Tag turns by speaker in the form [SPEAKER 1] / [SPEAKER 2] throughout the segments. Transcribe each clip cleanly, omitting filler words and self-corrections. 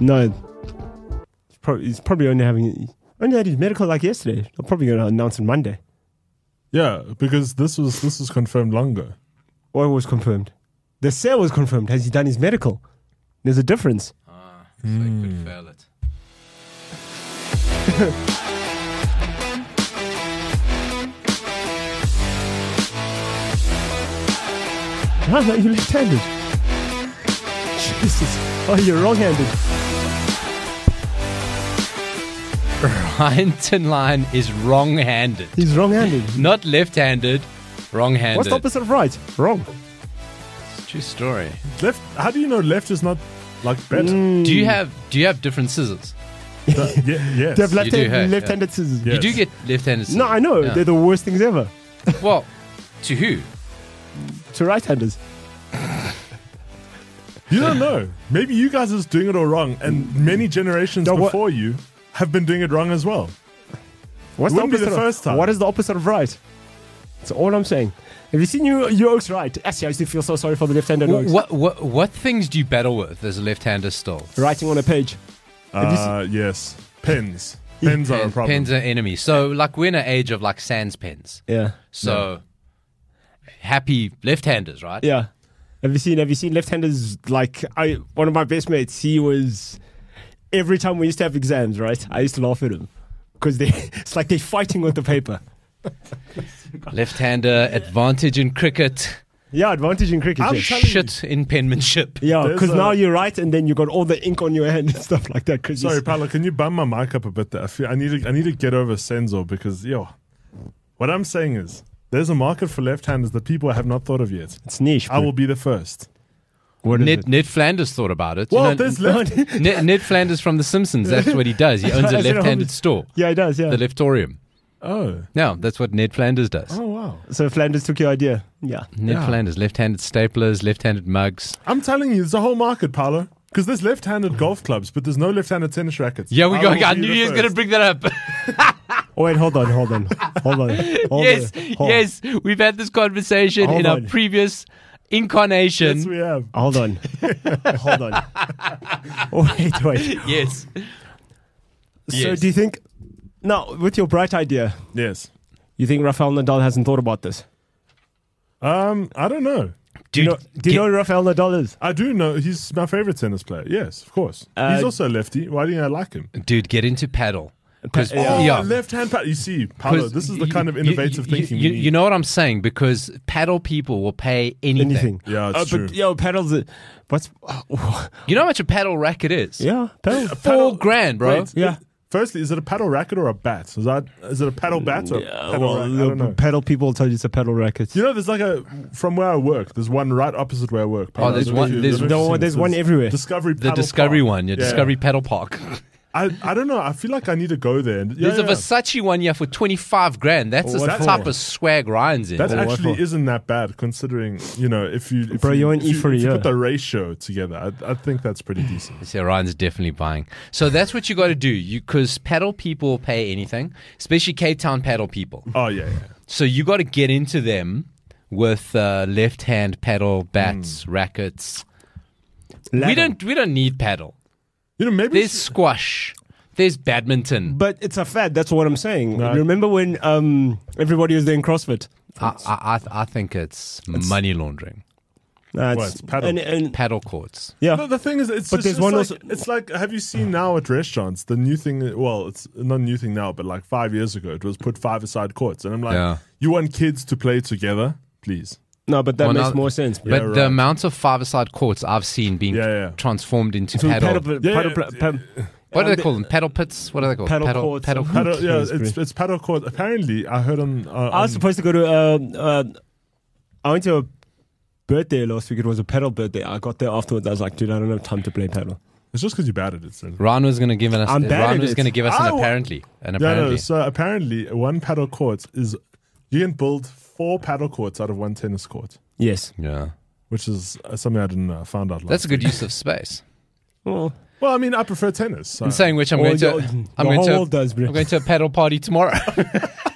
[SPEAKER 1] No. He's probably only had his medical like yesterday. They're probably going to announce on Monday.
[SPEAKER 2] Yeah, because this was confirmed long ago.
[SPEAKER 1] What was confirmed? The sale was confirmed. Has he done his medical? There's a difference.
[SPEAKER 3] So he could fail it.
[SPEAKER 1] No, you're left-handed. Jesus. Oh, you're wrong-handed.
[SPEAKER 3] Ryan Tinline is wrong-handed.
[SPEAKER 1] He's wrong-handed.
[SPEAKER 3] Not left-handed, wrong-handed.
[SPEAKER 1] What's the opposite of right? Wrong.
[SPEAKER 3] It's a true story.
[SPEAKER 2] Left. How do you know left is not like better?
[SPEAKER 3] Do you have different scissors?
[SPEAKER 2] Yes.
[SPEAKER 1] They have left-handed scissors.
[SPEAKER 2] Yes.
[SPEAKER 3] You do get left-handed scissors.
[SPEAKER 1] No, I know.
[SPEAKER 3] Yeah.
[SPEAKER 1] They're the worst things ever.
[SPEAKER 3] Well, to who?
[SPEAKER 1] To right-handers.
[SPEAKER 2] You don't know. Maybe you guys are just doing it all wrong, and many generations before you have been doing it wrong as well.
[SPEAKER 1] What's
[SPEAKER 2] It wouldn't be the first time.
[SPEAKER 1] What is the opposite of right? That's all I'm saying. Have you seen your Oaks right? Actually, I used to feel so sorry for the left-handed Oaks.
[SPEAKER 3] What things do you battle with as a left-hander still?
[SPEAKER 1] Writing on a page.
[SPEAKER 2] Yes. Pens. Pens are a problem.
[SPEAKER 3] Pens are enemy. So, like, we're in an age of, like, sans pens.
[SPEAKER 1] Yeah.
[SPEAKER 3] So, happy left-handers, right?
[SPEAKER 1] Yeah. Have you seen left-handers? Like, one of my best mates, he was... Every time we used to have exams, right? I used to laugh at him. Because it's like they're fighting with the paper.
[SPEAKER 3] Left-hander, advantage in cricket.
[SPEAKER 1] Yeah, advantage in cricket.
[SPEAKER 2] I'm
[SPEAKER 1] yeah.
[SPEAKER 2] telling
[SPEAKER 3] Shit in penmanship.
[SPEAKER 1] Yeah,
[SPEAKER 2] There's
[SPEAKER 1] because now you're right, and then you got all the ink on your hand and stuff like that.
[SPEAKER 2] Sorry, Paulo, can you bump my mic up a bit there? I need to get over Senzo because, what I'm saying is there's a market for left-handers that people have not thought of yet.
[SPEAKER 1] It's niche.
[SPEAKER 2] I will be the first.
[SPEAKER 1] What is it?
[SPEAKER 3] Ned Flanders thought about it.
[SPEAKER 2] Well,
[SPEAKER 3] You know,
[SPEAKER 2] there's left.
[SPEAKER 3] Ned Flanders from The Simpsons. That's what he does. He owns a left-handed store,
[SPEAKER 1] Yeah, he does, yeah.
[SPEAKER 3] the Leftorium.
[SPEAKER 2] Oh.
[SPEAKER 3] No, that's what Ned Flanders does.
[SPEAKER 2] Oh, wow.
[SPEAKER 1] So Flanders took your idea. Yeah.
[SPEAKER 3] Ned Flanders, left-handed staplers, left-handed mugs.
[SPEAKER 2] I'm telling you, there's a whole market, Paulo. Because there's left-handed golf clubs, but there's no left-handed tennis rackets.
[SPEAKER 3] Yeah, I
[SPEAKER 2] will
[SPEAKER 3] knew
[SPEAKER 2] be
[SPEAKER 3] he
[SPEAKER 2] the
[SPEAKER 3] was going to
[SPEAKER 2] first.
[SPEAKER 3] bring that up.
[SPEAKER 1] Oh, wait, hold on.
[SPEAKER 3] Yes, we've had this conversation
[SPEAKER 1] Hold
[SPEAKER 3] in our
[SPEAKER 1] on.
[SPEAKER 3] previous incarnation.
[SPEAKER 2] Yes, we have.
[SPEAKER 1] Hold on. Wait.
[SPEAKER 3] Yes.
[SPEAKER 1] So
[SPEAKER 3] Yes.
[SPEAKER 1] do you think... Now, with your bright idea,
[SPEAKER 2] Yes.
[SPEAKER 1] you think Rafael Nadal hasn't thought about this?
[SPEAKER 2] I don't know.
[SPEAKER 1] Do you know who Rafael Nadal is?
[SPEAKER 2] I do know. He's my favorite tennis player. Yes, of course. He's also a lefty. Why do you like him?
[SPEAKER 3] Dude, get into paddle. Because
[SPEAKER 2] left-hand paddle. You see, Paulo, this is the kind of innovative thinking we need.
[SPEAKER 3] You know what I'm saying? Because paddle people will pay anything.
[SPEAKER 2] Yeah, it's true.
[SPEAKER 1] But, paddles... What's...
[SPEAKER 3] You know how much a paddle racket is?
[SPEAKER 1] yeah, paddle.
[SPEAKER 3] $4,000, bro.
[SPEAKER 2] Wait,
[SPEAKER 1] Yeah.
[SPEAKER 2] Firstly, is it a paddle racket or a bat? Is it a paddle bat or a paddle racket? I don't know.
[SPEAKER 1] Paddle people will tell you it's a paddle racket.
[SPEAKER 2] You know, there's from where I work, there's one right opposite where I work.
[SPEAKER 3] Oh, there's one-
[SPEAKER 1] there's one everywhere.
[SPEAKER 2] Discovery
[SPEAKER 3] The
[SPEAKER 2] Paddle
[SPEAKER 3] Discovery
[SPEAKER 2] Park.
[SPEAKER 3] one, Discovery Paddle Park.
[SPEAKER 2] I don't know. I feel like I need to go there.
[SPEAKER 3] There's a Versace one here for $25,000. That's the
[SPEAKER 1] What
[SPEAKER 3] type
[SPEAKER 1] for?
[SPEAKER 3] of swag Ryan's in.
[SPEAKER 2] That
[SPEAKER 1] what
[SPEAKER 2] actually
[SPEAKER 1] for?
[SPEAKER 2] isn't that bad, considering if
[SPEAKER 1] Bro, you're an E for a
[SPEAKER 2] if you
[SPEAKER 1] year.
[SPEAKER 2] put the ratio together, I think that's pretty decent.
[SPEAKER 3] So Ryan's definitely buying. So that's what you got to do. Because paddle people pay anything, especially Cape Town paddle people.
[SPEAKER 2] Oh yeah.
[SPEAKER 3] So you got to get into them with left-hand paddle bats, rackets. We don't need paddle.
[SPEAKER 2] Maybe
[SPEAKER 3] There's squash. There's badminton.
[SPEAKER 1] But it's a fad. That's what I'm saying.
[SPEAKER 2] No.
[SPEAKER 1] Remember when everybody was doing CrossFit?
[SPEAKER 3] I think it's money laundering.
[SPEAKER 2] It's paddle.
[SPEAKER 1] And
[SPEAKER 3] Paddle courts.
[SPEAKER 1] yeah.
[SPEAKER 2] No, the thing is, it's
[SPEAKER 1] But
[SPEAKER 2] just,
[SPEAKER 1] there's
[SPEAKER 2] it's
[SPEAKER 1] one
[SPEAKER 2] like,
[SPEAKER 1] also-
[SPEAKER 2] it's like, have you seen now at restaurants the new thing? Well, it's not a new thing now, but like 5 years ago, it was put 5-a-side courts, and I'm like,
[SPEAKER 3] Yeah.
[SPEAKER 2] you want kids to play together, pleplease?
[SPEAKER 1] No, but that
[SPEAKER 3] Well,
[SPEAKER 1] makes
[SPEAKER 3] now-
[SPEAKER 1] more sense.
[SPEAKER 3] But
[SPEAKER 2] Yeah,
[SPEAKER 3] the
[SPEAKER 2] right.
[SPEAKER 3] amount of five-a-side courts I've seen being transformed into
[SPEAKER 1] So
[SPEAKER 3] paddle. What do they call them? Paddle pits? What are they called?
[SPEAKER 1] Paddle courts.
[SPEAKER 3] Paddle
[SPEAKER 1] Who
[SPEAKER 2] Paddle, yeah,
[SPEAKER 1] cares,
[SPEAKER 2] it's paddle court. Apparently, I heard on.
[SPEAKER 1] I was supposed to go to. I went to a birthday last week. It was a paddle birthday. I got there afterwards. I was like, dude, I don't have time to play paddle.
[SPEAKER 2] it's just because you're bad at it. So.
[SPEAKER 3] Ryan was going to give us.
[SPEAKER 1] I'm bad
[SPEAKER 3] Ryan
[SPEAKER 1] at
[SPEAKER 3] was
[SPEAKER 1] it.
[SPEAKER 3] going to give us
[SPEAKER 2] I
[SPEAKER 3] an
[SPEAKER 2] wa-
[SPEAKER 3] apparently.
[SPEAKER 2] So apparently, one paddle court is you can build 4 paddle courts out of one tennis court,
[SPEAKER 1] Yes.
[SPEAKER 3] Yeah,
[SPEAKER 2] which is something I didn't know. I found out.
[SPEAKER 3] that's a
[SPEAKER 2] last
[SPEAKER 3] good
[SPEAKER 2] week.
[SPEAKER 3] use of space.
[SPEAKER 1] Well,
[SPEAKER 2] Well, I mean, I prefer tennis. So.
[SPEAKER 3] In saying which, I'm
[SPEAKER 1] Well,
[SPEAKER 3] going to.
[SPEAKER 1] your-
[SPEAKER 3] I'm
[SPEAKER 1] your
[SPEAKER 3] going
[SPEAKER 1] whole
[SPEAKER 3] to.
[SPEAKER 1] does, bro.
[SPEAKER 3] I'm going to a paddle party tomorrow.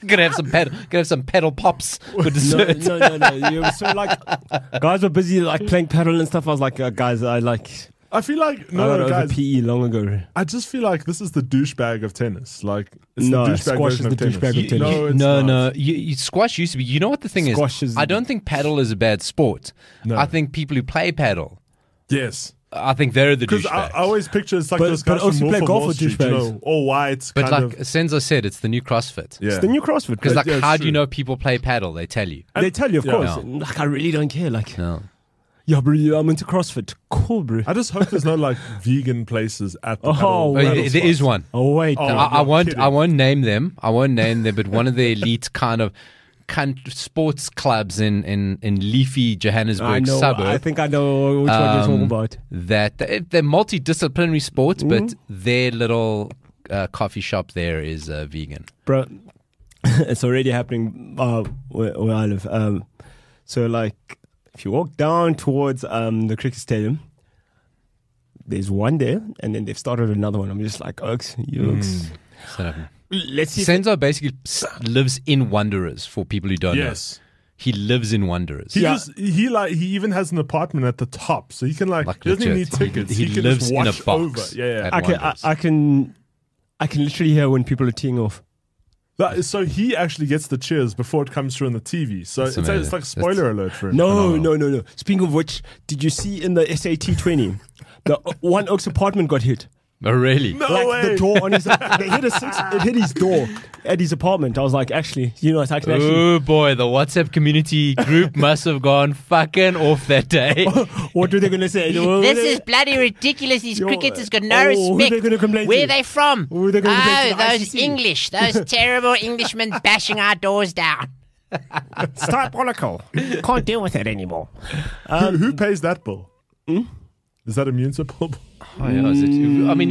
[SPEAKER 3] Gonna have some paddle. Gonna have some paddle pops for
[SPEAKER 1] no,
[SPEAKER 3] dessert.
[SPEAKER 1] no. So like, guys were busy like playing paddle and stuff. I was like, guys, I like.
[SPEAKER 2] I feel like
[SPEAKER 1] I got over
[SPEAKER 2] guys.
[SPEAKER 1] PE long ago.
[SPEAKER 2] I just feel like this is the douchebag of tennis. Like it's
[SPEAKER 1] No,
[SPEAKER 2] the douchebag
[SPEAKER 1] squash
[SPEAKER 2] version
[SPEAKER 1] is
[SPEAKER 2] of
[SPEAKER 1] the
[SPEAKER 2] tennis.
[SPEAKER 1] douchebag of tennis.
[SPEAKER 2] No, it's
[SPEAKER 3] No,
[SPEAKER 2] not.
[SPEAKER 3] no. Squash used to be. You know what the thing
[SPEAKER 1] Squash
[SPEAKER 3] is?
[SPEAKER 1] is-
[SPEAKER 3] I don't think paddle is a bad sport.
[SPEAKER 2] No.
[SPEAKER 3] I think people who play paddle,
[SPEAKER 2] Yes.
[SPEAKER 3] I think they're the
[SPEAKER 2] Because
[SPEAKER 3] douchebags.
[SPEAKER 2] I always picture it's like
[SPEAKER 1] But-
[SPEAKER 2] those
[SPEAKER 1] but
[SPEAKER 2] guys
[SPEAKER 1] also
[SPEAKER 2] from
[SPEAKER 1] play
[SPEAKER 2] Wolf of
[SPEAKER 1] golf
[SPEAKER 2] Wall
[SPEAKER 1] with
[SPEAKER 2] Street,
[SPEAKER 1] douchebags.
[SPEAKER 2] all white,
[SPEAKER 3] but
[SPEAKER 2] kind
[SPEAKER 3] like
[SPEAKER 2] of.
[SPEAKER 3] Senzo said, it's the new CrossFit.
[SPEAKER 2] Yeah.
[SPEAKER 1] It's the new CrossFit.
[SPEAKER 3] Because like,
[SPEAKER 2] Yeah, it's
[SPEAKER 3] how do you
[SPEAKER 2] true.
[SPEAKER 3] know people play paddle? They tell you.
[SPEAKER 1] They tell you, of
[SPEAKER 2] Yeah.
[SPEAKER 1] course.
[SPEAKER 3] No.
[SPEAKER 1] Like, I really don't care. Like,
[SPEAKER 3] No.
[SPEAKER 1] yeah, bro, I'm into CrossFit. Cool, bro.
[SPEAKER 2] I just hope there's no like vegan places at the
[SPEAKER 1] Oh,
[SPEAKER 2] paddle-
[SPEAKER 3] Oh,
[SPEAKER 2] paddle
[SPEAKER 3] there
[SPEAKER 2] spots.
[SPEAKER 3] is one.
[SPEAKER 1] Oh, wait.
[SPEAKER 2] Oh.
[SPEAKER 3] I
[SPEAKER 2] you're
[SPEAKER 3] won't.
[SPEAKER 2] kidding.
[SPEAKER 3] I won't name them. But one of the elite kind of sports clubs in leafy
[SPEAKER 1] I
[SPEAKER 3] Johannesburg
[SPEAKER 1] know.
[SPEAKER 3] suburb.
[SPEAKER 1] I think I know which one you're talking about.
[SPEAKER 3] That they're multidisciplinary sports, but their little coffee shop there is vegan.
[SPEAKER 1] Bro, it's already happening where I live. So, like, if you walk down towards the cricket stadium, there's one there, and then they've started another one. I'm just like, Oaks, yokes.
[SPEAKER 3] So,
[SPEAKER 1] Let's see.
[SPEAKER 3] Senzo basically lives in Wanderers. For people who don't know,
[SPEAKER 2] Yes.
[SPEAKER 3] he lives in Wanderers.
[SPEAKER 2] He even has an apartment at the top, so he can like he doesn't even need
[SPEAKER 3] legit.
[SPEAKER 2] tickets.
[SPEAKER 3] He
[SPEAKER 2] can
[SPEAKER 3] lives
[SPEAKER 2] just
[SPEAKER 3] in a
[SPEAKER 2] watch
[SPEAKER 3] box.
[SPEAKER 2] over. Yeah,
[SPEAKER 3] at
[SPEAKER 2] yeah.
[SPEAKER 3] Wanderers.
[SPEAKER 1] I can literally hear when people are teeing off.
[SPEAKER 2] So he actually gets the cheers before it comes through on the TV. So
[SPEAKER 3] That's
[SPEAKER 2] it's
[SPEAKER 3] amazing.
[SPEAKER 2] like spoiler alert for him.
[SPEAKER 1] No. Speaking of which, did you see in the SAT 20, the one Oaks apartment got hit?
[SPEAKER 3] Oh, really?
[SPEAKER 2] No
[SPEAKER 1] Like
[SPEAKER 2] way.
[SPEAKER 1] the door on his, they hit it hit his door at his apartment. I was like, actually, you know, I can actually.
[SPEAKER 3] Oh boy, the WhatsApp community group must have gone fucking off that day.
[SPEAKER 1] What are they going to say?
[SPEAKER 4] This is bloody ridiculous. These
[SPEAKER 1] Yo,
[SPEAKER 4] cricketers got no
[SPEAKER 1] who they
[SPEAKER 4] respect.
[SPEAKER 1] gonna complain
[SPEAKER 4] Where
[SPEAKER 1] to?
[SPEAKER 4] are they from?
[SPEAKER 1] Who they gonna complain to? The
[SPEAKER 4] those
[SPEAKER 1] ICC?
[SPEAKER 4] English, those terrible Englishmen bashing our doors down.
[SPEAKER 1] It's diabolical. Can't deal with it anymore.
[SPEAKER 2] Who pays that bill? Is that a municipal bill?
[SPEAKER 3] Oh, yeah,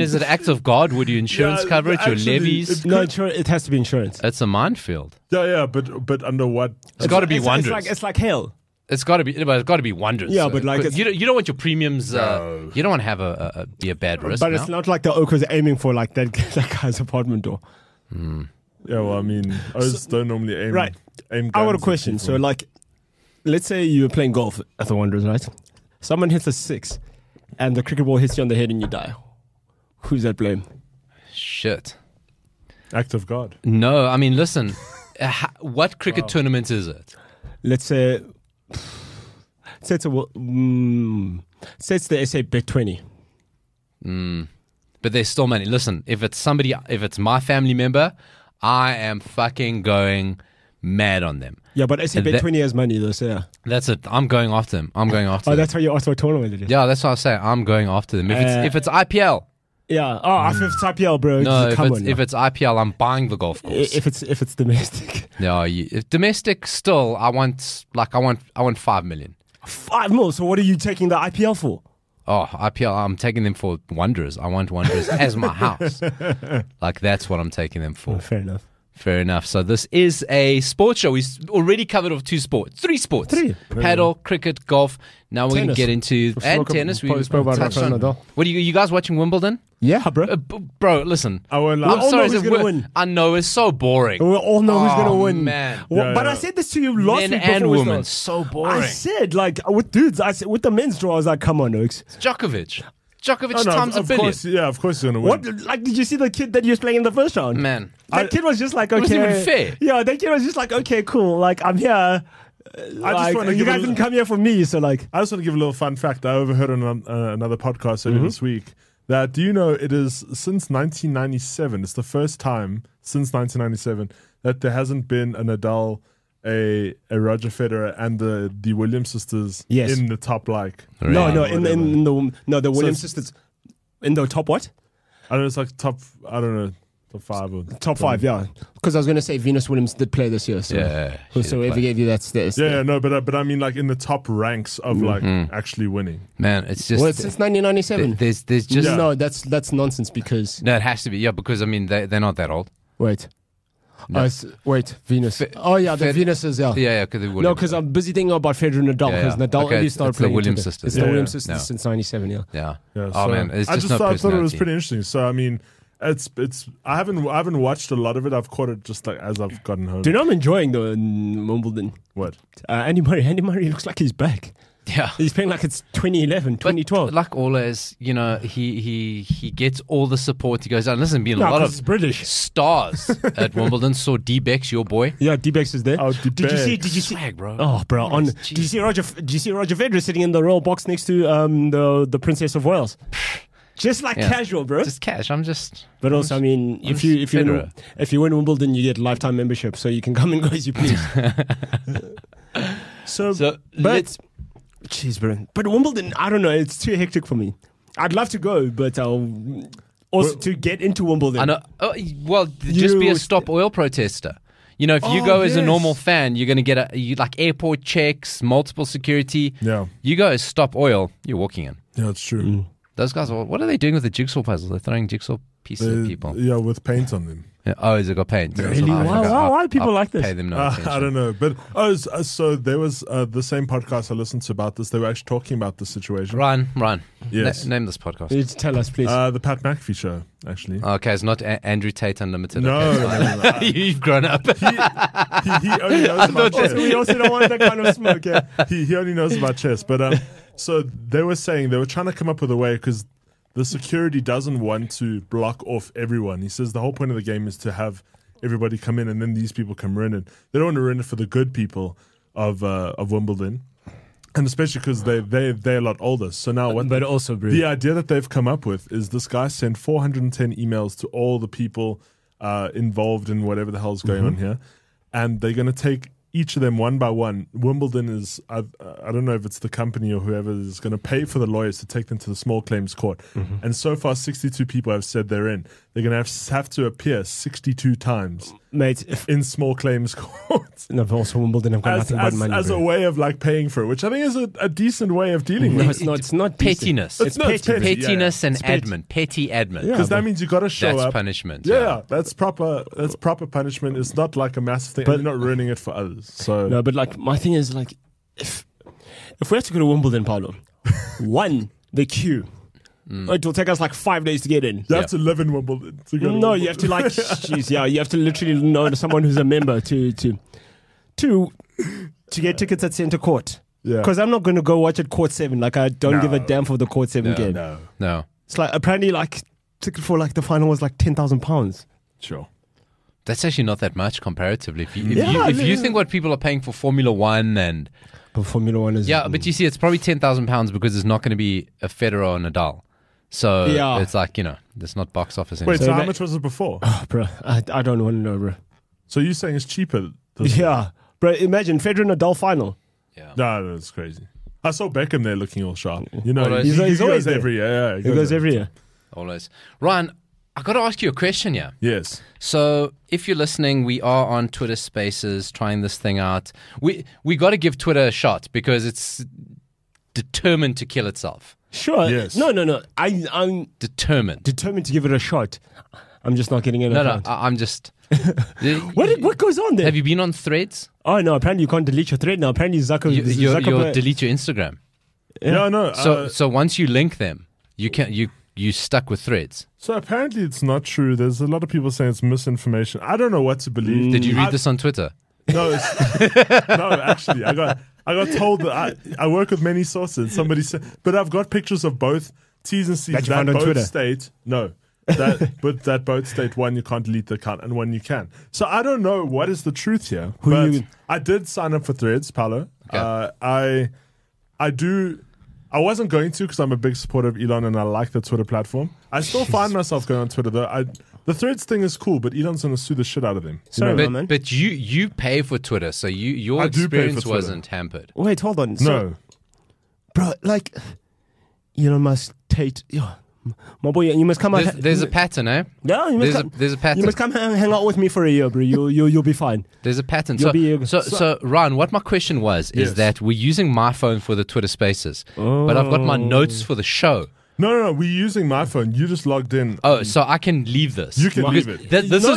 [SPEAKER 3] is it act of God? Would you insurance
[SPEAKER 2] Yeah,
[SPEAKER 3] cover it? Your
[SPEAKER 2] actually,
[SPEAKER 3] levies?
[SPEAKER 2] it's-
[SPEAKER 1] No, it has to be insurance.
[SPEAKER 3] That's a minefield.
[SPEAKER 2] Yeah, but under what?
[SPEAKER 3] It's got to be
[SPEAKER 1] It's
[SPEAKER 3] Wanderers.
[SPEAKER 1] like hell.
[SPEAKER 3] It's got to be Wanderers.
[SPEAKER 1] Yeah, but like it's-
[SPEAKER 3] you don't want your premiums.
[SPEAKER 2] No.
[SPEAKER 3] You don't want to have be a bad risk.
[SPEAKER 1] But it's not like the Oak was aiming for like that guy's apartment door.
[SPEAKER 2] Yeah, well, I mean, O's don't normally aim.
[SPEAKER 1] Right.
[SPEAKER 2] Aim
[SPEAKER 1] I got a
[SPEAKER 2] guns at
[SPEAKER 1] question.
[SPEAKER 2] people.
[SPEAKER 1] So, like, let's say you're playing golf at the Wanderers, right? Someone hits a 6, and the cricket ball hits you on the head and you die. Who's that blame?
[SPEAKER 3] Shit.
[SPEAKER 2] act of God.
[SPEAKER 3] No, I mean, listen. What cricket tournament is it?
[SPEAKER 1] Let's say say it's the SA Bet 20.
[SPEAKER 3] But there's still money. Listen, if it's my family member, I am fucking going mad on them.
[SPEAKER 1] Yeah, but SA Bet
[SPEAKER 3] that-
[SPEAKER 1] 20 has money though, so yeah.
[SPEAKER 3] That's it. I'm going after them. I'm going after
[SPEAKER 1] Oh,
[SPEAKER 3] them.
[SPEAKER 1] that's why you asked what tournament it is.
[SPEAKER 3] Yeah, that's what I was saying. I'm going after them. If it's IPL,
[SPEAKER 1] Yeah. Oh, if it's IPL, bro.
[SPEAKER 3] no.
[SPEAKER 1] Come on.
[SPEAKER 3] If it's IPL, I'm buying the golf course.
[SPEAKER 1] if it's domestic.
[SPEAKER 3] No, if domestic, still, I want 5 million.
[SPEAKER 1] 5 mil. So what are you taking the IPL for?
[SPEAKER 3] Oh, IPL, I'm taking them for Wanderers. I want Wanderers as my house. Like, that's what I'm taking them for.
[SPEAKER 1] Fair enough.
[SPEAKER 3] Fair enough. So this is a sports show. We've already covered off 3 sports. 3 sports. Paddle, cricket, golf. Now we're going to
[SPEAKER 1] Tennis.
[SPEAKER 3] get into... And tennis. We
[SPEAKER 1] spoke about
[SPEAKER 3] touched
[SPEAKER 1] Rafael
[SPEAKER 3] on.
[SPEAKER 1] Nadal.
[SPEAKER 3] What are you guys watching Wimbledon?
[SPEAKER 1] Yeah, bro.
[SPEAKER 3] Bro, listen.
[SPEAKER 2] I won't
[SPEAKER 1] We
[SPEAKER 2] lie.
[SPEAKER 1] all know who's gonna win.
[SPEAKER 3] I know, it's so boring.
[SPEAKER 1] We all know who's going to win.
[SPEAKER 3] man.
[SPEAKER 1] Well,
[SPEAKER 2] Yeah,
[SPEAKER 1] but
[SPEAKER 2] yeah.
[SPEAKER 1] I said this to you last
[SPEAKER 3] Men
[SPEAKER 1] week
[SPEAKER 3] and
[SPEAKER 1] before we
[SPEAKER 3] women.
[SPEAKER 1] started.
[SPEAKER 3] So boring.
[SPEAKER 1] I said, like, with dudes, with the men's draw, I was like, come on, Oaks.
[SPEAKER 3] Djokovic
[SPEAKER 2] Oh, no,
[SPEAKER 3] times a
[SPEAKER 2] of
[SPEAKER 3] billion.
[SPEAKER 2] course, yeah, of course he's gonna win.
[SPEAKER 1] What? Like, did you see the kid that you was playing in the first round?
[SPEAKER 3] Man.
[SPEAKER 1] That kid was just like, okay.
[SPEAKER 3] wasn't even fair.
[SPEAKER 1] Yeah, that kid was just like, okay, cool. Like, I'm here. Like,
[SPEAKER 2] wanna
[SPEAKER 1] you
[SPEAKER 2] give
[SPEAKER 1] guys
[SPEAKER 2] a-
[SPEAKER 1] didn't come here for me, so like.
[SPEAKER 2] I just want to give a little fun fact. I overheard on another podcast earlier
[SPEAKER 1] Mm-hmm.
[SPEAKER 2] this week that, do you know, it is since 1997, it's the first time since 1997 that there hasn't been a Nadal, a Roger Federer, and the Williams sisters
[SPEAKER 1] Yes.
[SPEAKER 2] in the top, like.
[SPEAKER 1] No,
[SPEAKER 3] Really?
[SPEAKER 1] the Williams
[SPEAKER 2] it's-
[SPEAKER 1] sisters. In the top what?
[SPEAKER 2] I don't know, it's like top 5 or
[SPEAKER 1] Top 5, yeah. Because I was going to say Venus Williams did play this year. So
[SPEAKER 3] Yeah, she did
[SPEAKER 1] whoever
[SPEAKER 3] play.
[SPEAKER 1] gave you that status.
[SPEAKER 2] Yeah, no, but I mean, like, in the top ranks of like actually winning.
[SPEAKER 3] Man, it's just...
[SPEAKER 1] Well, it's since 1997.
[SPEAKER 3] there's just...
[SPEAKER 2] Yeah.
[SPEAKER 1] No, that's nonsense because.
[SPEAKER 3] No, it has to be. Yeah, because, I mean, they're not that old.
[SPEAKER 1] Wait.
[SPEAKER 3] No.
[SPEAKER 1] Wait, Venus. Oh, yeah, the Venuses, yeah.
[SPEAKER 3] Yeah, because
[SPEAKER 1] No, because I'm busy thinking about Federer and Nadal
[SPEAKER 3] Yeah,
[SPEAKER 1] because
[SPEAKER 3] yeah.
[SPEAKER 1] Nadal
[SPEAKER 3] Okay,
[SPEAKER 1] only
[SPEAKER 3] it's
[SPEAKER 1] started
[SPEAKER 3] the
[SPEAKER 1] playing.
[SPEAKER 3] Williams
[SPEAKER 1] into
[SPEAKER 3] sisters.
[SPEAKER 1] It's the
[SPEAKER 2] Yeah,
[SPEAKER 1] Williams
[SPEAKER 2] yeah.
[SPEAKER 1] sisters
[SPEAKER 3] No.
[SPEAKER 1] since 97, yeah.
[SPEAKER 3] Yeah.
[SPEAKER 2] Yeah,
[SPEAKER 3] Oh, man, it's
[SPEAKER 2] I
[SPEAKER 3] just
[SPEAKER 2] just
[SPEAKER 3] no
[SPEAKER 2] thought it was
[SPEAKER 3] personality.
[SPEAKER 2] pretty interesting. So I mean, it's I haven't watched a lot of it. I've caught it just like as I've gotten home.
[SPEAKER 1] Do you know I'm enjoying the Wimbledon?
[SPEAKER 2] What?
[SPEAKER 1] Andy Murray. Andy Murray looks like he's back.
[SPEAKER 3] Yeah.
[SPEAKER 1] He's playing like it's 2011, 2012.
[SPEAKER 3] But like always, he gets all the support. He goes, listen, being a lot
[SPEAKER 1] 'cause
[SPEAKER 3] of
[SPEAKER 1] he's British.
[SPEAKER 3] stars at Wimbledon. Saw D-Bex, your boy.
[SPEAKER 1] Yeah, D-Bex is there.
[SPEAKER 2] Oh,
[SPEAKER 1] Did you see?
[SPEAKER 3] Swag, bro.
[SPEAKER 1] Oh, bro! Did you see Roger Federer sitting in the royal box next to the Princess of Wales? Just like casual, bro.
[SPEAKER 3] Just cash.
[SPEAKER 1] But also, I mean, if you win Wimbledon, you get lifetime membership, so you can come and go as you please. But jeez, bro. But Wimbledon, I don't know. It's too hectic for me. I'd love to go, but also to get into Wimbledon.
[SPEAKER 3] I know. Well, just be a Stop Oil protester. If you go as a normal fan, you're going to get like airport checks, multiple security.
[SPEAKER 2] Yeah.
[SPEAKER 3] You go as Stop Oil, you're walking in.
[SPEAKER 2] Yeah, it's true.
[SPEAKER 3] Those guys, what are they doing with the jigsaw puzzles? They're throwing jigsaw pieces at people.
[SPEAKER 2] Yeah, with paint on them.
[SPEAKER 3] Yeah. Oh, has it got paint?
[SPEAKER 1] Really? Why do people like this?
[SPEAKER 3] Pay them no attention.
[SPEAKER 2] I don't know. But so there was the same podcast I listened to about this. They were actually talking about this situation.
[SPEAKER 3] Ryan.
[SPEAKER 2] Yes.
[SPEAKER 3] Name this podcast.
[SPEAKER 1] You tell us, please.
[SPEAKER 2] The Pat McAfee show, actually.
[SPEAKER 3] Okay, it's not Andrew Tate Unlimited.
[SPEAKER 2] No,
[SPEAKER 3] okay,
[SPEAKER 2] no.
[SPEAKER 3] You've grown up.
[SPEAKER 2] He only knows about chess.
[SPEAKER 1] We also don't want that kind of smoke. Yeah.
[SPEAKER 2] He only knows about chess. But so they were saying they were trying to come up with a way because the security doesn't want to block off everyone. He says the whole point of the game is to have everybody come in and then these people can ruin it. They don't want to ruin it for the good people of Wimbledon. And especially because they're a lot older. So now the idea that they've come up with is this guy sent 410 emails to all the people involved in whatever the hell's going on here. And they're going to take each of them one by one. Wimbledon is, I don't know if it's the company or whoever is going to pay for the lawyers to take them to the small claims court. And so far, 62 people have said they're in. They're going to have to appear 62 times.
[SPEAKER 1] Mate,
[SPEAKER 2] in small claims courts.
[SPEAKER 1] No, but also Wimbledon have got nothing but money.
[SPEAKER 2] As a way of like paying for it, which I think is a decent way of dealing with it.
[SPEAKER 1] No, it's not
[SPEAKER 3] pettiness.
[SPEAKER 2] It's
[SPEAKER 3] pettiness and
[SPEAKER 2] it's
[SPEAKER 3] admin. Petty admin.
[SPEAKER 2] Because that means you got to show up.
[SPEAKER 3] That's punishment.
[SPEAKER 2] Yeah, that's proper punishment. It's not like a massive thing. But you're not ruining it for others. So
[SPEAKER 1] no, but like my thing is like if we have to go to Wimbledon, Paulo, one, the queue. It will take us like 5 days to get in.
[SPEAKER 2] You have to live in Wimbledon to go to
[SPEAKER 1] No,
[SPEAKER 2] Wimbledon.
[SPEAKER 1] you have to like, jeez, yeah, you have to literally know someone who's a member to get tickets at Centre Court.
[SPEAKER 2] Yeah.
[SPEAKER 1] Because I'm not going to go watch at Court 7. Like, I don't give a damn for the Court 7 game.
[SPEAKER 2] No.
[SPEAKER 1] It's like, apparently, like, ticket for like the final was like £10,000.
[SPEAKER 2] Sure.
[SPEAKER 3] That's actually not that much comparatively. If you think what people are paying for Formula One and...
[SPEAKER 1] But Formula One is...
[SPEAKER 3] Yeah, but you see, it's probably £10,000 because there's not going to be a Federer or Nadal. So it's like, it's not box office anymore.
[SPEAKER 2] Wait, so how much was it before?
[SPEAKER 1] Oh, bro, I don't want to know, bro.
[SPEAKER 2] So you're saying it's cheaper?
[SPEAKER 1] Yeah. Bro, imagine Federer Nadal final.
[SPEAKER 3] Yeah.
[SPEAKER 2] No, that's crazy. I saw Beckham there looking all sharp.
[SPEAKER 3] Always.
[SPEAKER 1] He's always there.
[SPEAKER 2] every year.
[SPEAKER 1] He goes every year.
[SPEAKER 3] Always. Ryan, I got to ask you a question here.
[SPEAKER 2] Yes.
[SPEAKER 3] So if you're listening, we are on Twitter Spaces trying this thing out. We got to give Twitter a shot because it's determined to kill itself.
[SPEAKER 1] Sure.
[SPEAKER 2] Yes.
[SPEAKER 1] No. I'm
[SPEAKER 3] Determined
[SPEAKER 1] to give it a shot. I'm just not getting it.
[SPEAKER 3] No, I'm just...
[SPEAKER 1] What goes on there?
[SPEAKER 3] Have you been on Threads?
[SPEAKER 1] Oh, no, apparently you can't delete your thread now. Apparently
[SPEAKER 3] You'll delete your Instagram.
[SPEAKER 2] Yeah, no.
[SPEAKER 3] So once you link them, you stuck with Threads.
[SPEAKER 2] So apparently it's not true. There's a lot of people saying it's misinformation. I don't know what to believe.
[SPEAKER 3] Did you read this on Twitter?
[SPEAKER 2] No, no. Actually, I got told that I work with many sources. Somebody said, but I've got pictures of both T's and C's
[SPEAKER 1] that you found on
[SPEAKER 2] both
[SPEAKER 1] Twitter.
[SPEAKER 2] state that both state one you can't delete the account and one you can. So I don't know what is the truth here. I did sign up for Threads, Paulo.
[SPEAKER 3] Okay.
[SPEAKER 2] I wasn't going to because I'm a big supporter of Elon and I like the Twitter platform. I still find myself going on Twitter though. The Threads thing is cool, but Elon's going to sue the shit out of them.
[SPEAKER 1] Sorry,
[SPEAKER 2] man.
[SPEAKER 3] But you pay for Twitter, so your
[SPEAKER 2] I do pay for
[SPEAKER 3] experience
[SPEAKER 2] Twitter.
[SPEAKER 3] wasn't hampered.
[SPEAKER 1] Wait, hold on.
[SPEAKER 2] No.
[SPEAKER 1] Bro, like, Elon Musk, Tate, my boy, you must come out.
[SPEAKER 3] There's a pattern, eh?
[SPEAKER 1] No, you must
[SPEAKER 3] There's a pattern.
[SPEAKER 1] You must come hang out with me for a year, bro. You'll be fine.
[SPEAKER 3] There's a pattern.
[SPEAKER 1] You'll
[SPEAKER 3] So, Ryan, what my question was is
[SPEAKER 2] Yes.
[SPEAKER 3] that we're using my phone for the Twitter Spaces, but I've got my notes for the show
[SPEAKER 2] No. We're using my phone. You just logged in.
[SPEAKER 3] Oh, so I can leave this.
[SPEAKER 2] You can leave it.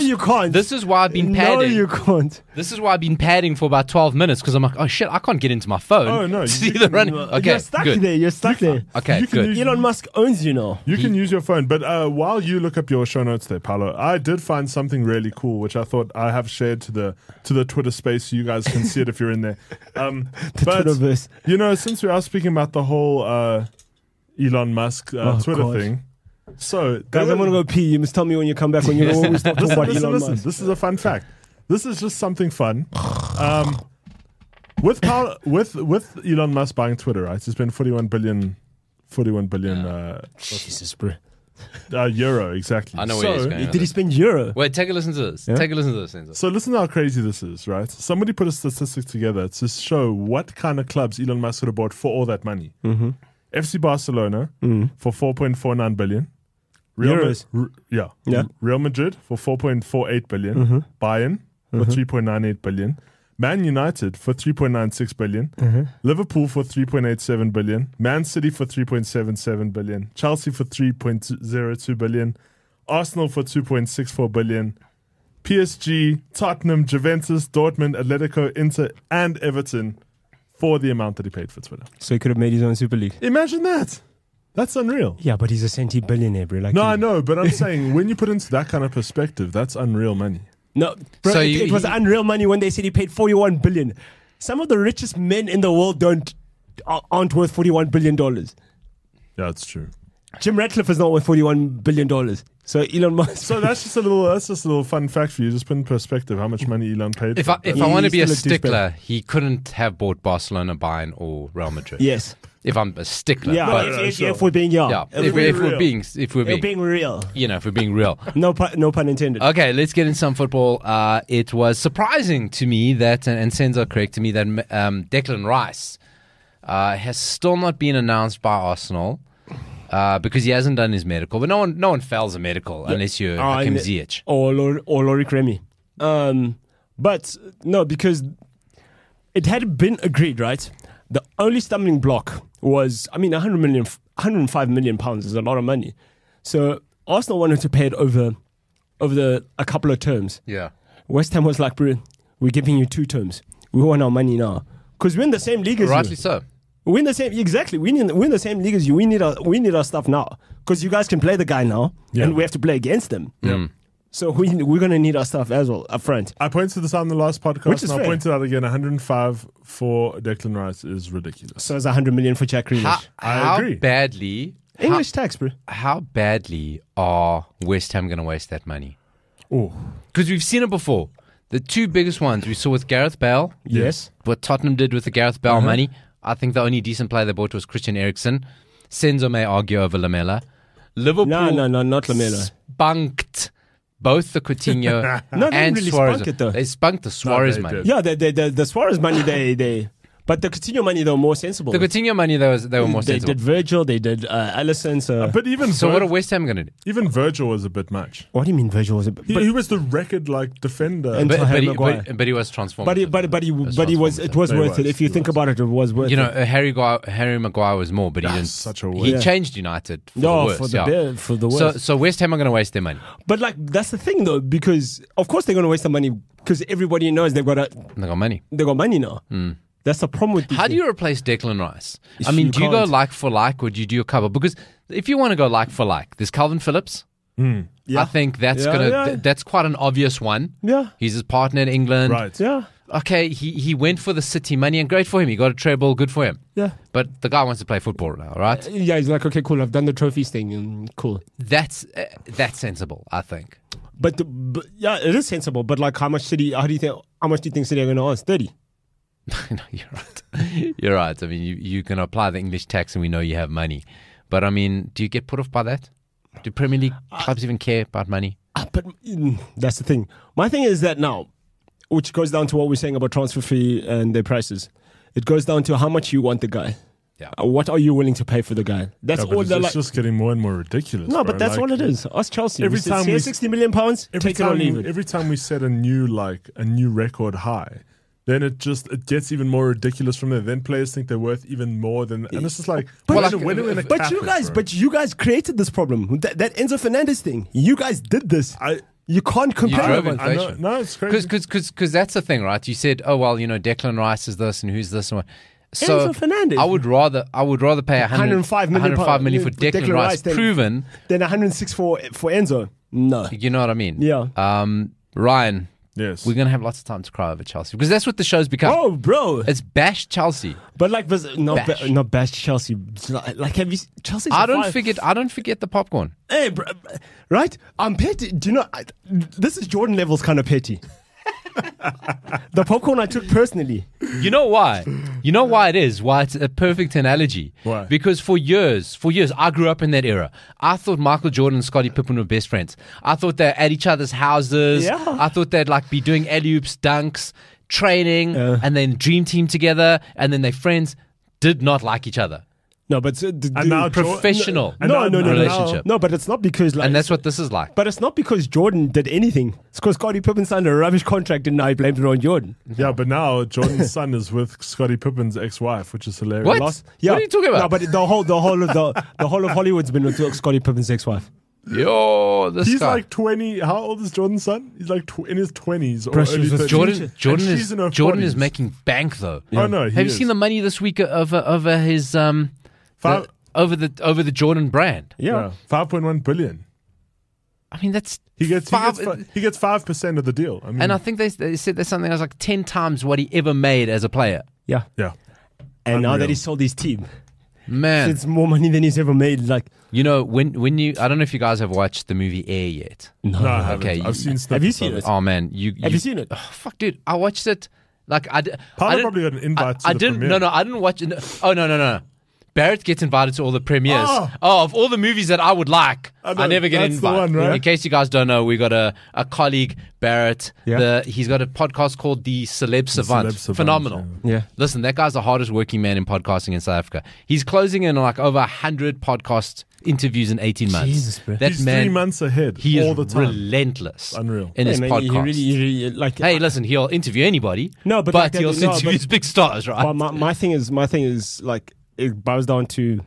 [SPEAKER 1] You can't.
[SPEAKER 3] This is why I've been padding.
[SPEAKER 1] No, you can't.
[SPEAKER 3] This is why I've been padding for about 12 minutes because I'm like, oh shit, I can't get into my phone.
[SPEAKER 2] Oh, no,
[SPEAKER 3] to see the run. Okay,
[SPEAKER 1] You're stuck
[SPEAKER 3] good.
[SPEAKER 1] there. You're stuck there.
[SPEAKER 3] Okay,
[SPEAKER 2] You can
[SPEAKER 3] good.
[SPEAKER 2] use-
[SPEAKER 1] Elon Musk owns you now.
[SPEAKER 2] You can use your phone, but while you look up your show notes there, Paulo, I did find something really cool, which I thought I have shared to the Twitter space, so you guys can see it if you're in there. But
[SPEAKER 1] Twitterverse.
[SPEAKER 2] since we are speaking about the whole Elon Musk Twitter
[SPEAKER 1] God.
[SPEAKER 2] thing, so
[SPEAKER 1] Guys, I'm going to go pee. You must tell me when you come back when you know when we start talking about Elon Musk.
[SPEAKER 2] This is a fun fact. This is just something fun. With Elon Musk buying Twitter, right? It's been 41 billion.
[SPEAKER 1] Jesus, bro.
[SPEAKER 2] Euro, exactly.
[SPEAKER 3] I know where he's going.
[SPEAKER 1] Did he spend euro?
[SPEAKER 3] Wait, take a listen to this.
[SPEAKER 1] Yeah?
[SPEAKER 3] Take a listen to this. Enzo.
[SPEAKER 2] So listen to how crazy this is, right? Somebody put a statistic together to show what kind of clubs Elon Musk would have bought for all that money.
[SPEAKER 1] Mm-hmm.
[SPEAKER 2] FC Barcelona for 4.49 billion.
[SPEAKER 1] Euros.
[SPEAKER 2] Yeah. Real Madrid for 4.48 billion. Bayern for 3.98 billion. Man United for 3.96 billion. Liverpool for 3.87 billion. Man City for 3.77 billion. Chelsea for 3.02 billion. Arsenal for 2.64 billion. PSG, Tottenham, Juventus, Dortmund, Atletico, Inter, and Everton for the amount that he paid for Twitter.
[SPEAKER 1] So he could have made his own Super League.
[SPEAKER 2] Imagine that. That's unreal.
[SPEAKER 1] Yeah, but he's a centi-billionaire, bro. Like
[SPEAKER 2] No, I know, but I'm saying when you put into that kind of perspective, that's unreal money.
[SPEAKER 1] No, bro,
[SPEAKER 3] So
[SPEAKER 1] it was unreal money when they said he paid 41 billion. Some of the richest men in the world aren't worth $41 billion.
[SPEAKER 2] Yeah, it's true.
[SPEAKER 1] Jim Ratcliffe is not worth $41 billion. So Elon Musk.
[SPEAKER 2] So that's just a little fun fact for you. Just put in perspective how much money Elon paid.
[SPEAKER 3] If
[SPEAKER 2] for
[SPEAKER 3] I
[SPEAKER 2] it.
[SPEAKER 3] want to
[SPEAKER 1] he's
[SPEAKER 3] be a
[SPEAKER 1] still a douchebag.
[SPEAKER 3] stickler, he couldn't have bought Barcelona, Bayern, or Real Madrid.
[SPEAKER 1] Yes.
[SPEAKER 3] If I'm a stickler,
[SPEAKER 1] Yeah,
[SPEAKER 3] but,
[SPEAKER 1] if we're being
[SPEAKER 3] yeah. If we're being
[SPEAKER 1] if we're being real.
[SPEAKER 3] if we're being real.
[SPEAKER 1] No pun intended.
[SPEAKER 3] Okay, let's get into some football. It was surprising to me that, and Senzo correct to me, that Declan Rice has still not been announced by Arsenal because he hasn't done his medical. But no one fails a medical unless you're Hakim Ziyech.
[SPEAKER 1] Or Lorik Remy. But no, because it had been agreed, right? The only stumbling block was, 105 million pounds is a lot of money. So Arsenal wanted to pay it over a couple of terms.
[SPEAKER 3] Yeah.
[SPEAKER 1] West Ham was like, bro, we're giving you 2 terms. We want our money now. Because we're in the same league as
[SPEAKER 3] Rightly
[SPEAKER 1] you.
[SPEAKER 3] so.
[SPEAKER 1] We're in the same, exactly. We're in the same league as you. We need our stuff now. Because you guys can play the guy now, and we have to play against them.
[SPEAKER 2] Yeah.
[SPEAKER 1] So we're going to need our stuff as well up front.
[SPEAKER 2] I pointed this out in the last podcast,
[SPEAKER 1] Which is
[SPEAKER 2] and I'll
[SPEAKER 1] fair.
[SPEAKER 2] point it out again. 105 for Declan Rice is ridiculous.
[SPEAKER 1] So it's 100 million for Jack Grealish.
[SPEAKER 3] How
[SPEAKER 2] agree.
[SPEAKER 3] badly?
[SPEAKER 1] English tax, bro.
[SPEAKER 3] How badly are West Ham going to waste that money?
[SPEAKER 2] Oh,
[SPEAKER 3] Because we've seen it before. The 2 biggest ones we saw with Gareth Bale.
[SPEAKER 1] Yes.
[SPEAKER 3] What Tottenham did with the Gareth Bale money. I think the only decent player they bought was Christian Eriksen. Senzo may argue over Lamela. Liverpool
[SPEAKER 1] No, not Lamela.
[SPEAKER 3] spunked both the Coutinho
[SPEAKER 1] No, they
[SPEAKER 3] and
[SPEAKER 1] didn't really
[SPEAKER 3] Suarez.
[SPEAKER 1] spunk it, though.
[SPEAKER 3] They spunked the Suarez
[SPEAKER 2] they
[SPEAKER 3] money.
[SPEAKER 2] did.
[SPEAKER 1] Yeah, the Suarez money, they but the Coutinho money, they were more sensible.
[SPEAKER 3] The Coutinho money, they were more
[SPEAKER 1] They
[SPEAKER 3] sensible.
[SPEAKER 1] did Virgil, they did Alisson. So
[SPEAKER 2] but even
[SPEAKER 3] So what are West Ham going to do?
[SPEAKER 2] even Virgil was a bit much.
[SPEAKER 1] what do you mean Virgil was a
[SPEAKER 2] He was the record defender.
[SPEAKER 1] And-
[SPEAKER 3] But,
[SPEAKER 1] Harry
[SPEAKER 3] he,
[SPEAKER 1] Maguire.
[SPEAKER 3] but he was transformed.
[SPEAKER 1] but he was it was
[SPEAKER 2] He
[SPEAKER 1] worth
[SPEAKER 2] was,
[SPEAKER 1] it. If you
[SPEAKER 2] he
[SPEAKER 1] think
[SPEAKER 2] was.
[SPEAKER 1] about it, it was worth
[SPEAKER 3] You know,
[SPEAKER 1] it.
[SPEAKER 3] Harry Maguire was more, but he didn't.
[SPEAKER 2] such a
[SPEAKER 3] he
[SPEAKER 2] waste.
[SPEAKER 3] changed United for
[SPEAKER 1] No,
[SPEAKER 3] the worse.
[SPEAKER 1] for the
[SPEAKER 3] yeah.
[SPEAKER 1] for the worst.
[SPEAKER 3] So West Ham are going to waste their money.
[SPEAKER 1] But like that's the thing though, because of course they're going to waste the money because everybody knows they've got
[SPEAKER 3] They got money.
[SPEAKER 1] money now. That's the problem with these
[SPEAKER 3] How do
[SPEAKER 1] things.
[SPEAKER 3] you replace Declan Rice? I
[SPEAKER 1] You
[SPEAKER 3] mean, do you go
[SPEAKER 1] can't.
[SPEAKER 3] like for like, or do you do a cover? Because if you want to go like for like, there's Calvin Phillips.
[SPEAKER 1] Yeah.
[SPEAKER 3] I think that's
[SPEAKER 1] Yeah.
[SPEAKER 3] that's quite an obvious one.
[SPEAKER 1] Yeah.
[SPEAKER 3] He's his partner in England.
[SPEAKER 2] Right.
[SPEAKER 1] Yeah.
[SPEAKER 3] Okay, he went for the City money, and great for him. He got a treble, good for him.
[SPEAKER 1] Yeah.
[SPEAKER 3] But the guy wants to play football now, right?
[SPEAKER 1] Yeah, he's like, okay, cool. I've done the trophies thing, and cool.
[SPEAKER 3] That's sensible, I think.
[SPEAKER 1] But yeah, it is sensible. But like, how much do you think City are going to ask? 30.
[SPEAKER 3] No, you're right. You're right. I mean, you can apply the English tax, and we know you have money. But I mean, do you get put off by that? Do Premier League clubs even care about money?
[SPEAKER 1] But that's the thing. My thing is that now, which goes down to what we're saying about transfer fee and their prices. It goes down to how much you want the guy.
[SPEAKER 3] Yeah.
[SPEAKER 1] What are you willing to pay for the guy? That's
[SPEAKER 2] Yeah, but
[SPEAKER 1] all.
[SPEAKER 2] it's just getting more and more ridiculous.
[SPEAKER 1] No,
[SPEAKER 2] bro.
[SPEAKER 1] but that's
[SPEAKER 2] Like,
[SPEAKER 1] what it is. Us Chelsea.
[SPEAKER 2] every
[SPEAKER 1] We said,
[SPEAKER 2] time
[SPEAKER 1] "Here's
[SPEAKER 2] we-
[SPEAKER 1] 60 million pounds,
[SPEAKER 2] Every
[SPEAKER 1] take it or leave
[SPEAKER 2] time,
[SPEAKER 1] it.
[SPEAKER 2] every time we set a new record high, then it gets even more ridiculous from there. Then players think they're worth even more than, and it's just like, when are we gonna cap it, bro?
[SPEAKER 1] you guys created this problem. That Enzo Fernandez thing. You guys did this. You can't compare
[SPEAKER 3] drove
[SPEAKER 1] everyone.
[SPEAKER 3] inflation.
[SPEAKER 2] No, it's crazy.
[SPEAKER 3] Because that's the thing, right? You said, oh well, Declan Rice is this and who's this and what. So
[SPEAKER 1] Enzo Fernandez.
[SPEAKER 3] I would rather pay
[SPEAKER 1] 105 million
[SPEAKER 3] for Declan Rice, proven,
[SPEAKER 1] than 106 for Enzo. No,
[SPEAKER 3] you know what I mean?
[SPEAKER 1] Yeah.
[SPEAKER 3] Ryan.
[SPEAKER 2] Yes.
[SPEAKER 3] We're gonna have lots of time to cry over Chelsea because that's what the show's become.
[SPEAKER 1] Oh, bro,
[SPEAKER 3] it's bash Chelsea.
[SPEAKER 1] But like, not bash Chelsea. Like, have you Chelsea?
[SPEAKER 3] I don't forget the popcorn.
[SPEAKER 1] Hey, bro, right? I'm petty. Do you know? This is Jordan levels kind of petty. The popcorn I took personally.
[SPEAKER 3] You know why? You know why it is? Why it's a perfect analogy?
[SPEAKER 2] Why?
[SPEAKER 3] Because for years, I grew up in that era. I thought Michael Jordan and Scottie Pippen were best friends. I thought they're at each other's houses.
[SPEAKER 1] Yeah.
[SPEAKER 3] I thought they'd like be doing alley-oops, dunks, training, and then dream team together, and then their friends did not like each other.
[SPEAKER 1] No, but
[SPEAKER 2] now
[SPEAKER 3] Professional
[SPEAKER 1] relationship. No, but it's not because
[SPEAKER 3] and that's what this is like.
[SPEAKER 1] But it's not because Jordan did anything. It's because Scottie Pippen signed a rubbish contract and now he blamed it on Jordan.
[SPEAKER 2] Yeah, but now Jordan's son is with Scottie Pippen's ex-wife, which is hilarious.
[SPEAKER 3] What?
[SPEAKER 1] What
[SPEAKER 3] are you talking about?
[SPEAKER 1] No, but the whole of Hollywood's been with Scottie Pippen's ex-wife.
[SPEAKER 3] Yo, this
[SPEAKER 2] He's
[SPEAKER 3] guy.
[SPEAKER 2] like 20. How old is Jordan's son? He's like in his 20s or
[SPEAKER 1] Bro,
[SPEAKER 2] early
[SPEAKER 1] she's with
[SPEAKER 2] 30s.
[SPEAKER 3] Jordan is making bank though.
[SPEAKER 2] Oh no,
[SPEAKER 3] Have you seen the money this week over his over the Jordan brand?
[SPEAKER 2] Yeah, 5.1 billion.
[SPEAKER 3] I mean, that's
[SPEAKER 2] He gets 5% of the deal. I mean,
[SPEAKER 3] and I think they said there's something that was like 10 times what he ever made as a player.
[SPEAKER 1] Yeah.
[SPEAKER 2] yeah.
[SPEAKER 1] And now
[SPEAKER 2] Unreal.
[SPEAKER 1] that he sold his team,
[SPEAKER 3] Man,
[SPEAKER 1] it's more money than he's ever made. Like,
[SPEAKER 3] when you, I don't know if you guys have watched the movie Air yet.
[SPEAKER 2] No, I haven't.
[SPEAKER 3] Okay,
[SPEAKER 2] I've seen stuff.
[SPEAKER 1] have you seen it?
[SPEAKER 3] Oh man,
[SPEAKER 1] Have you seen it?
[SPEAKER 3] Oh, fuck, dude, I watched it. Like I
[SPEAKER 2] Paulo probably got an invite to the premiere.
[SPEAKER 3] No, I didn't watch it. Oh no. Barrett gets invited to all the premieres. Of all the movies that I would like, I never get
[SPEAKER 2] that's the
[SPEAKER 3] invited.
[SPEAKER 2] one, right?
[SPEAKER 3] In case you guys don't know, we got a colleague, Barrett.
[SPEAKER 1] Yeah.
[SPEAKER 3] He's got a podcast called The Celeb Savant.
[SPEAKER 2] Celeb Savant,
[SPEAKER 3] Phenomenal.
[SPEAKER 1] Yeah.
[SPEAKER 3] Listen, that guy's the hardest working man in podcasting in South Africa. He's closing in on like over 100 podcast interviews in 18 months.
[SPEAKER 1] Jesus, bro.
[SPEAKER 3] That
[SPEAKER 2] He's
[SPEAKER 3] man,
[SPEAKER 2] 3 months ahead.
[SPEAKER 3] he
[SPEAKER 2] all
[SPEAKER 3] is
[SPEAKER 2] the time.
[SPEAKER 3] relentless.
[SPEAKER 2] Unreal.
[SPEAKER 3] In his
[SPEAKER 1] man,
[SPEAKER 3] podcast.
[SPEAKER 1] he really like.
[SPEAKER 3] Hey, listen, he'll interview anybody.
[SPEAKER 1] No, but like that-
[SPEAKER 3] he'll
[SPEAKER 1] no,
[SPEAKER 3] interview
[SPEAKER 1] but-
[SPEAKER 3] big stars, right?
[SPEAKER 1] But my thing is like, it boils down to,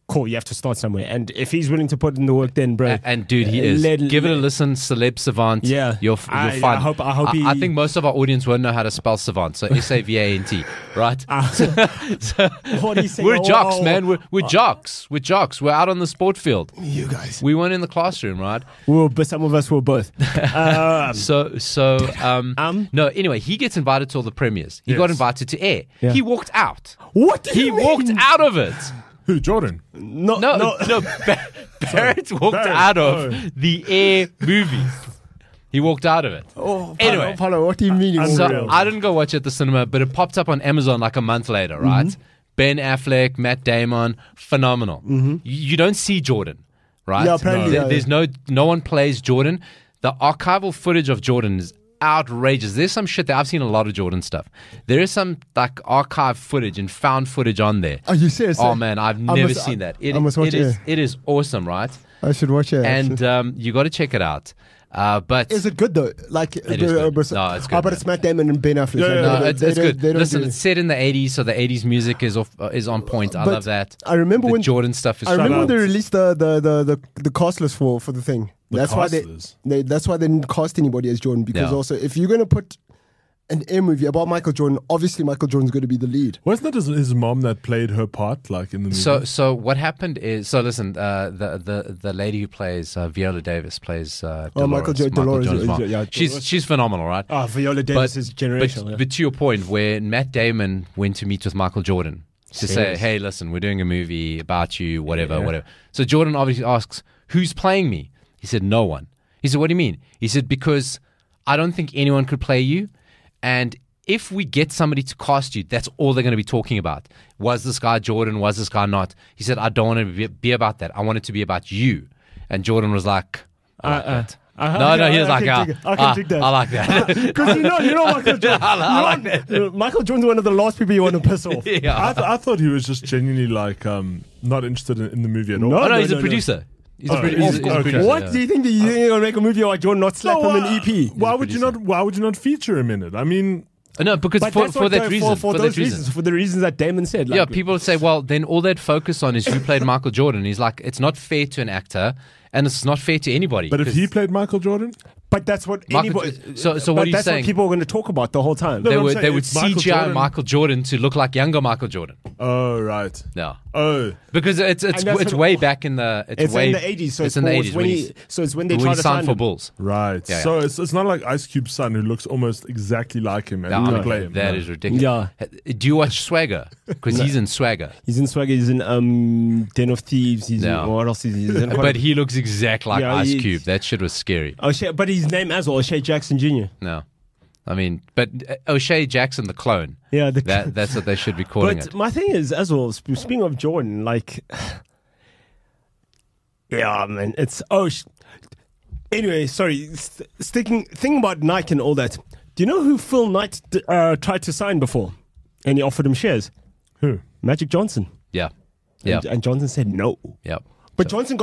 [SPEAKER 1] cool, you have to start somewhere. And if he's willing to put in the work, then, bro.
[SPEAKER 3] And dude, he is. Give it a listen, Celeb Savant.
[SPEAKER 1] Yeah.
[SPEAKER 3] You'll find.
[SPEAKER 1] I hope he.
[SPEAKER 3] I think most of our audience won't know how to spell savant, so SAVANT, right?
[SPEAKER 1] What do you say?
[SPEAKER 3] We're jocks, man. We're jocks. We're jocks. We're out on the sport field.
[SPEAKER 1] You guys.
[SPEAKER 3] We weren't in the classroom, right?
[SPEAKER 1] But some of us were both.
[SPEAKER 3] No. Anyway, he gets invited to all the premieres. He got invited to Air.
[SPEAKER 1] Yeah.
[SPEAKER 3] He walked out.
[SPEAKER 1] What do
[SPEAKER 3] He
[SPEAKER 1] you mean?
[SPEAKER 3] walked out of it.
[SPEAKER 2] Who? Jordan?
[SPEAKER 1] No.
[SPEAKER 3] Barrett walked
[SPEAKER 2] Barrett,
[SPEAKER 3] out of the Air movie. He walked out of it.
[SPEAKER 1] Oh,
[SPEAKER 3] Anyway.
[SPEAKER 1] Paulo, what do you mean?
[SPEAKER 3] So
[SPEAKER 2] Unreal.
[SPEAKER 3] I didn't go watch it at the cinema, but it popped up on Amazon like a month later, right?
[SPEAKER 1] Mm-hmm.
[SPEAKER 3] Ben Affleck, Matt Damon, phenomenal. You don't see Jordan, right?
[SPEAKER 1] Yeah, apparently, yeah,
[SPEAKER 3] There's no one plays Jordan. The archival footage of Jordan is outrageous. There's some shit that I've seen a lot of Jordan stuff. There is some like archive footage and found footage on there.
[SPEAKER 1] Are you serious?
[SPEAKER 3] Oh man, I've never seen that.
[SPEAKER 1] I must watch it.
[SPEAKER 3] It is awesome, right?
[SPEAKER 1] I should watch it.
[SPEAKER 3] And you got to check it out. But
[SPEAKER 1] is it good though? Like,
[SPEAKER 3] It is good. No, it's good,
[SPEAKER 1] but
[SPEAKER 3] man.
[SPEAKER 1] it's Matt Damon and Ben Affleck.
[SPEAKER 2] Yeah,
[SPEAKER 3] no,
[SPEAKER 1] They
[SPEAKER 3] it's
[SPEAKER 1] don't-
[SPEAKER 3] good.
[SPEAKER 1] they don't
[SPEAKER 3] Listen,
[SPEAKER 1] do-
[SPEAKER 3] it's set in the 80s, so the 80s music is on point. I
[SPEAKER 1] But
[SPEAKER 3] love that.
[SPEAKER 1] I remember
[SPEAKER 3] The
[SPEAKER 1] when
[SPEAKER 3] Jordan stuff is
[SPEAKER 1] I remember when
[SPEAKER 2] out.
[SPEAKER 1] they released the cast list for the thing. That's why that's why they didn't cast anybody as Jordan, because
[SPEAKER 3] Yeah.
[SPEAKER 1] also if you're gonna put an Air movie about Michael Jordan, obviously Michael Jordan's going to be the lead.
[SPEAKER 2] Wasn't it his mom that played her part, like in the movie?
[SPEAKER 3] So what happened is, listen, the lady who plays Viola Davis plays Dolores,
[SPEAKER 1] Michael Dolores,
[SPEAKER 3] Jones' mom.
[SPEAKER 1] yeah,
[SPEAKER 3] She's phenomenal, right?
[SPEAKER 1] Viola Davis is generational.
[SPEAKER 3] But to your point, where Matt Damon went to meet with Michael Jordan to say,
[SPEAKER 1] Serious.
[SPEAKER 3] hey, listen, we're doing a movie about you, whatever,
[SPEAKER 1] Yeah.
[SPEAKER 3] whatever. So Jordan obviously asks, who's playing me? He said, no one. He said, what do you mean? He said, because I don't think anyone could play you, and if we get somebody to cast you, that's all they're going to be talking about. Was this guy Jordan? Was this guy not? He said, I don't want it to be about that. I want it to be about you. And Jordan was like, I like that. No, he was like,
[SPEAKER 1] I can dig that.
[SPEAKER 3] I like that.
[SPEAKER 1] Because you know Michael Jordan.
[SPEAKER 3] I like that.
[SPEAKER 1] Michael Jordan's one of the last people you want to piss off.
[SPEAKER 3] Yeah.
[SPEAKER 2] I thought he was just genuinely like not interested in the movie at all.
[SPEAKER 1] No.
[SPEAKER 3] Oh, no, he's a producer. He's a
[SPEAKER 2] Oh,
[SPEAKER 3] producer.
[SPEAKER 2] he's-
[SPEAKER 3] He's a
[SPEAKER 2] okay.
[SPEAKER 3] producer,
[SPEAKER 1] What
[SPEAKER 3] yeah.
[SPEAKER 1] do you think that you're going to make a movie about Jordan, not slap him an EP?
[SPEAKER 2] Why would you not feature him in it? I mean,
[SPEAKER 3] No, because
[SPEAKER 1] But
[SPEAKER 3] for
[SPEAKER 1] that's what
[SPEAKER 3] that reason.
[SPEAKER 1] for
[SPEAKER 3] that
[SPEAKER 1] those
[SPEAKER 3] reason.
[SPEAKER 1] reasons, for the reasons that Damon said. Like,
[SPEAKER 3] Yeah, people would say, well, then all they'd focus on is who played Michael Jordan. He's like, it's not fair to an actor, and it's not fair to anybody.
[SPEAKER 2] But if he played Michael Jordan,
[SPEAKER 1] But that's what
[SPEAKER 3] Michael-
[SPEAKER 1] anybody.
[SPEAKER 3] so
[SPEAKER 1] but
[SPEAKER 3] what are you
[SPEAKER 1] that's
[SPEAKER 3] saying?
[SPEAKER 1] what people are going to talk about the whole time.
[SPEAKER 2] No,
[SPEAKER 3] they
[SPEAKER 2] I'm
[SPEAKER 3] would
[SPEAKER 2] saying
[SPEAKER 3] they would
[SPEAKER 2] it's Michael
[SPEAKER 3] CGI
[SPEAKER 2] Jordan.
[SPEAKER 3] Michael Jordan to look like younger Michael Jordan.
[SPEAKER 2] oh right,
[SPEAKER 3] No,
[SPEAKER 2] oh
[SPEAKER 3] because it's
[SPEAKER 1] And that's
[SPEAKER 3] it's
[SPEAKER 1] what-
[SPEAKER 3] way back in the
[SPEAKER 1] It's
[SPEAKER 3] way,
[SPEAKER 1] in the 80s, so
[SPEAKER 3] it's in the
[SPEAKER 1] for-
[SPEAKER 3] 80s
[SPEAKER 1] when
[SPEAKER 3] when
[SPEAKER 1] he, so it's when they
[SPEAKER 3] when
[SPEAKER 1] try
[SPEAKER 3] he
[SPEAKER 1] to
[SPEAKER 3] signed
[SPEAKER 1] sign
[SPEAKER 3] for
[SPEAKER 1] him.
[SPEAKER 3] Bulls.
[SPEAKER 2] right.
[SPEAKER 3] Yeah,
[SPEAKER 2] So it's not like Ice Cube's son who looks almost exactly like him and
[SPEAKER 3] No,
[SPEAKER 2] play him.
[SPEAKER 3] that
[SPEAKER 2] No.
[SPEAKER 3] is ridiculous.
[SPEAKER 1] Yeah.
[SPEAKER 3] Do you watch Swagger? Because he's in Swagger,
[SPEAKER 1] He's in Swagger. He's in Den of Thieves. He's
[SPEAKER 3] No.
[SPEAKER 1] in, what else is he? He's in?
[SPEAKER 3] but he looks exact like
[SPEAKER 1] Yeah,
[SPEAKER 3] Ice
[SPEAKER 1] he-
[SPEAKER 3] Cube. That shit was scary.
[SPEAKER 1] O'Shea, but his name as well, O'Shea Jackson Jr.
[SPEAKER 3] No, I mean, but O'Shea Jackson, the clone.
[SPEAKER 1] Yeah,
[SPEAKER 3] That's what they should be calling
[SPEAKER 1] But
[SPEAKER 3] it.
[SPEAKER 1] my thing is, as well, speaking of Jordan, like, yeah, man, it's anyway. Sorry, thinking about Nike and all that. Do you know who Phil Knight tried to sign before, and he offered him shares?
[SPEAKER 2] Who?
[SPEAKER 1] Magic Johnson.
[SPEAKER 3] Yeah, yeah,
[SPEAKER 1] And Johnson said no.
[SPEAKER 3] yeah.
[SPEAKER 1] But Johnson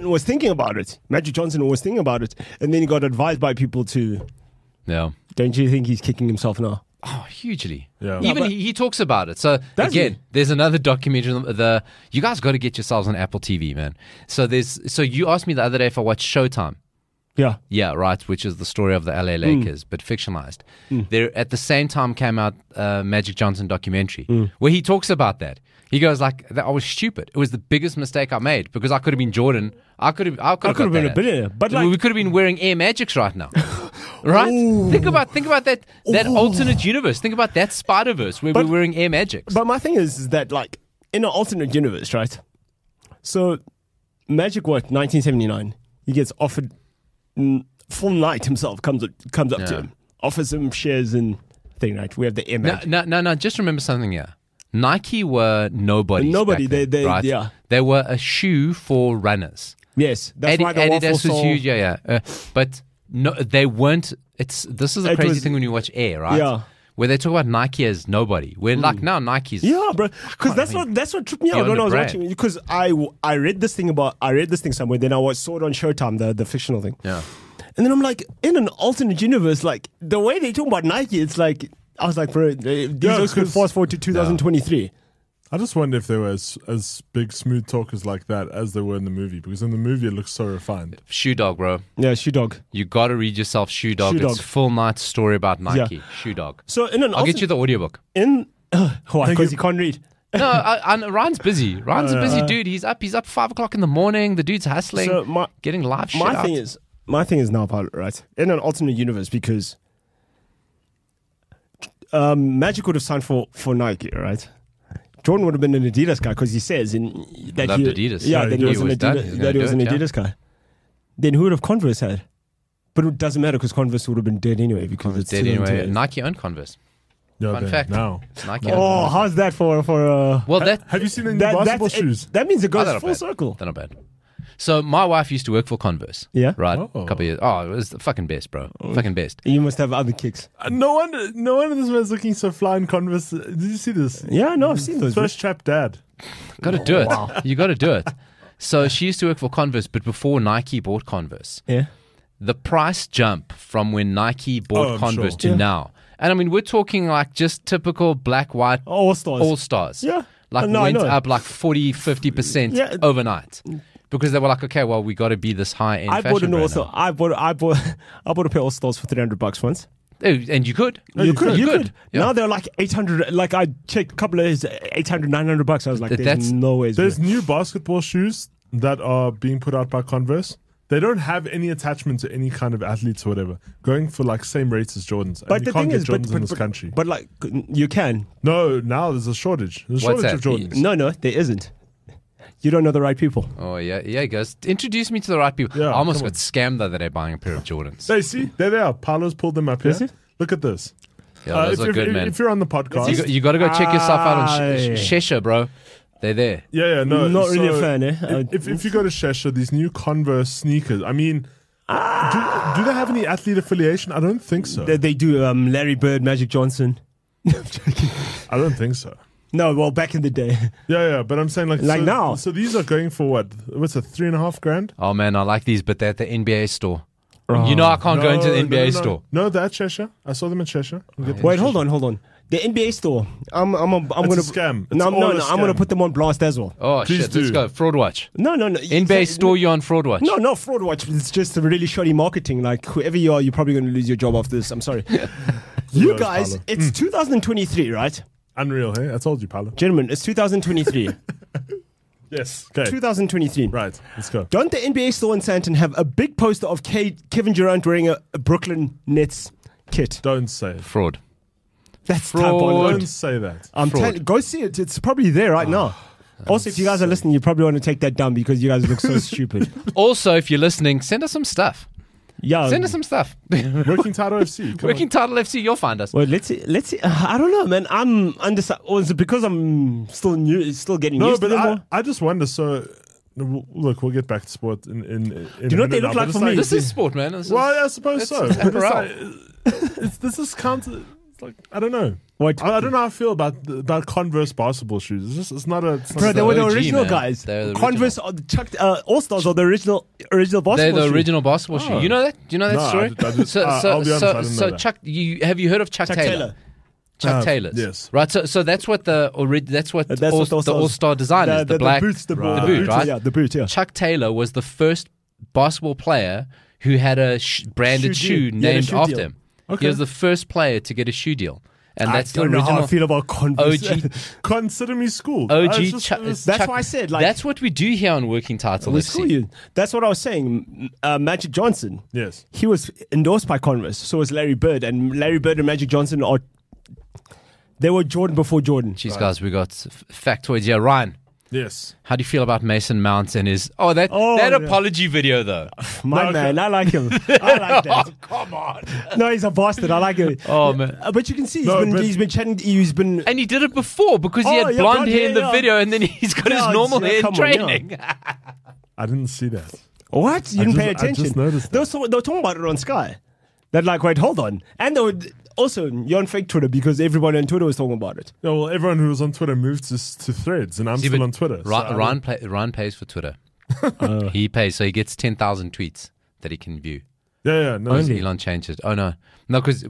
[SPEAKER 1] was thinking about it. Magic Johnson was thinking about it, and then he got advised by people to.
[SPEAKER 3] Yeah.
[SPEAKER 1] Don't you think he's kicking himself now?
[SPEAKER 3] Oh, hugely.
[SPEAKER 2] Yeah.
[SPEAKER 3] Even
[SPEAKER 1] but-
[SPEAKER 3] he talks about it. So
[SPEAKER 1] Does
[SPEAKER 3] again,
[SPEAKER 1] he?
[SPEAKER 3] there's another documentary. You guys got to get yourselves on Apple TV, man. So you asked me the other day if I watched Showtime.
[SPEAKER 1] Yeah.
[SPEAKER 3] Yeah, right. Which is the story of the LA Lakers, but fictionalized. There at the same time came out a Magic Johnson documentary where he talks about that. He goes like, "I was stupid. It was the biggest mistake I made because I could have been Jordan. I could have
[SPEAKER 1] been a billionaire. But like,
[SPEAKER 3] we could have been wearing Air Magics right now." Right? Think about that alternate universe. Think about that Spider-Verse where we're wearing Air Magics.
[SPEAKER 1] But my thing is that, like, in an alternate universe, right? So, Magic, 1979, he gets offered, Full Knight himself comes up to him, offers him shares in thing, right? We have the Air Magic.
[SPEAKER 3] No. Just remember something here. Nike were nobody.
[SPEAKER 1] Nobody, they
[SPEAKER 3] right?
[SPEAKER 1] yeah.
[SPEAKER 3] They were a shoe for runners.
[SPEAKER 1] Yes, that's why the
[SPEAKER 3] Adidas
[SPEAKER 1] waffle
[SPEAKER 3] was
[SPEAKER 1] sole-
[SPEAKER 3] huge, yeah. But no, they weren't. This is the
[SPEAKER 1] It
[SPEAKER 3] crazy
[SPEAKER 1] was-
[SPEAKER 3] thing when you watch Air, right?
[SPEAKER 1] Yeah.
[SPEAKER 3] Where they talk about Nike as nobody. Where like now Nike's
[SPEAKER 1] Yeah, bro. Because that's what tripped me out
[SPEAKER 3] Beyond
[SPEAKER 1] when
[SPEAKER 3] the
[SPEAKER 1] I was
[SPEAKER 3] brand.
[SPEAKER 1] watching. Because I read this thing somewhere. Then I saw it on Showtime, the fictional thing.
[SPEAKER 3] Yeah.
[SPEAKER 1] And then I'm like, in an alternate universe, like the way they talk about Nike, it's like I was like, bro, these looks could
[SPEAKER 2] 'cause-
[SPEAKER 1] fast forward to 2023.
[SPEAKER 2] I just wonder if they were as big smooth talkers like that as they were in the movie, because in the movie it looks so refined.
[SPEAKER 3] Shoe Dog, bro.
[SPEAKER 1] Yeah, Shoe Dog.
[SPEAKER 3] You got to read yourself Shoe Dog.
[SPEAKER 1] Shoe
[SPEAKER 3] It's
[SPEAKER 1] Dog.
[SPEAKER 3] full night story about Nike.
[SPEAKER 1] Yeah.
[SPEAKER 3] Shoe Dog.
[SPEAKER 1] So in an
[SPEAKER 3] I'll get you the audiobook.
[SPEAKER 1] why? Because he can't read.
[SPEAKER 3] No, Ryan's busy. Ryan's a busy dude. He's up 5:00 in the morning. The dude's hustling,
[SPEAKER 1] So
[SPEAKER 3] getting live shit
[SPEAKER 1] my
[SPEAKER 3] out.
[SPEAKER 1] thing is now, Paulo, right? In an alternate universe, because Magic would have signed for Nike, right? Jordan would have been an Adidas guy because he says that
[SPEAKER 3] Loved
[SPEAKER 1] he
[SPEAKER 3] Adidas.
[SPEAKER 1] Yeah,
[SPEAKER 3] Yeah,
[SPEAKER 1] that
[SPEAKER 3] he
[SPEAKER 1] he was an
[SPEAKER 3] was done. He was
[SPEAKER 1] Adidas,
[SPEAKER 3] gonna
[SPEAKER 1] that he
[SPEAKER 3] do
[SPEAKER 1] was an
[SPEAKER 3] it, yeah.
[SPEAKER 1] Adidas guy. Then who would have Converse had? But it doesn't matter because Converse would have been dead anyway. Because
[SPEAKER 3] Converse
[SPEAKER 1] it's
[SPEAKER 3] dead
[SPEAKER 1] still
[SPEAKER 3] anyway.
[SPEAKER 1] into-
[SPEAKER 3] Nike owned Converse.
[SPEAKER 2] Yeah,
[SPEAKER 3] Fun
[SPEAKER 2] then,
[SPEAKER 3] fact.
[SPEAKER 2] now.
[SPEAKER 3] Nike.
[SPEAKER 1] Oh,
[SPEAKER 3] owned
[SPEAKER 1] how's that for
[SPEAKER 3] well, that
[SPEAKER 2] Have you seen the new basketball shoes?
[SPEAKER 1] That means it goes
[SPEAKER 3] they're not
[SPEAKER 1] full
[SPEAKER 3] bad.
[SPEAKER 1] circle.
[SPEAKER 3] They're not bad. So my wife used to work for Converse.
[SPEAKER 1] Yeah?
[SPEAKER 3] Right.
[SPEAKER 2] Oh.
[SPEAKER 3] A couple of years. Oh, it was the fucking best, bro. Fucking best.
[SPEAKER 1] You must have other kicks.
[SPEAKER 2] No wonder this man's looking so fly in Converse. Did you see this?
[SPEAKER 1] Yeah, no, I've seen those.
[SPEAKER 2] First chap dad.
[SPEAKER 3] Got to do it. You got to do it. So she used to work for Converse, but before Nike bought Converse,
[SPEAKER 1] Yeah.
[SPEAKER 3] the price jump from when Nike bought
[SPEAKER 2] I'm
[SPEAKER 3] Converse
[SPEAKER 2] sure.
[SPEAKER 3] to
[SPEAKER 1] Yeah.
[SPEAKER 3] now. And I mean, we're talking like just typical black, white,
[SPEAKER 1] All stars.
[SPEAKER 3] all stars.
[SPEAKER 1] Yeah.
[SPEAKER 3] Like
[SPEAKER 1] No, I
[SPEAKER 3] went
[SPEAKER 1] know.
[SPEAKER 3] up like 40, 50%
[SPEAKER 1] Yeah.
[SPEAKER 3] overnight. Because they were like, okay, well, we got to be this high end
[SPEAKER 1] I
[SPEAKER 3] fashion
[SPEAKER 1] bought an
[SPEAKER 3] brand
[SPEAKER 1] also.
[SPEAKER 3] now.
[SPEAKER 1] I bought a pair of stars for $300 once.
[SPEAKER 3] Oh, and you could.
[SPEAKER 1] You could.
[SPEAKER 3] Yeah.
[SPEAKER 1] Now they're like 800. Like I checked a couple of days, 800, $900. I was like,
[SPEAKER 3] That's-
[SPEAKER 1] there's no way.
[SPEAKER 2] There's new basketball shoes that are being put out by Converse. They don't have any attachment to any kind of athletes or whatever. Going for like same rates as Jordans. And
[SPEAKER 1] But
[SPEAKER 2] you
[SPEAKER 1] the
[SPEAKER 2] can't
[SPEAKER 1] thing
[SPEAKER 2] get
[SPEAKER 1] is,
[SPEAKER 2] Jordans in this country.
[SPEAKER 1] But like, you can.
[SPEAKER 2] No, now there's a shortage. There's a
[SPEAKER 3] What's
[SPEAKER 2] shortage
[SPEAKER 3] that?
[SPEAKER 2] of Jordans.
[SPEAKER 1] No, there isn't. You don't know the right people.
[SPEAKER 3] Oh, yeah. Yeah, he goes, introduce me to the right people.
[SPEAKER 2] Yeah,
[SPEAKER 3] I almost
[SPEAKER 2] come
[SPEAKER 3] got scammed the other day buying a pair of Jordans.
[SPEAKER 2] Hey, see, there they are. Paulo's pulled them up here.
[SPEAKER 1] Is it?
[SPEAKER 2] Look at this.
[SPEAKER 3] Yeah, those are good, man.
[SPEAKER 2] If you're on the podcast,
[SPEAKER 3] You got to go check yourself out on
[SPEAKER 1] Aye.
[SPEAKER 3] Shesha, bro. They're there.
[SPEAKER 2] yeah, no,
[SPEAKER 1] Not really a
[SPEAKER 2] so
[SPEAKER 1] fan, eh?
[SPEAKER 2] If you go to Shesha, these new Converse sneakers. I mean, do they have any athlete affiliation? I don't think so.
[SPEAKER 1] They do. Larry Bird, Magic Johnson. I'm joking.
[SPEAKER 2] I don't think so.
[SPEAKER 1] No, well, back in the day.
[SPEAKER 2] Yeah, but I'm saying like
[SPEAKER 1] Like
[SPEAKER 2] so,
[SPEAKER 1] now.
[SPEAKER 2] So these are going for what? What's it? $3,500?
[SPEAKER 3] Oh, man, I like these, but they're at the NBA store. You know I can't go into the NBA store.
[SPEAKER 2] No, they're at Cheshire. I saw them at Cheshire.
[SPEAKER 1] Wait, hold on. The NBA store. I'm gonna
[SPEAKER 2] scam. It's
[SPEAKER 1] No,
[SPEAKER 2] all a
[SPEAKER 1] I'm gonna
[SPEAKER 2] scam.
[SPEAKER 1] put them on blast as well.
[SPEAKER 3] Oh,
[SPEAKER 2] Please
[SPEAKER 3] shit. Let's
[SPEAKER 2] do.
[SPEAKER 3] go. Fraud Watch.
[SPEAKER 1] No.
[SPEAKER 3] NBA store, you on Fraud Watch.
[SPEAKER 1] No, not fraud watch. It's just really shoddy marketing. Like whoever you are, you're probably gonna lose your job after this. I'm sorry. You
[SPEAKER 2] knows,
[SPEAKER 1] guys,
[SPEAKER 2] Paulo?
[SPEAKER 1] it's 2023, right?
[SPEAKER 2] Unreal, hey? I told you, Paulo.
[SPEAKER 1] Gentlemen, it's 2023.
[SPEAKER 2] Yes. Okay.
[SPEAKER 1] 2023.
[SPEAKER 2] Right. Let's go.
[SPEAKER 1] Don't the NBA store in Santon have a big poster of Kevin Durant wearing a Brooklyn Nets kit?
[SPEAKER 2] Don't say it.
[SPEAKER 3] Fraud.
[SPEAKER 1] That's
[SPEAKER 3] Fraud.
[SPEAKER 1] diabolical.
[SPEAKER 2] Don't say that.
[SPEAKER 1] I'm
[SPEAKER 3] Fraud.
[SPEAKER 1] telling, go see it. It's probably there right now. Also, if you guys are listening, you probably want to take that down because you guys look so stupid.
[SPEAKER 3] Also, if you're listening, send us some stuff.
[SPEAKER 1] Yeah.
[SPEAKER 3] Send us some stuff.
[SPEAKER 2] Working Title FC. Come
[SPEAKER 3] Working Title FC, you'll find us.
[SPEAKER 1] Well, let's see. I don't know, man. I'm undecided. Or is it because I'm still getting
[SPEAKER 2] No,
[SPEAKER 1] used to
[SPEAKER 2] but
[SPEAKER 1] them more?
[SPEAKER 2] I just wonder. So, look, we'll get back to sport in
[SPEAKER 1] Do you know what they look like for me?
[SPEAKER 3] This is sport, man. This is-
[SPEAKER 2] Well, I suppose so.
[SPEAKER 3] it's
[SPEAKER 2] But it's
[SPEAKER 3] apparel.
[SPEAKER 2] this is counter. It's like I don't know.
[SPEAKER 1] What?
[SPEAKER 2] I don't know how I feel about Converse basketball shoes. It's not a. It's not
[SPEAKER 1] Bro,
[SPEAKER 2] a-
[SPEAKER 1] they were the
[SPEAKER 3] OG,
[SPEAKER 1] original
[SPEAKER 3] man.
[SPEAKER 1] guys.
[SPEAKER 3] They're the
[SPEAKER 1] Converse, All Stars are the original basketball.
[SPEAKER 3] They're the
[SPEAKER 1] shoe.
[SPEAKER 3] original basketball shoe.
[SPEAKER 2] Oh.
[SPEAKER 3] You know that? Do you know that
[SPEAKER 2] No,
[SPEAKER 3] story?
[SPEAKER 2] I just- I'll be honest, I didn't know that.
[SPEAKER 3] Chuck, have you heard of Chuck Taylor? Chuck Taylor's.
[SPEAKER 2] yes.
[SPEAKER 3] Right. So that's what the All Star design is. The black
[SPEAKER 1] boots, the
[SPEAKER 2] Right.
[SPEAKER 3] boot,
[SPEAKER 1] boots,
[SPEAKER 3] right?
[SPEAKER 1] Yeah, the boot. Yeah.
[SPEAKER 3] Chuck Taylor was the first basketball player who had a branded
[SPEAKER 1] Shoe
[SPEAKER 3] shoe
[SPEAKER 1] deal. Yeah,
[SPEAKER 3] named
[SPEAKER 1] shoe
[SPEAKER 3] after
[SPEAKER 1] deal.
[SPEAKER 3] him.
[SPEAKER 2] Okay.
[SPEAKER 3] He was the first player to get a shoe deal, and that's
[SPEAKER 1] I don't
[SPEAKER 3] the
[SPEAKER 1] know how I
[SPEAKER 3] original
[SPEAKER 1] feel about Converse.
[SPEAKER 3] OG.
[SPEAKER 2] Consider me schooled.
[SPEAKER 3] OG
[SPEAKER 2] It's just-
[SPEAKER 3] Chuck-
[SPEAKER 2] it's-
[SPEAKER 1] That's
[SPEAKER 3] Chuck-
[SPEAKER 1] why I said, like-
[SPEAKER 3] that's what we do here on Working Title.
[SPEAKER 1] We
[SPEAKER 3] FC.
[SPEAKER 1] school you. That's what I was saying. Magic Johnson.
[SPEAKER 2] Yes.
[SPEAKER 1] He was endorsed by Converse. So was Larry Bird, and Larry Bird and Magic Johnson they were Jordan before Jordan.
[SPEAKER 3] Jeez, guys, we got factoids here. Ryan,
[SPEAKER 2] Yes.
[SPEAKER 3] how do you feel about Mason Mount and his that
[SPEAKER 1] yeah.
[SPEAKER 3] apology video though?
[SPEAKER 1] My
[SPEAKER 2] No,
[SPEAKER 1] man, I like him. I like that.
[SPEAKER 3] Come on.
[SPEAKER 1] No, he's a bastard. I like him.
[SPEAKER 3] Oh man.
[SPEAKER 1] But you can see
[SPEAKER 2] No, but-
[SPEAKER 1] he's been chatting. He's been.
[SPEAKER 3] And he did it before because he
[SPEAKER 1] Oh,
[SPEAKER 3] had
[SPEAKER 1] yeah,
[SPEAKER 3] blonde hair in the
[SPEAKER 1] yeah.
[SPEAKER 3] video, and then he's got
[SPEAKER 1] Yeah,
[SPEAKER 3] his normal
[SPEAKER 1] yeah,
[SPEAKER 3] hair in
[SPEAKER 1] come on, yeah.
[SPEAKER 3] training.
[SPEAKER 2] I didn't see that.
[SPEAKER 1] What? You didn't pay
[SPEAKER 2] I
[SPEAKER 1] attention?
[SPEAKER 2] just noticed
[SPEAKER 1] They were talking about it on Sky. That like, wait, hold on. And they were also, you're on fake Twitter because everybody on Twitter was talking about it.
[SPEAKER 2] Yeah, well, everyone who was on Twitter moved to Threads, and I'm
[SPEAKER 3] See,
[SPEAKER 2] still
[SPEAKER 3] but
[SPEAKER 2] on Twitter. so I don't-
[SPEAKER 3] Ryan pays for Twitter. He pays, so he gets 10,000 tweets that he can view.
[SPEAKER 2] Yeah, no.
[SPEAKER 1] Only.
[SPEAKER 3] Elon changed it. Oh no, because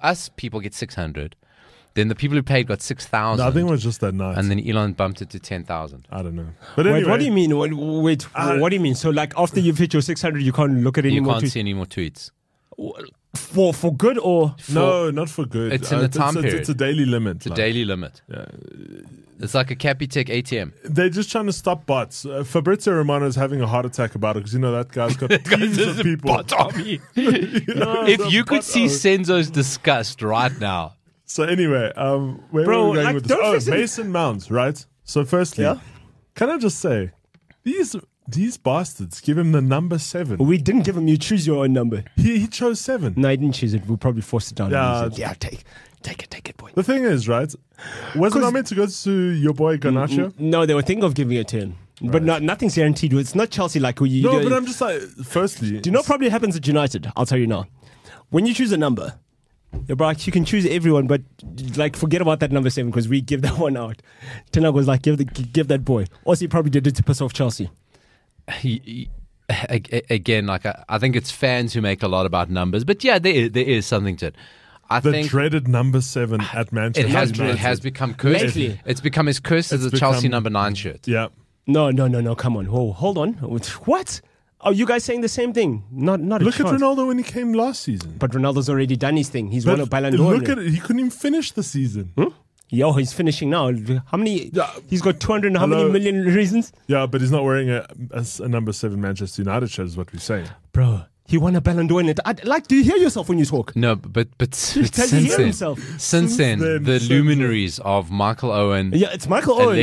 [SPEAKER 3] us people get 600. Then the people who paid got 6,000.
[SPEAKER 2] No, I think it was just that night.
[SPEAKER 3] and then Elon bumped it to 10,000.
[SPEAKER 2] I don't know. But
[SPEAKER 1] Wait,
[SPEAKER 2] anyway,
[SPEAKER 1] what do you mean? Wait, what do you mean? So like after you've hit your 600, you can't look at any
[SPEAKER 3] You
[SPEAKER 1] more
[SPEAKER 3] can't
[SPEAKER 1] tweets?
[SPEAKER 3] see any more tweets.
[SPEAKER 1] For good or?
[SPEAKER 2] No, not for good.
[SPEAKER 3] It's in the time period.
[SPEAKER 2] It's a daily limit.
[SPEAKER 3] It's a daily limit.
[SPEAKER 2] Yeah.
[SPEAKER 3] It's like a Capitec ATM.
[SPEAKER 2] They're just trying to stop bots. Fabrizio Romano is having a heart attack about it because that guy's got teams of people.
[SPEAKER 3] Bot army.
[SPEAKER 2] Yeah,
[SPEAKER 3] If
[SPEAKER 2] the
[SPEAKER 3] you could
[SPEAKER 2] bot
[SPEAKER 3] see
[SPEAKER 2] army.
[SPEAKER 3] Senzo's disgust right now.
[SPEAKER 2] So anyway, where
[SPEAKER 1] Bro,
[SPEAKER 2] were we going
[SPEAKER 1] like,
[SPEAKER 2] with this?
[SPEAKER 1] don't
[SPEAKER 2] Oh,
[SPEAKER 1] fix it.
[SPEAKER 2] Mason Mount, right? So firstly,
[SPEAKER 1] Yeah.
[SPEAKER 2] can I just say, these bastards give him the number 7.
[SPEAKER 1] We didn't give him. You choose your own number.
[SPEAKER 2] He chose 7.
[SPEAKER 1] No, I didn't choose it. We'll probably force it down.
[SPEAKER 2] Yeah.
[SPEAKER 1] And use it. Yeah, take it, boy.
[SPEAKER 2] The thing is, right? Wasn't I meant to go to your boy Garnacho?
[SPEAKER 1] No, they were thinking of giving it to him. But nothing's guaranteed. It's not Chelsea like who you
[SPEAKER 2] No,
[SPEAKER 1] do.
[SPEAKER 2] but I'm just like, firstly,
[SPEAKER 1] Do you know what probably happens at United? I'll tell you now. When you choose a number, yeah, bro, you can choose everyone, but like forget about that number 7 because we give that one out. Tenag was like, give that boy. Also, he probably did it to piss off Chelsea.
[SPEAKER 3] Again, like I think it's fans who make a lot about numbers, but yeah, there is something to it. I
[SPEAKER 2] the
[SPEAKER 3] think
[SPEAKER 2] dreaded number 7 at Manchester
[SPEAKER 3] it
[SPEAKER 2] United.
[SPEAKER 3] has become cursed.
[SPEAKER 1] Lately.
[SPEAKER 3] It's become as cursed as
[SPEAKER 2] It's
[SPEAKER 3] the Chelsea
[SPEAKER 2] become-
[SPEAKER 3] number 9 shirt.
[SPEAKER 2] Yeah.
[SPEAKER 1] No, come on. Whoa, hold on. What? Are you guys saying the same thing? Not
[SPEAKER 2] Look
[SPEAKER 1] a
[SPEAKER 2] at
[SPEAKER 1] chance.
[SPEAKER 2] Ronaldo when he came last season.
[SPEAKER 1] But Ronaldo's already done his thing. He's won a
[SPEAKER 2] But
[SPEAKER 1] Ballon d'Or.
[SPEAKER 2] look at it. He couldn't even finish the season.
[SPEAKER 1] Yo, he's finishing now. How many?
[SPEAKER 2] Yeah.
[SPEAKER 1] He's got 200 and how many
[SPEAKER 2] Hello.
[SPEAKER 1] million reasons?
[SPEAKER 2] Yeah, but he's not wearing a number 7 Manchester United shirt, is what we're saying.
[SPEAKER 1] Bro, he won a Ballon d'Or in it. Do you hear yourself when you talk?
[SPEAKER 3] No, but
[SPEAKER 1] Does he
[SPEAKER 3] since
[SPEAKER 1] hear
[SPEAKER 3] then,
[SPEAKER 1] himself?
[SPEAKER 3] since then, the
[SPEAKER 2] since
[SPEAKER 3] luminaries of Michael Owen,
[SPEAKER 1] Yeah, it's Michael Owen.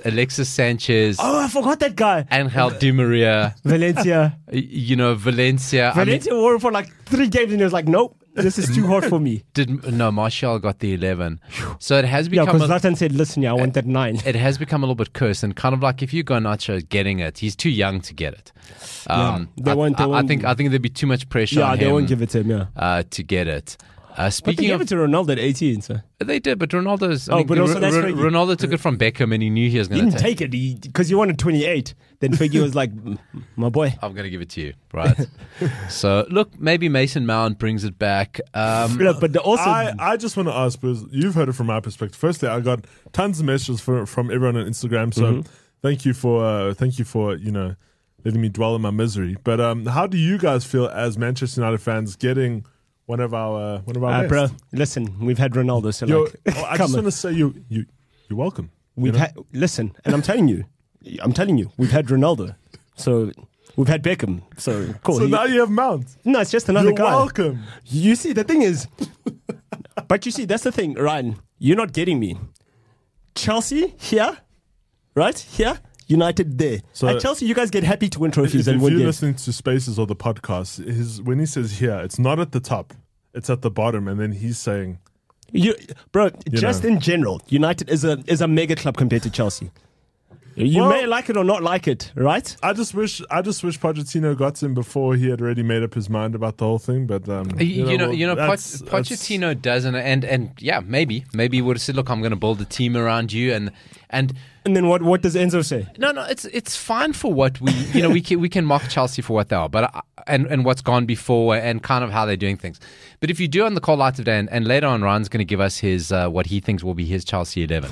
[SPEAKER 3] Alexis Sanchez,
[SPEAKER 1] Oh, I forgot that guy.
[SPEAKER 3] Angel Di Maria,
[SPEAKER 1] Valencia.
[SPEAKER 3] Valencia.
[SPEAKER 1] Valencia wore it for like 3 games and he was like, nope, this is too hard for me.
[SPEAKER 3] Martial got the 11. So it has
[SPEAKER 1] Yeah,
[SPEAKER 3] become
[SPEAKER 1] because Zlatan said, listen, yeah, I want that 9.
[SPEAKER 3] it has become a little bit cursed, and kind of like if you go Nacho getting it, he's too young to get it.
[SPEAKER 1] They won't-
[SPEAKER 3] I think there'd be too much pressure
[SPEAKER 1] Yeah,
[SPEAKER 3] on
[SPEAKER 1] they
[SPEAKER 3] him
[SPEAKER 1] won't give it to him, yeah.
[SPEAKER 3] to get it.
[SPEAKER 1] But they
[SPEAKER 3] Speaking
[SPEAKER 1] gave
[SPEAKER 3] of,
[SPEAKER 1] it to Ronaldo at 18, so
[SPEAKER 3] they did, but Ronaldo's.
[SPEAKER 1] Oh, but also that's Fergie.
[SPEAKER 3] Ronaldo took it from Beckham, and he knew he was
[SPEAKER 1] he
[SPEAKER 3] going to
[SPEAKER 1] didn't take it because he wanted 28. Then Fergie was like, my boy.
[SPEAKER 3] I'm going to give it to you, right? So look, maybe Mason Mount brings it back.
[SPEAKER 1] Look, but also
[SPEAKER 2] I just want to ask, because you've heard it from my perspective. Firstly, I got tons of messages from everyone on Instagram, so thank you for letting me dwell in my misery. But how do you guys feel as Manchester United fans getting one of our best?
[SPEAKER 1] bro, listen, we've had Ronaldo, so
[SPEAKER 2] I just want to say you're welcome.
[SPEAKER 1] We've had, listen, and I'm telling you, we've had Ronaldo, so we've had Beckham, so cool.
[SPEAKER 2] So now you have Mount.
[SPEAKER 1] No, it's just another
[SPEAKER 2] You're
[SPEAKER 1] guy.
[SPEAKER 2] welcome.
[SPEAKER 1] You see, the thing is, but you see, that's the thing, Ryan. You're not getting me. Chelsea here, right here. United there. So at Chelsea, you guys get happy to win trophies and win
[SPEAKER 2] If you're
[SPEAKER 1] games.
[SPEAKER 2] listening to Spaces or the podcast, when he says here, it's not at the top, it's at the bottom, and then he's saying,
[SPEAKER 1] In general, United is a mega club compared to Chelsea. You may like it or not like it, right?
[SPEAKER 2] I just wish Pochettino got him before he had already made up his mind about the whole thing. But
[SPEAKER 3] Pochettino doesn't, and yeah, maybe he would have said, "Look, I'm going to build a team around you," and
[SPEAKER 1] then what does Enzo say?
[SPEAKER 3] No, it's fine for what we can mock Chelsea for what they are, but and what's gone before and kind of how they're doing things. But if you do on the cold light of day, and later on, Ryan's going to give us his what he thinks will be his Chelsea 11,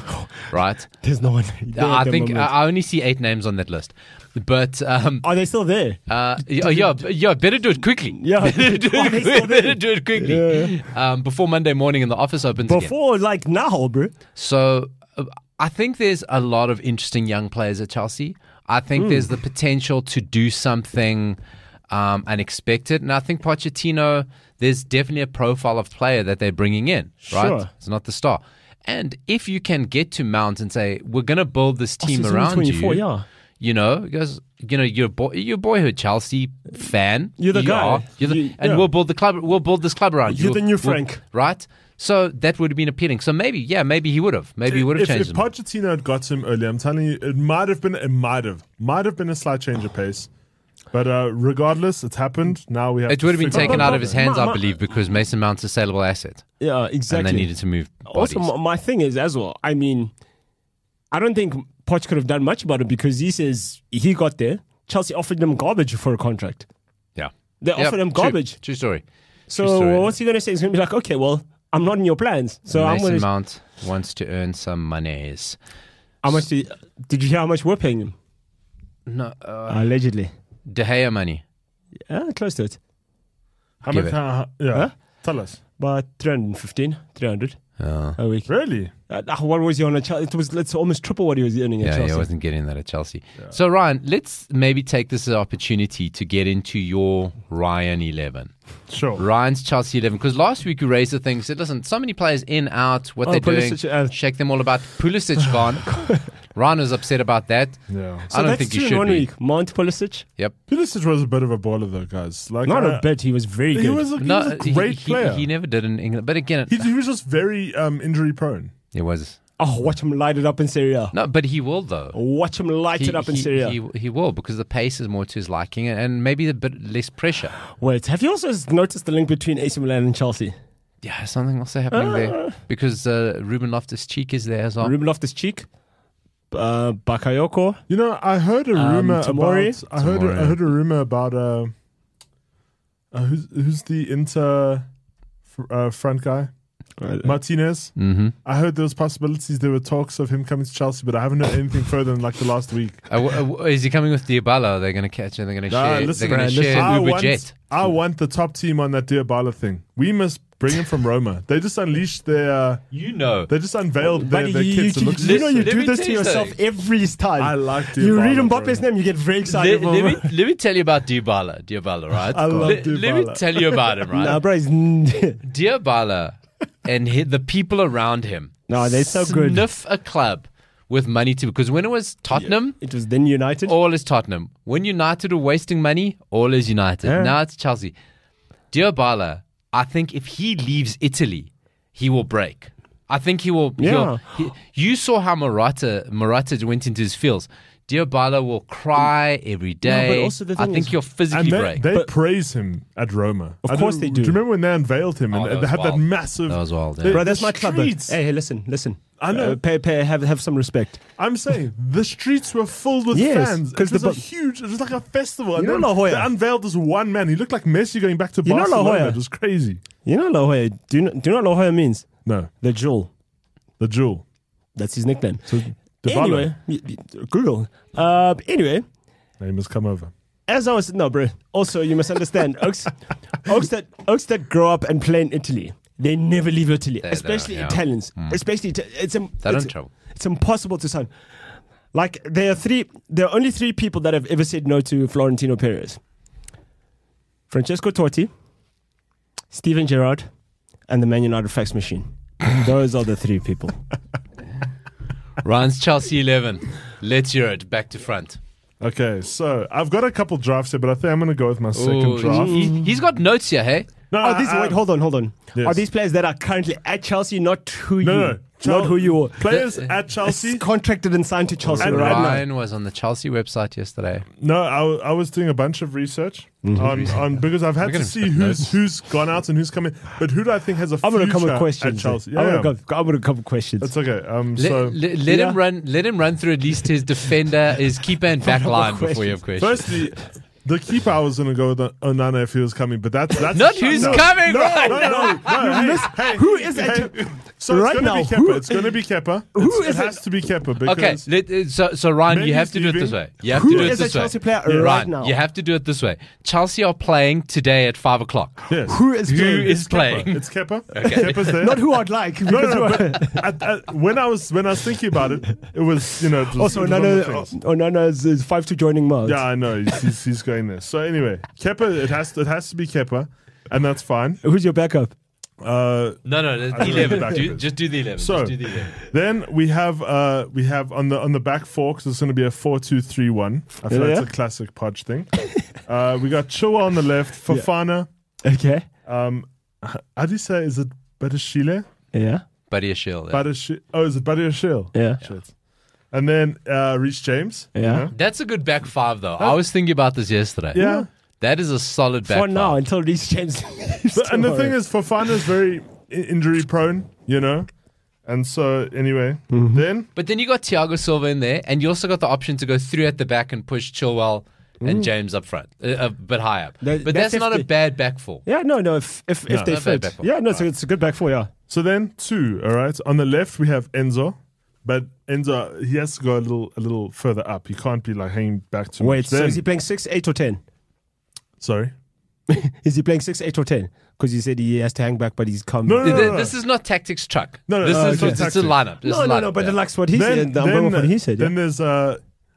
[SPEAKER 3] right?
[SPEAKER 1] There's no one.
[SPEAKER 3] I think I only see 8 names on that list. But
[SPEAKER 1] are they still there?
[SPEAKER 3] Yeah. Better do it quickly.
[SPEAKER 1] Yeah,
[SPEAKER 3] better do it quickly.
[SPEAKER 1] Yeah.
[SPEAKER 3] Before Monday morning and the office opens
[SPEAKER 1] Before
[SPEAKER 3] again.
[SPEAKER 1] like now, bro.
[SPEAKER 3] So I think there's a lot of interesting young players at Chelsea. I think there's the potential to do something unexpected, and I think Pochettino, there's definitely a profile of player that they're bringing in. Right,
[SPEAKER 1] Sure.
[SPEAKER 3] It's not the star. And if you can get to Mount and say, we're going to build this team
[SPEAKER 1] he's only
[SPEAKER 3] around
[SPEAKER 1] 24,
[SPEAKER 3] you.
[SPEAKER 1] yeah.
[SPEAKER 3] Because you're a boyhood Chelsea fan.
[SPEAKER 1] You're the guy.
[SPEAKER 3] We'll build the club. We'll build this club around you.
[SPEAKER 1] You're the new Frank,
[SPEAKER 3] right? So that would have been appealing. So maybe he would have. Maybe he would have changed
[SPEAKER 2] If
[SPEAKER 3] him.
[SPEAKER 2] Pochettino had got him early, I'm telling you, it might have been a slight change of pace. But regardless, it's happened. Now we have.
[SPEAKER 3] It would have been
[SPEAKER 2] figure
[SPEAKER 3] taken
[SPEAKER 2] out
[SPEAKER 3] out of his hands, I believe, because Mason Mount's a saleable asset.
[SPEAKER 1] Yeah, exactly.
[SPEAKER 3] And they needed to move bodies.
[SPEAKER 1] Also, my thing is as well, I mean, I don't think Poch could have done much about it because he says he got there. Chelsea offered him garbage for a contract.
[SPEAKER 3] Yeah.
[SPEAKER 1] They offered him garbage.
[SPEAKER 3] True story.
[SPEAKER 1] So what's he going to say? He's going to be like, okay, well, I'm not in your plans. So I'm going
[SPEAKER 3] Mason
[SPEAKER 1] to.
[SPEAKER 3] Mount wants to earn some monies.
[SPEAKER 1] How much did you hear how much we're paying him?
[SPEAKER 3] No.
[SPEAKER 1] Allegedly.
[SPEAKER 3] De Gea money.
[SPEAKER 1] Yeah, close to it.
[SPEAKER 2] How
[SPEAKER 3] Give
[SPEAKER 2] much?
[SPEAKER 3] it.
[SPEAKER 2] Yeah. Tell us.
[SPEAKER 1] But 300
[SPEAKER 3] Oh.
[SPEAKER 1] a week.
[SPEAKER 2] Really?
[SPEAKER 1] What was he on a Chelsea? It's almost triple what he was earning at Chelsea.
[SPEAKER 3] Yeah, he wasn't getting that at Chelsea. Yeah. So, Ryan, let's maybe take this as an opportunity to get into your Ryan 11.
[SPEAKER 2] Sure.
[SPEAKER 3] Ryan's Chelsea 11. Because last week we raised the thing, said, listen, so many players in, out, what they're
[SPEAKER 1] Pulisic,
[SPEAKER 3] doing, shake them all about. Pulisic gone. Ryan was upset about that.
[SPEAKER 2] Yeah.
[SPEAKER 1] So
[SPEAKER 3] I don't
[SPEAKER 1] that's
[SPEAKER 3] think you
[SPEAKER 1] true in
[SPEAKER 3] should
[SPEAKER 1] 1
[SPEAKER 3] be.
[SPEAKER 1] week. Mount Pulisic.
[SPEAKER 3] Yep.
[SPEAKER 2] Pulisic was a bit of a baller, though, guys. Like,
[SPEAKER 1] Not a bit. He was very good.
[SPEAKER 2] He was a great player.
[SPEAKER 3] He never did in England. But again,
[SPEAKER 2] he was just very injury prone.
[SPEAKER 3] it was.
[SPEAKER 1] Oh, watch him light it up in Serie A.
[SPEAKER 3] No, but he will, though.
[SPEAKER 1] Watch him light it up in Serie A.
[SPEAKER 3] He will, because the pace is more to his liking and maybe a bit less pressure.
[SPEAKER 1] Wait, have you also noticed the link between AC Milan and Chelsea?
[SPEAKER 3] Yeah, something also happening there. Because Ruben Loftus-Cheek is there as well.
[SPEAKER 1] Ruben Loftus-Cheek, Bakayoko.
[SPEAKER 2] You know, I heard a rumor
[SPEAKER 1] Tomori.
[SPEAKER 2] about. I heard a rumor about who's the Inter front guy. Martinez.
[SPEAKER 3] Mm-hmm.
[SPEAKER 2] I heard there was possibilities. There were talks of him coming to Chelsea, but I haven't heard anything further than like the last week.
[SPEAKER 3] Is he coming with Dybala? They're going to catch him. They're going to share.
[SPEAKER 2] Listen,
[SPEAKER 3] they're going to share Uber Jet.
[SPEAKER 2] I want the top team on that Dybala thing. We must bring him from Roma. They just unleashed their.
[SPEAKER 3] They
[SPEAKER 2] just unveiled their
[SPEAKER 1] Buddy,
[SPEAKER 2] kids.
[SPEAKER 1] you know you
[SPEAKER 3] Let
[SPEAKER 1] do
[SPEAKER 3] me
[SPEAKER 1] this
[SPEAKER 3] tell
[SPEAKER 1] to
[SPEAKER 3] you
[SPEAKER 1] yourself
[SPEAKER 3] something.
[SPEAKER 1] every time.
[SPEAKER 2] I like Dybala.
[SPEAKER 1] You read
[SPEAKER 2] bro.
[SPEAKER 1] Mbappe's name, you get very excited.
[SPEAKER 3] Let me tell you about Dybala, right?
[SPEAKER 2] I love Dybala.
[SPEAKER 3] Let me tell you about him, right?
[SPEAKER 1] Nah, bro,
[SPEAKER 3] Dybala and the people around him.
[SPEAKER 1] No, they're so good.
[SPEAKER 3] Sniff a club with money too, because when it was Tottenham,
[SPEAKER 1] it was then United.
[SPEAKER 3] all is Tottenham. When United were wasting money, all is United.
[SPEAKER 1] Yeah.
[SPEAKER 3] Now it's Chelsea. Dybala, I think if he leaves Italy, he will break. I think he will.
[SPEAKER 1] Yeah.
[SPEAKER 3] You saw how Morata went into his fields. Dybala will cry every day.
[SPEAKER 1] also the
[SPEAKER 3] I
[SPEAKER 1] thing
[SPEAKER 3] think
[SPEAKER 1] is-
[SPEAKER 3] you'll physically
[SPEAKER 2] And
[SPEAKER 3] break.
[SPEAKER 2] they praise him at Roma.
[SPEAKER 1] Of course they do.
[SPEAKER 2] Do you remember when they unveiled him
[SPEAKER 3] Oh,
[SPEAKER 2] and
[SPEAKER 3] that
[SPEAKER 2] they
[SPEAKER 3] was
[SPEAKER 2] had that
[SPEAKER 3] wild.
[SPEAKER 2] massive...
[SPEAKER 3] That was wild, yeah.
[SPEAKER 2] the-
[SPEAKER 1] Bro, that's
[SPEAKER 2] the
[SPEAKER 1] my club. Bro.
[SPEAKER 2] streets.
[SPEAKER 1] Hey, listen.
[SPEAKER 2] I know.
[SPEAKER 1] Have some respect.
[SPEAKER 2] I'm saying the streets were filled with
[SPEAKER 1] Yes,
[SPEAKER 2] fans.
[SPEAKER 1] 'cause
[SPEAKER 2] It was
[SPEAKER 1] the
[SPEAKER 2] a
[SPEAKER 1] bu-
[SPEAKER 2] huge. It was like a festival.
[SPEAKER 1] You
[SPEAKER 2] And
[SPEAKER 1] know
[SPEAKER 2] then
[SPEAKER 1] La Jolla?
[SPEAKER 2] They unveiled this one man. He looked like Messi going back to
[SPEAKER 1] You know La
[SPEAKER 2] Barcelona.
[SPEAKER 1] Jolla?
[SPEAKER 2] It was crazy.
[SPEAKER 1] You know La Jolla? Do you know what La Jolla means?
[SPEAKER 2] No,
[SPEAKER 1] The jewel.
[SPEAKER 2] the jewel.
[SPEAKER 1] That's his nickname.
[SPEAKER 2] So Dybala,
[SPEAKER 1] Anyway, Google. Anyway,
[SPEAKER 2] name has come over.
[SPEAKER 1] as I was bro. Also, you must understand, Oaks that grow up and play in Italy, they never leave Italy, especially
[SPEAKER 3] yeah.
[SPEAKER 1] Italians. Especially
[SPEAKER 3] They're in trouble.
[SPEAKER 1] It's impossible to sign. Like there are only three people that have ever said no to Florentino Perez: Francesco Totti, Steven Gerrard, and the Man United fax machine. Those are the three people.
[SPEAKER 3] Ryan's Chelsea 11. Let's hear it. Back to front.
[SPEAKER 2] Okay, so I've got a couple drafts here, but I think I'm going to go with my second
[SPEAKER 3] Ooh,
[SPEAKER 2] draft.
[SPEAKER 3] he's got notes here, hey?
[SPEAKER 2] No,
[SPEAKER 1] Wait, hold on.
[SPEAKER 2] Yes.
[SPEAKER 1] Are these players that are currently at Chelsea, not who
[SPEAKER 2] No.
[SPEAKER 1] not who you are?
[SPEAKER 2] Players at Chelsea.
[SPEAKER 1] Contracted and signed to Chelsea
[SPEAKER 2] And
[SPEAKER 1] right now.
[SPEAKER 3] Ryan was on the Chelsea website yesterday.
[SPEAKER 2] No, I was doing a bunch of research on because I've had
[SPEAKER 3] We're
[SPEAKER 2] to
[SPEAKER 3] gonna
[SPEAKER 2] see
[SPEAKER 3] put notes.
[SPEAKER 2] who's gone out and who's coming. But who do I think has a
[SPEAKER 1] I'm
[SPEAKER 2] future
[SPEAKER 1] gonna come with
[SPEAKER 2] at
[SPEAKER 1] questions.
[SPEAKER 2] Chelsea?
[SPEAKER 1] I'm
[SPEAKER 2] Yeah,
[SPEAKER 1] gonna come with questions.
[SPEAKER 2] That's okay.
[SPEAKER 3] Let
[SPEAKER 1] Yeah.
[SPEAKER 3] him run through at least his defender, his keeper and back line before you have questions.
[SPEAKER 2] Firstly, the keeper I was going to go with Onana if he was coming, but that's
[SPEAKER 3] Not who's coming,
[SPEAKER 2] No,
[SPEAKER 3] right?
[SPEAKER 2] no. Hey,
[SPEAKER 1] Who is
[SPEAKER 2] hey,
[SPEAKER 1] at
[SPEAKER 2] So
[SPEAKER 1] right
[SPEAKER 2] it's
[SPEAKER 1] now,
[SPEAKER 2] going to be
[SPEAKER 1] who-
[SPEAKER 2] Kepa. It's going to be Kepa. It
[SPEAKER 1] is
[SPEAKER 2] has to be Kepa
[SPEAKER 3] Okay,
[SPEAKER 2] because
[SPEAKER 3] so Ryan,
[SPEAKER 2] Maybe
[SPEAKER 3] you have to do it
[SPEAKER 2] leaving.
[SPEAKER 3] this way. You have
[SPEAKER 1] Who
[SPEAKER 3] to do it
[SPEAKER 1] is a
[SPEAKER 3] this way.
[SPEAKER 1] Chelsea player
[SPEAKER 2] Yeah.
[SPEAKER 1] right
[SPEAKER 3] Ryan,
[SPEAKER 1] now?
[SPEAKER 3] you have to do it this way. Chelsea are playing today at 5 o'clock.
[SPEAKER 2] yes.
[SPEAKER 1] Who is
[SPEAKER 3] Who
[SPEAKER 1] playing?
[SPEAKER 3] is playing?
[SPEAKER 2] It's Kepa. Kepa's there.
[SPEAKER 1] Not who I'd like.
[SPEAKER 2] No,
[SPEAKER 1] Because
[SPEAKER 2] no,
[SPEAKER 1] who
[SPEAKER 2] but when I was thinking about it, it was it was,
[SPEAKER 1] also,
[SPEAKER 2] it was one of the things.
[SPEAKER 1] Onana is 5-2 joining Mount.
[SPEAKER 2] Yeah, I know he's going there. So anyway, Kepa, it has to be Kepa, and that's fine.
[SPEAKER 1] Who's your backup?
[SPEAKER 3] No,
[SPEAKER 2] I don't know the
[SPEAKER 3] 11.
[SPEAKER 2] back of it.
[SPEAKER 3] Just do the 11.
[SPEAKER 2] So
[SPEAKER 3] Just do the 11.
[SPEAKER 2] then we have on the back four, because it's going to be a 4-2-3-1. I feel
[SPEAKER 1] Yeah.
[SPEAKER 2] that's a classic Podge thing. We got Chilwell on the left, Fofana.
[SPEAKER 1] Okay.
[SPEAKER 2] How do you say? Is it Badashile?
[SPEAKER 1] Yeah.
[SPEAKER 3] Buddy Shield.
[SPEAKER 2] Is it Badashile?
[SPEAKER 1] Yeah.
[SPEAKER 2] Shit. And then Reece James.
[SPEAKER 1] Yeah.
[SPEAKER 3] That's a good back five, though. I was thinking about this yesterday.
[SPEAKER 2] Yeah.
[SPEAKER 3] That is a solid back
[SPEAKER 1] For now,
[SPEAKER 3] five.
[SPEAKER 1] until Reece James.
[SPEAKER 2] And the thing is, Fofana is very injury prone, And so, anyway, then
[SPEAKER 3] But then you got Thiago Silva in there, and you also got the option to go through at the back and push Chilwell and James up front, a bit high up. But
[SPEAKER 1] that's
[SPEAKER 3] that's not
[SPEAKER 1] if
[SPEAKER 3] a
[SPEAKER 1] they-
[SPEAKER 3] bad back four.
[SPEAKER 1] Yeah, no. If they
[SPEAKER 3] not bad
[SPEAKER 1] fit.
[SPEAKER 3] back four.
[SPEAKER 1] Yeah, no, so it's a good back four, yeah.
[SPEAKER 2] So then 2, all right. On the left we have Enzo, but Enzo he has to go a little further up. He can't be like hanging back too
[SPEAKER 1] Wait,
[SPEAKER 2] much.
[SPEAKER 1] so
[SPEAKER 2] Then,
[SPEAKER 1] is he playing 6, 8, or 10?
[SPEAKER 2] sorry,
[SPEAKER 1] Is he playing 6, 8, or 10? Because you said he has to hang back, but he's come.
[SPEAKER 2] No, no, no.
[SPEAKER 3] This is not tactics truck.
[SPEAKER 2] No, no,
[SPEAKER 3] this is
[SPEAKER 2] okay.
[SPEAKER 3] it's a
[SPEAKER 2] Tactics.
[SPEAKER 3] lineup. This is a lineup,
[SPEAKER 1] but
[SPEAKER 3] yeah.
[SPEAKER 1] that's what he said. I'm going with what he said.
[SPEAKER 2] Then
[SPEAKER 1] Yeah.
[SPEAKER 2] there's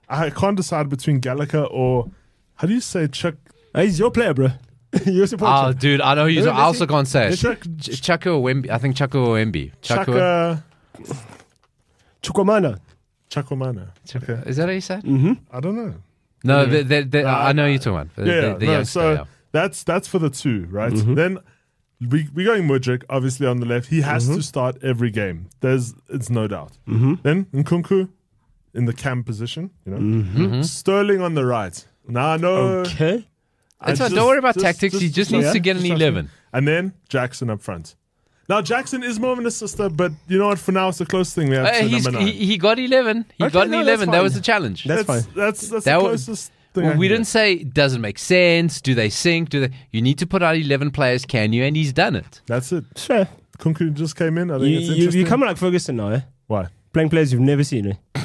[SPEAKER 2] I can't decide between Gallagher or how do you say Chuck?
[SPEAKER 1] He's your player, bro. You're
[SPEAKER 3] Oh,
[SPEAKER 1] supporter.
[SPEAKER 3] dude, I know he's. I also can't say it.
[SPEAKER 2] Chuck
[SPEAKER 3] Chaka Wemby. I think Chaka Wemby.
[SPEAKER 2] Chaka
[SPEAKER 1] Chukwamana.
[SPEAKER 2] Chakomana. Okay,
[SPEAKER 3] Is that how you say it?
[SPEAKER 2] I don't know.
[SPEAKER 3] No, I know you're talking about.
[SPEAKER 2] Yeah,
[SPEAKER 3] The
[SPEAKER 2] no,
[SPEAKER 3] youngster,
[SPEAKER 2] so
[SPEAKER 3] yeah.
[SPEAKER 2] that's for the 2, right? Then we're going Mudryk, obviously on the left. He has to start every game. It's no doubt. Then Nkunku in the cam position, Sterling on the right. Now I know.
[SPEAKER 1] Okay.
[SPEAKER 3] Don't worry about tactics. He just needs to get an 11.
[SPEAKER 2] And then Jackson up front. Now Jackson is more of an assister, but you know what? For now, it's the closest thing we have to number 9.
[SPEAKER 3] He got 11. He
[SPEAKER 1] Okay,
[SPEAKER 3] got an
[SPEAKER 1] no,
[SPEAKER 3] 11.
[SPEAKER 1] that's
[SPEAKER 3] That
[SPEAKER 1] fine.
[SPEAKER 3] was the challenge.
[SPEAKER 1] That's fine.
[SPEAKER 2] That's the
[SPEAKER 3] That was-
[SPEAKER 2] closest thing. I
[SPEAKER 3] Well,
[SPEAKER 2] can
[SPEAKER 3] we
[SPEAKER 2] get.
[SPEAKER 3] didn't say it doesn't make sense. Do they sync? You need to put out 11 players, can you? And he's done it.
[SPEAKER 2] That's it.
[SPEAKER 1] Sure.
[SPEAKER 2] Kunku just came in. I think it's
[SPEAKER 1] You
[SPEAKER 2] interesting.
[SPEAKER 1] coming like Ferguson now, eh?
[SPEAKER 2] Why?
[SPEAKER 1] Playing players you've never seen, eh?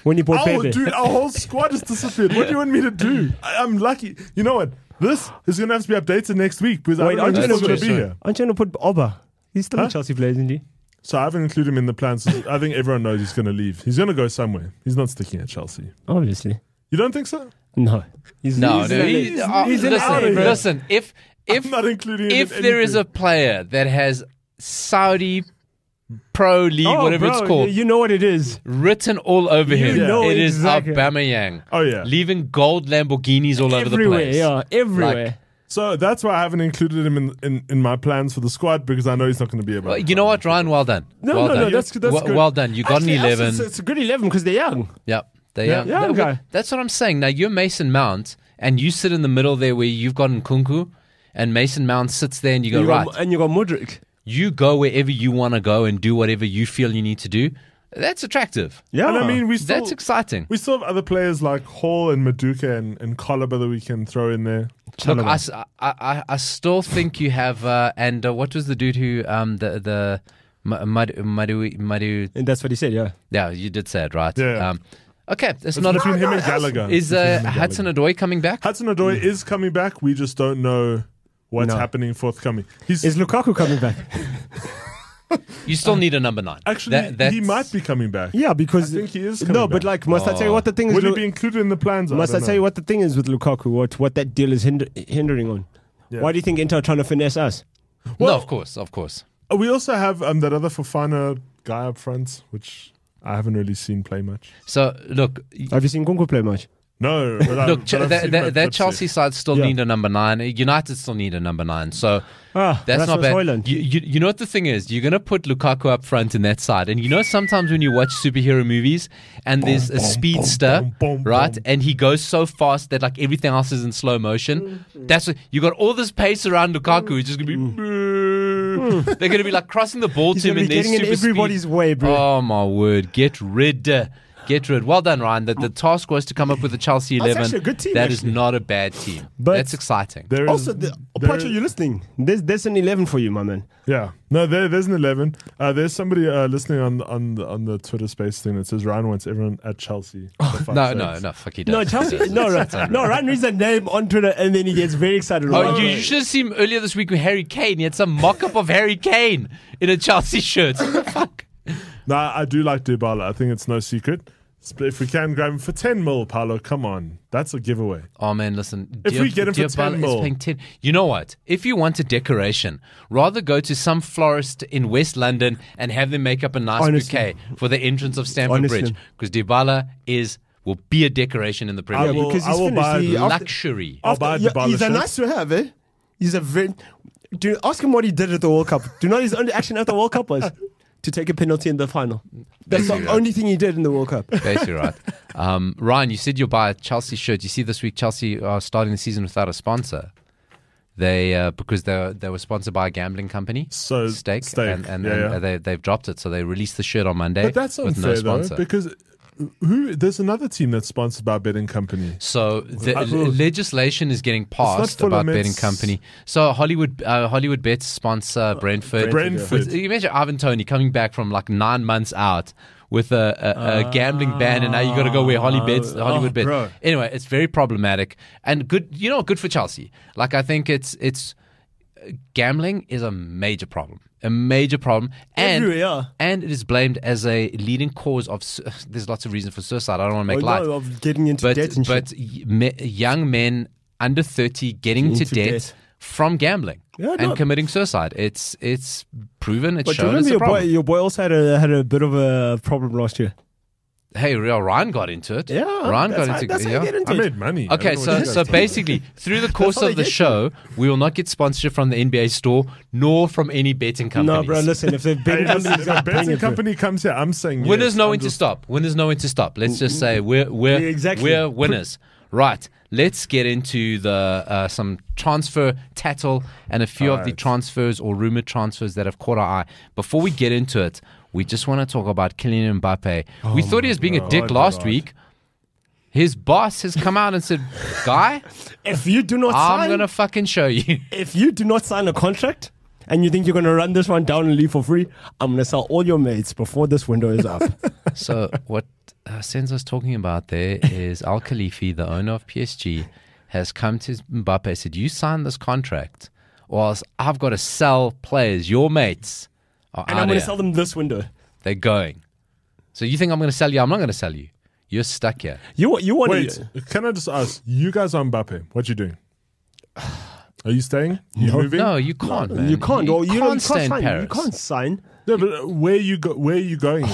[SPEAKER 1] When you bought
[SPEAKER 2] Oh,
[SPEAKER 1] Pepe.
[SPEAKER 2] dude, our whole squad has disappeared. What do you want me to do? I'm lucky. You know what? This is going to have to be updated next week because
[SPEAKER 1] Wait,
[SPEAKER 2] I don't know
[SPEAKER 1] aren't
[SPEAKER 2] who's
[SPEAKER 1] you
[SPEAKER 2] going to be
[SPEAKER 1] gonna-
[SPEAKER 2] here.
[SPEAKER 1] Aren't you going to put Oba? He's still
[SPEAKER 2] Huh?
[SPEAKER 1] a Chelsea player, isn't he?
[SPEAKER 2] So I haven't included him in the plans. I think everyone knows he's going to leave. He's going to go somewhere. He's not sticking at Chelsea.
[SPEAKER 1] Obviously.
[SPEAKER 2] You don't think so?
[SPEAKER 1] No. He's
[SPEAKER 3] No,
[SPEAKER 1] he's
[SPEAKER 3] no.
[SPEAKER 1] in
[SPEAKER 3] He's,
[SPEAKER 1] LA. He's in LA, bro.
[SPEAKER 3] listen. If
[SPEAKER 2] I'm not including him
[SPEAKER 3] if
[SPEAKER 2] in
[SPEAKER 3] there is a
[SPEAKER 2] anything.
[SPEAKER 3] player that has Saudi Pro League,
[SPEAKER 1] Oh,
[SPEAKER 3] whatever
[SPEAKER 1] bro,
[SPEAKER 3] it's called,
[SPEAKER 1] You know what it is.
[SPEAKER 3] written all over
[SPEAKER 1] You
[SPEAKER 3] him,
[SPEAKER 1] know
[SPEAKER 3] it is
[SPEAKER 1] exactly.
[SPEAKER 3] Aubameyang.
[SPEAKER 2] Oh, yeah.
[SPEAKER 3] Leaving gold Lamborghinis all over the
[SPEAKER 1] Everywhere,
[SPEAKER 3] place.
[SPEAKER 1] yeah. Everywhere.
[SPEAKER 2] So that's why I haven't included him in my plans for the squad because I know he's not going to be about.
[SPEAKER 3] Well, you know what, Ryan? Well done.
[SPEAKER 1] No,
[SPEAKER 3] well
[SPEAKER 1] no,
[SPEAKER 3] done.
[SPEAKER 1] no, that's good.
[SPEAKER 3] Well done. You got
[SPEAKER 1] Actually,
[SPEAKER 3] an 11.
[SPEAKER 1] It's a good 11 because they're young.
[SPEAKER 3] Yep.
[SPEAKER 1] young guy.
[SPEAKER 3] That's what I'm saying. Now, you're Mason Mount, and you sit in the middle there where you've got Nkunku, and Mason Mount sits there, and you go, right.
[SPEAKER 1] And you got Mudryk.
[SPEAKER 3] You go wherever you want to go and do whatever you feel you need to do. That's attractive.
[SPEAKER 1] Yeah.
[SPEAKER 2] And I mean,
[SPEAKER 3] That's exciting.
[SPEAKER 2] We still have other players like Hall and Maduka and Colaba that we can throw in there.
[SPEAKER 3] Look, I still think you have, and what was the dude who, the Madu?
[SPEAKER 1] And that's what he said, yeah.
[SPEAKER 3] Yeah, you did say it, right?
[SPEAKER 2] Yeah.
[SPEAKER 3] Okay, it's
[SPEAKER 2] It's
[SPEAKER 3] not
[SPEAKER 2] between him and Gallagher.
[SPEAKER 3] Is Hudson-Odoi coming back?
[SPEAKER 2] Hudson-Odoi is coming back. We just don't know what's happening forthcoming.
[SPEAKER 1] Is Lukaku coming back?
[SPEAKER 3] You still need a number 9.
[SPEAKER 2] Actually, he might be coming back.
[SPEAKER 1] Yeah, because
[SPEAKER 2] I think he is coming
[SPEAKER 1] no, but
[SPEAKER 2] back.
[SPEAKER 1] like, must I tell you what the thing is?
[SPEAKER 2] Will he be included in the plans?
[SPEAKER 1] Must I tell you what the thing is with Lukaku? What that deal is hindering on?
[SPEAKER 2] Yeah.
[SPEAKER 1] Why do you think Inter are trying to finesse us?
[SPEAKER 3] No, of course.
[SPEAKER 2] We also have that other Fofana guy up front, which I haven't really seen play much.
[SPEAKER 3] So, look.
[SPEAKER 1] Have you seen Kunku play much?
[SPEAKER 2] No.
[SPEAKER 3] Look, that Chelsea side still
[SPEAKER 1] Yeah.
[SPEAKER 3] need a number 9. United still need a number 9. So that's not
[SPEAKER 1] what's
[SPEAKER 3] bad.
[SPEAKER 1] Hoyland.
[SPEAKER 3] You know what the thing is? You're going to put Lukaku up front in that side. And you know sometimes when you watch superhero movies and there's a speedster, right? And he goes so fast that like everything else is in slow motion. That's what, you got all this pace around Lukaku. He's just going to be... They're going to be like crossing the ball
[SPEAKER 1] He's
[SPEAKER 3] to him
[SPEAKER 1] going to
[SPEAKER 3] in
[SPEAKER 1] be
[SPEAKER 3] their
[SPEAKER 1] getting in
[SPEAKER 3] super
[SPEAKER 1] everybody's
[SPEAKER 3] speed.
[SPEAKER 1] way, bro.
[SPEAKER 3] Oh, my word. Get rid. Well done, Ryan. The task was to come up with a Chelsea 11.
[SPEAKER 1] That's actually a good team,
[SPEAKER 3] That is
[SPEAKER 1] actually.
[SPEAKER 3] not a bad team.
[SPEAKER 1] But
[SPEAKER 3] that's exciting.
[SPEAKER 1] Also, Pacho, you're listening. There's an 11 for you, my man.
[SPEAKER 2] Yeah. No, there's an 11. There's somebody listening on the Twitter space thing that says Ryan wants everyone at Chelsea.
[SPEAKER 3] No, fuck he does.
[SPEAKER 1] No, Chelsea. No, Ryan reads a name on Twitter and then he gets very excited.
[SPEAKER 3] Oh, you should have seen earlier this week with Harry Kane. He had some mock-up of Harry Kane in a Chelsea shirt. What the fuck?
[SPEAKER 2] No, I do like Dybala. I think it's no secret. If we can grab him for 10 mil, Paulo, come on. That's a giveaway.
[SPEAKER 3] Oh, man, listen.
[SPEAKER 2] If we get him for 10 mil.
[SPEAKER 3] paying 10. You know what? If you want a decoration, rather go to some florist in West London and have them make up a nice bouquet for the entrance of Stamford Bridge. Because Dybala will be a decoration in the Premier League.
[SPEAKER 1] because he's finished.
[SPEAKER 3] Luxury.
[SPEAKER 2] I'll buy Dybala
[SPEAKER 1] He's a
[SPEAKER 2] shirt.
[SPEAKER 1] nice to have, eh? He's a very... ask him what he did at the World Cup. Do you know his only action at the World Cup was? To take a penalty in the final. That's the only thing he did in the World Cup.
[SPEAKER 3] Basically right. Ryan, you said you'll buy a Chelsea shirt. You see this week Chelsea are starting the season without a sponsor. They because they were sponsored by a gambling company.
[SPEAKER 2] So
[SPEAKER 3] Stake.
[SPEAKER 2] Stake.
[SPEAKER 3] And
[SPEAKER 2] Yeah.
[SPEAKER 3] they've dropped it. So they released the shirt on Monday
[SPEAKER 2] But that's
[SPEAKER 3] with
[SPEAKER 2] unfair,
[SPEAKER 3] no sponsor.
[SPEAKER 2] though, because there's another team that's sponsored by a betting company.
[SPEAKER 3] So the legislation is getting passed
[SPEAKER 2] Fulham,
[SPEAKER 3] about betting
[SPEAKER 2] it's-
[SPEAKER 3] company. So Hollywood Bets sponsor Brentford.
[SPEAKER 2] Brentford.
[SPEAKER 3] You imagine Ivan Toney coming back from like 9 months out with a gambling ban, and now you got to go where Hollywood Bets.
[SPEAKER 1] Bro.
[SPEAKER 3] Anyway, it's very problematic and good. You know, good for Chelsea. Like I think it's gambling is a major problem. And
[SPEAKER 1] Everywhere.
[SPEAKER 3] and it is blamed as a leading cause of. There's lots of reasons for suicide. I don't want to make light.
[SPEAKER 1] Of getting into debt and shit.
[SPEAKER 3] Young men under 30 getting into debt from gambling and committing suicide. It's proven. It's
[SPEAKER 1] But do you
[SPEAKER 3] shown. It's
[SPEAKER 1] remember
[SPEAKER 3] a problem.
[SPEAKER 1] your boy also had a bit of a problem last year?
[SPEAKER 3] Hey, Ryan got into it.
[SPEAKER 1] Yeah.
[SPEAKER 3] Ryan got
[SPEAKER 1] that's
[SPEAKER 3] into
[SPEAKER 1] how you get into
[SPEAKER 2] I
[SPEAKER 1] it.
[SPEAKER 2] made money. I
[SPEAKER 3] Okay,
[SPEAKER 2] don't know what you
[SPEAKER 3] so
[SPEAKER 2] guys do.
[SPEAKER 3] basically, through the course
[SPEAKER 1] how
[SPEAKER 3] of
[SPEAKER 1] they
[SPEAKER 3] the
[SPEAKER 1] get
[SPEAKER 3] show, we will not get sponsorship from the NBA store nor from any betting companies.
[SPEAKER 1] No, bro, listen, if the betting
[SPEAKER 2] Hey, listen,
[SPEAKER 1] companies
[SPEAKER 2] if a
[SPEAKER 1] are paying
[SPEAKER 2] betting
[SPEAKER 1] it, bro.
[SPEAKER 2] company comes here, I'm saying
[SPEAKER 3] Winners
[SPEAKER 2] yes.
[SPEAKER 3] know
[SPEAKER 2] I'm
[SPEAKER 3] when to
[SPEAKER 2] just-
[SPEAKER 3] stop. Winners know when to stop. Let's just say
[SPEAKER 1] Exactly.
[SPEAKER 3] we're winners. Right. Let's get into the some transfer tattle and a few of the
[SPEAKER 2] Alright.
[SPEAKER 3] transfers or rumored transfers that have caught our eye. Before we get into it, we just want to talk about Kylian Mbappe. We thought he was being a dick last week. His boss has come out and said, "Guy,
[SPEAKER 1] If you do not
[SPEAKER 3] I'm
[SPEAKER 1] sign,
[SPEAKER 3] gonna fucking show you."
[SPEAKER 1] if you do not sign a contract and you think you're gonna run this one down and leave for free, I'm gonna sell all your mates before this window is up.
[SPEAKER 3] So what Senzo's talking about there is Al Khalifi, the owner of PSG, has come to Mbappe and said, "You sign this contract, or else I've got to sell players, your mates, are
[SPEAKER 1] And
[SPEAKER 3] out
[SPEAKER 1] I'm gonna
[SPEAKER 3] here.
[SPEAKER 1] sell them this window.
[SPEAKER 3] They're going. So you think I'm going to sell you? I'm not going to sell you. You're stuck here."
[SPEAKER 1] You want
[SPEAKER 2] Wait, can I just ask? You guys are Mbappe. What you doing? Are you staying? You moving?
[SPEAKER 3] No, you can't, man.
[SPEAKER 1] You can't. Or you
[SPEAKER 3] can't stay in
[SPEAKER 1] sign.
[SPEAKER 3] Paris.
[SPEAKER 1] You can't sign.
[SPEAKER 2] No, but where you going? then?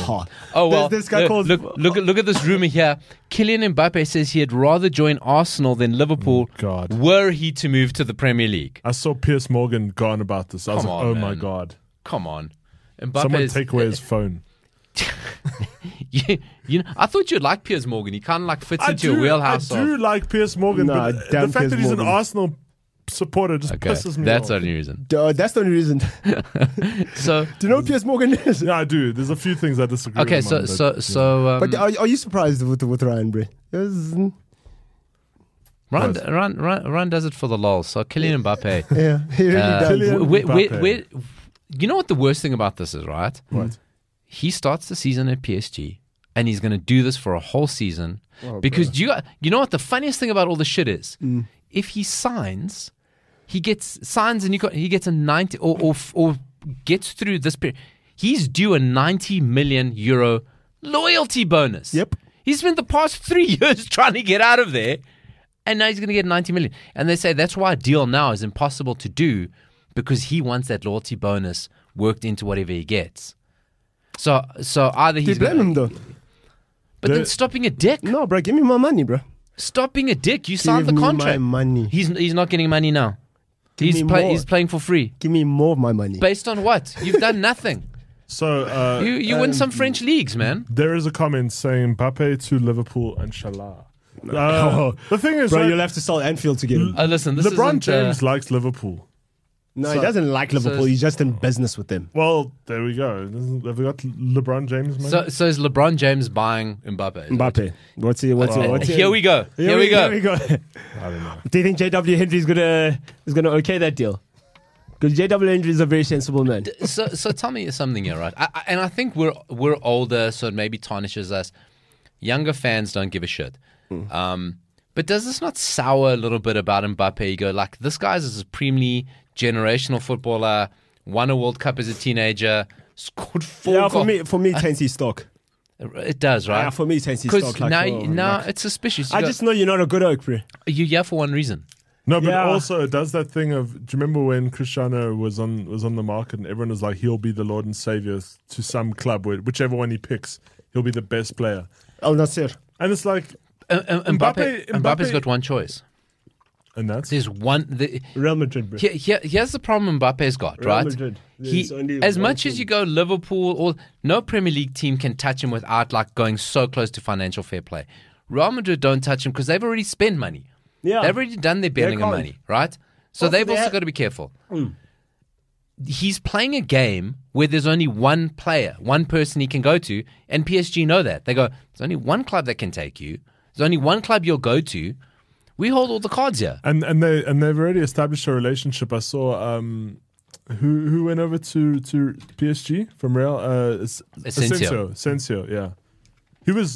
[SPEAKER 3] Oh well,
[SPEAKER 1] There's this guy called.
[SPEAKER 3] look at this rumor here. Kylian Mbappe says he'd rather join Arsenal than Liverpool
[SPEAKER 2] God.
[SPEAKER 3] were he to move to the Premier League.
[SPEAKER 2] I saw Piers Morgan go on about this. I was
[SPEAKER 3] Come
[SPEAKER 2] like,
[SPEAKER 3] on,
[SPEAKER 2] oh my
[SPEAKER 3] man.
[SPEAKER 2] God.
[SPEAKER 3] Come on, Mbappe
[SPEAKER 2] Someone
[SPEAKER 3] is,
[SPEAKER 2] take away his phone.
[SPEAKER 3] you know, I thought you'd like Piers Morgan. He kind of like fits into your wheelhouse.
[SPEAKER 2] I do like Piers Morgan,
[SPEAKER 1] No,
[SPEAKER 2] but the
[SPEAKER 1] damn
[SPEAKER 2] fact
[SPEAKER 1] Piers
[SPEAKER 2] that he's
[SPEAKER 1] Morgan.
[SPEAKER 2] an Arsenal supporter just pisses me
[SPEAKER 3] That's the
[SPEAKER 2] off.
[SPEAKER 3] only reason.
[SPEAKER 1] That's the only reason.
[SPEAKER 3] So
[SPEAKER 1] Do you know who Piers Morgan is?
[SPEAKER 2] Yeah, I do. There's a few things I disagree
[SPEAKER 3] okay,
[SPEAKER 2] with.
[SPEAKER 1] But are you surprised with Ryan, bro?
[SPEAKER 3] Ryan does it for the lol. So Kylian Mbappe.
[SPEAKER 1] Yeah, he really does.
[SPEAKER 2] Kylian Mbappe.
[SPEAKER 3] You know what the worst thing about this is, right?
[SPEAKER 2] What?
[SPEAKER 3] He starts the season at PSG, and he's going to do this for a whole season. Because you know what the funniest thing about all this shit is? If he signs, he gets a 90 or gets through this period. He's due a 90 million euro loyalty bonus.
[SPEAKER 1] Yep.
[SPEAKER 3] He spent the past 3 years trying to get out of there, and now he's going to get 90 million. And they say that's why a deal now is impossible to do, because he wants that loyalty bonus worked into whatever he gets. So either
[SPEAKER 1] Do you
[SPEAKER 3] he's
[SPEAKER 1] blame him though?
[SPEAKER 3] but then stop being a dick.
[SPEAKER 1] No, bro. Give me my money, bro.
[SPEAKER 3] Stop being a dick. You signed the
[SPEAKER 1] Give me
[SPEAKER 3] contract.
[SPEAKER 1] my money.
[SPEAKER 3] He's not getting money now.
[SPEAKER 1] Give me more.
[SPEAKER 3] He's playing for free.
[SPEAKER 1] Give me more of my money.
[SPEAKER 3] Based on what? You've done nothing.
[SPEAKER 2] So
[SPEAKER 3] You win some French leagues, man.
[SPEAKER 2] there is a comment saying Mbappe to Liverpool, inshallah. The thing is,
[SPEAKER 1] Bro,
[SPEAKER 2] right,
[SPEAKER 1] you'll have to sell Anfield to get him.
[SPEAKER 3] Listen, this
[SPEAKER 2] LeBron
[SPEAKER 3] isn't,
[SPEAKER 2] James likes Liverpool.
[SPEAKER 1] No, he doesn't like Liverpool. He's just in business with them.
[SPEAKER 2] Well, there we go. Have we got LeBron James? Man?
[SPEAKER 3] So is LeBron James buying Mbappe?
[SPEAKER 1] Mbappe. What's he?
[SPEAKER 3] Here we go. Here we go.
[SPEAKER 2] I don't know.
[SPEAKER 1] Do you think JW Henry is gonna okay that deal? Because JW Henry is a very sensible man.
[SPEAKER 3] So tell me something here, right? I think we're older, so it maybe tarnishes us. Younger fans don't give a shit. But does this not sour a little bit about Mbappe? You go, like, this guy's a supremely generational footballer, won a World Cup as a teenager, scored 4
[SPEAKER 1] Yeah,
[SPEAKER 3] goals.
[SPEAKER 1] for me, it taints his stock.
[SPEAKER 3] It does, right?
[SPEAKER 1] Yeah, for me, it taints his
[SPEAKER 3] Because
[SPEAKER 1] stock.
[SPEAKER 3] now it's suspicious.
[SPEAKER 1] I just know you're not a good oak, bro.
[SPEAKER 3] You're here for one reason.
[SPEAKER 2] No, but
[SPEAKER 1] Yeah.
[SPEAKER 2] also it does that thing of. Do you remember when Cristiano was on the market and everyone was like, he'll be the Lord and Savior to some club, whichever one he picks, he'll be the best player.
[SPEAKER 1] Al Nassr.
[SPEAKER 2] And it's like,
[SPEAKER 3] Mbappe's got one choice.
[SPEAKER 2] and that's
[SPEAKER 3] There's one.
[SPEAKER 1] Real Madrid, bro.
[SPEAKER 3] Here's the problem Mbappe's got,
[SPEAKER 1] Real
[SPEAKER 3] right?
[SPEAKER 1] Madrid.
[SPEAKER 3] He,
[SPEAKER 1] There's only
[SPEAKER 3] as
[SPEAKER 1] one
[SPEAKER 3] much as
[SPEAKER 1] team.
[SPEAKER 3] you go Liverpool, or no Premier League team can touch him without like going so close to financial fair play. Real Madrid don't touch him because they've already spent money.
[SPEAKER 1] Yeah.
[SPEAKER 3] They've already done their Bellingham
[SPEAKER 1] can't.
[SPEAKER 3] money, right? So
[SPEAKER 1] Also,
[SPEAKER 3] they've
[SPEAKER 1] they
[SPEAKER 3] also
[SPEAKER 1] have-
[SPEAKER 3] got to be careful. He's playing a game where there's only one player, one person he can go to, and PSG know that. They go, there's only one club that can take you. There's only one club you'll go to. We hold all the cards here.
[SPEAKER 2] and they've already established a relationship. I saw who went over to PSG from Real Asensio, yeah.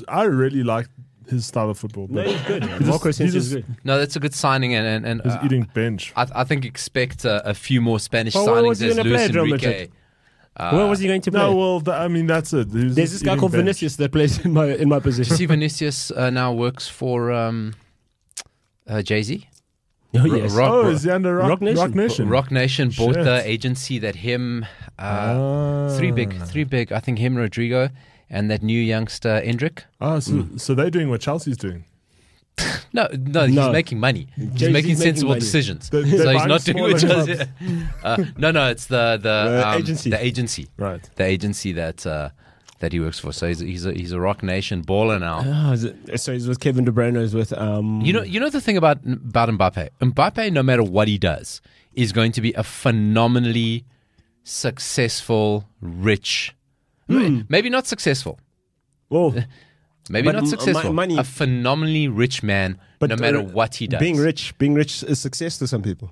[SPEAKER 2] I really liked his style of football.
[SPEAKER 1] No,
[SPEAKER 2] But
[SPEAKER 1] he's good.
[SPEAKER 2] just-
[SPEAKER 1] Marco
[SPEAKER 2] he
[SPEAKER 1] Asensio is
[SPEAKER 2] just-
[SPEAKER 1] good.
[SPEAKER 3] No, that's a good signing, and
[SPEAKER 2] he's eating bench.
[SPEAKER 3] I think expect a few more Spanish
[SPEAKER 1] Well, where was
[SPEAKER 3] signings
[SPEAKER 1] he
[SPEAKER 3] as
[SPEAKER 1] gonna play
[SPEAKER 3] Luis
[SPEAKER 1] at Real
[SPEAKER 3] Enrique.
[SPEAKER 1] Madrid? Where was he going to play?
[SPEAKER 2] No, well, that's it. He was
[SPEAKER 1] There's
[SPEAKER 2] just
[SPEAKER 1] this guy
[SPEAKER 2] eating
[SPEAKER 1] called
[SPEAKER 2] bench.
[SPEAKER 1] Vinicius that plays in my position.
[SPEAKER 3] See, Vinicius now works for Jay-Z.
[SPEAKER 1] Oh, yes.
[SPEAKER 2] Oh, is he under
[SPEAKER 1] Rock Nation?
[SPEAKER 2] Rock Nation?
[SPEAKER 3] Rock Nation bought
[SPEAKER 2] Shit.
[SPEAKER 3] the agency that him, three big. I think him, Rodrigo, and that new youngster Endrick.
[SPEAKER 2] Oh, so they're doing what Chelsea's doing.
[SPEAKER 3] No, he's making money. He's
[SPEAKER 1] Jay-Z's
[SPEAKER 3] making sensible
[SPEAKER 1] money.
[SPEAKER 3] decisions.
[SPEAKER 2] They're
[SPEAKER 3] So he's
[SPEAKER 2] buying
[SPEAKER 3] not doing what
[SPEAKER 2] smaller
[SPEAKER 3] Chelsea. No, it's the
[SPEAKER 1] agency.
[SPEAKER 3] The agency,
[SPEAKER 2] Right.
[SPEAKER 3] the agency that he works for. So he's a Rock Nation baller now.
[SPEAKER 1] Ah, so he's with Kevin De Bruyne. Is with
[SPEAKER 3] You know the thing about Mbappe. Mbappe, no matter what he does, is going to be a phenomenally successful, rich. Maybe not successful.
[SPEAKER 1] Whoa.
[SPEAKER 3] Maybe
[SPEAKER 1] But
[SPEAKER 3] not successful.
[SPEAKER 1] money-
[SPEAKER 3] A phenomenally rich man,
[SPEAKER 1] But
[SPEAKER 3] no matter what he does.
[SPEAKER 1] Being rich is success to some people.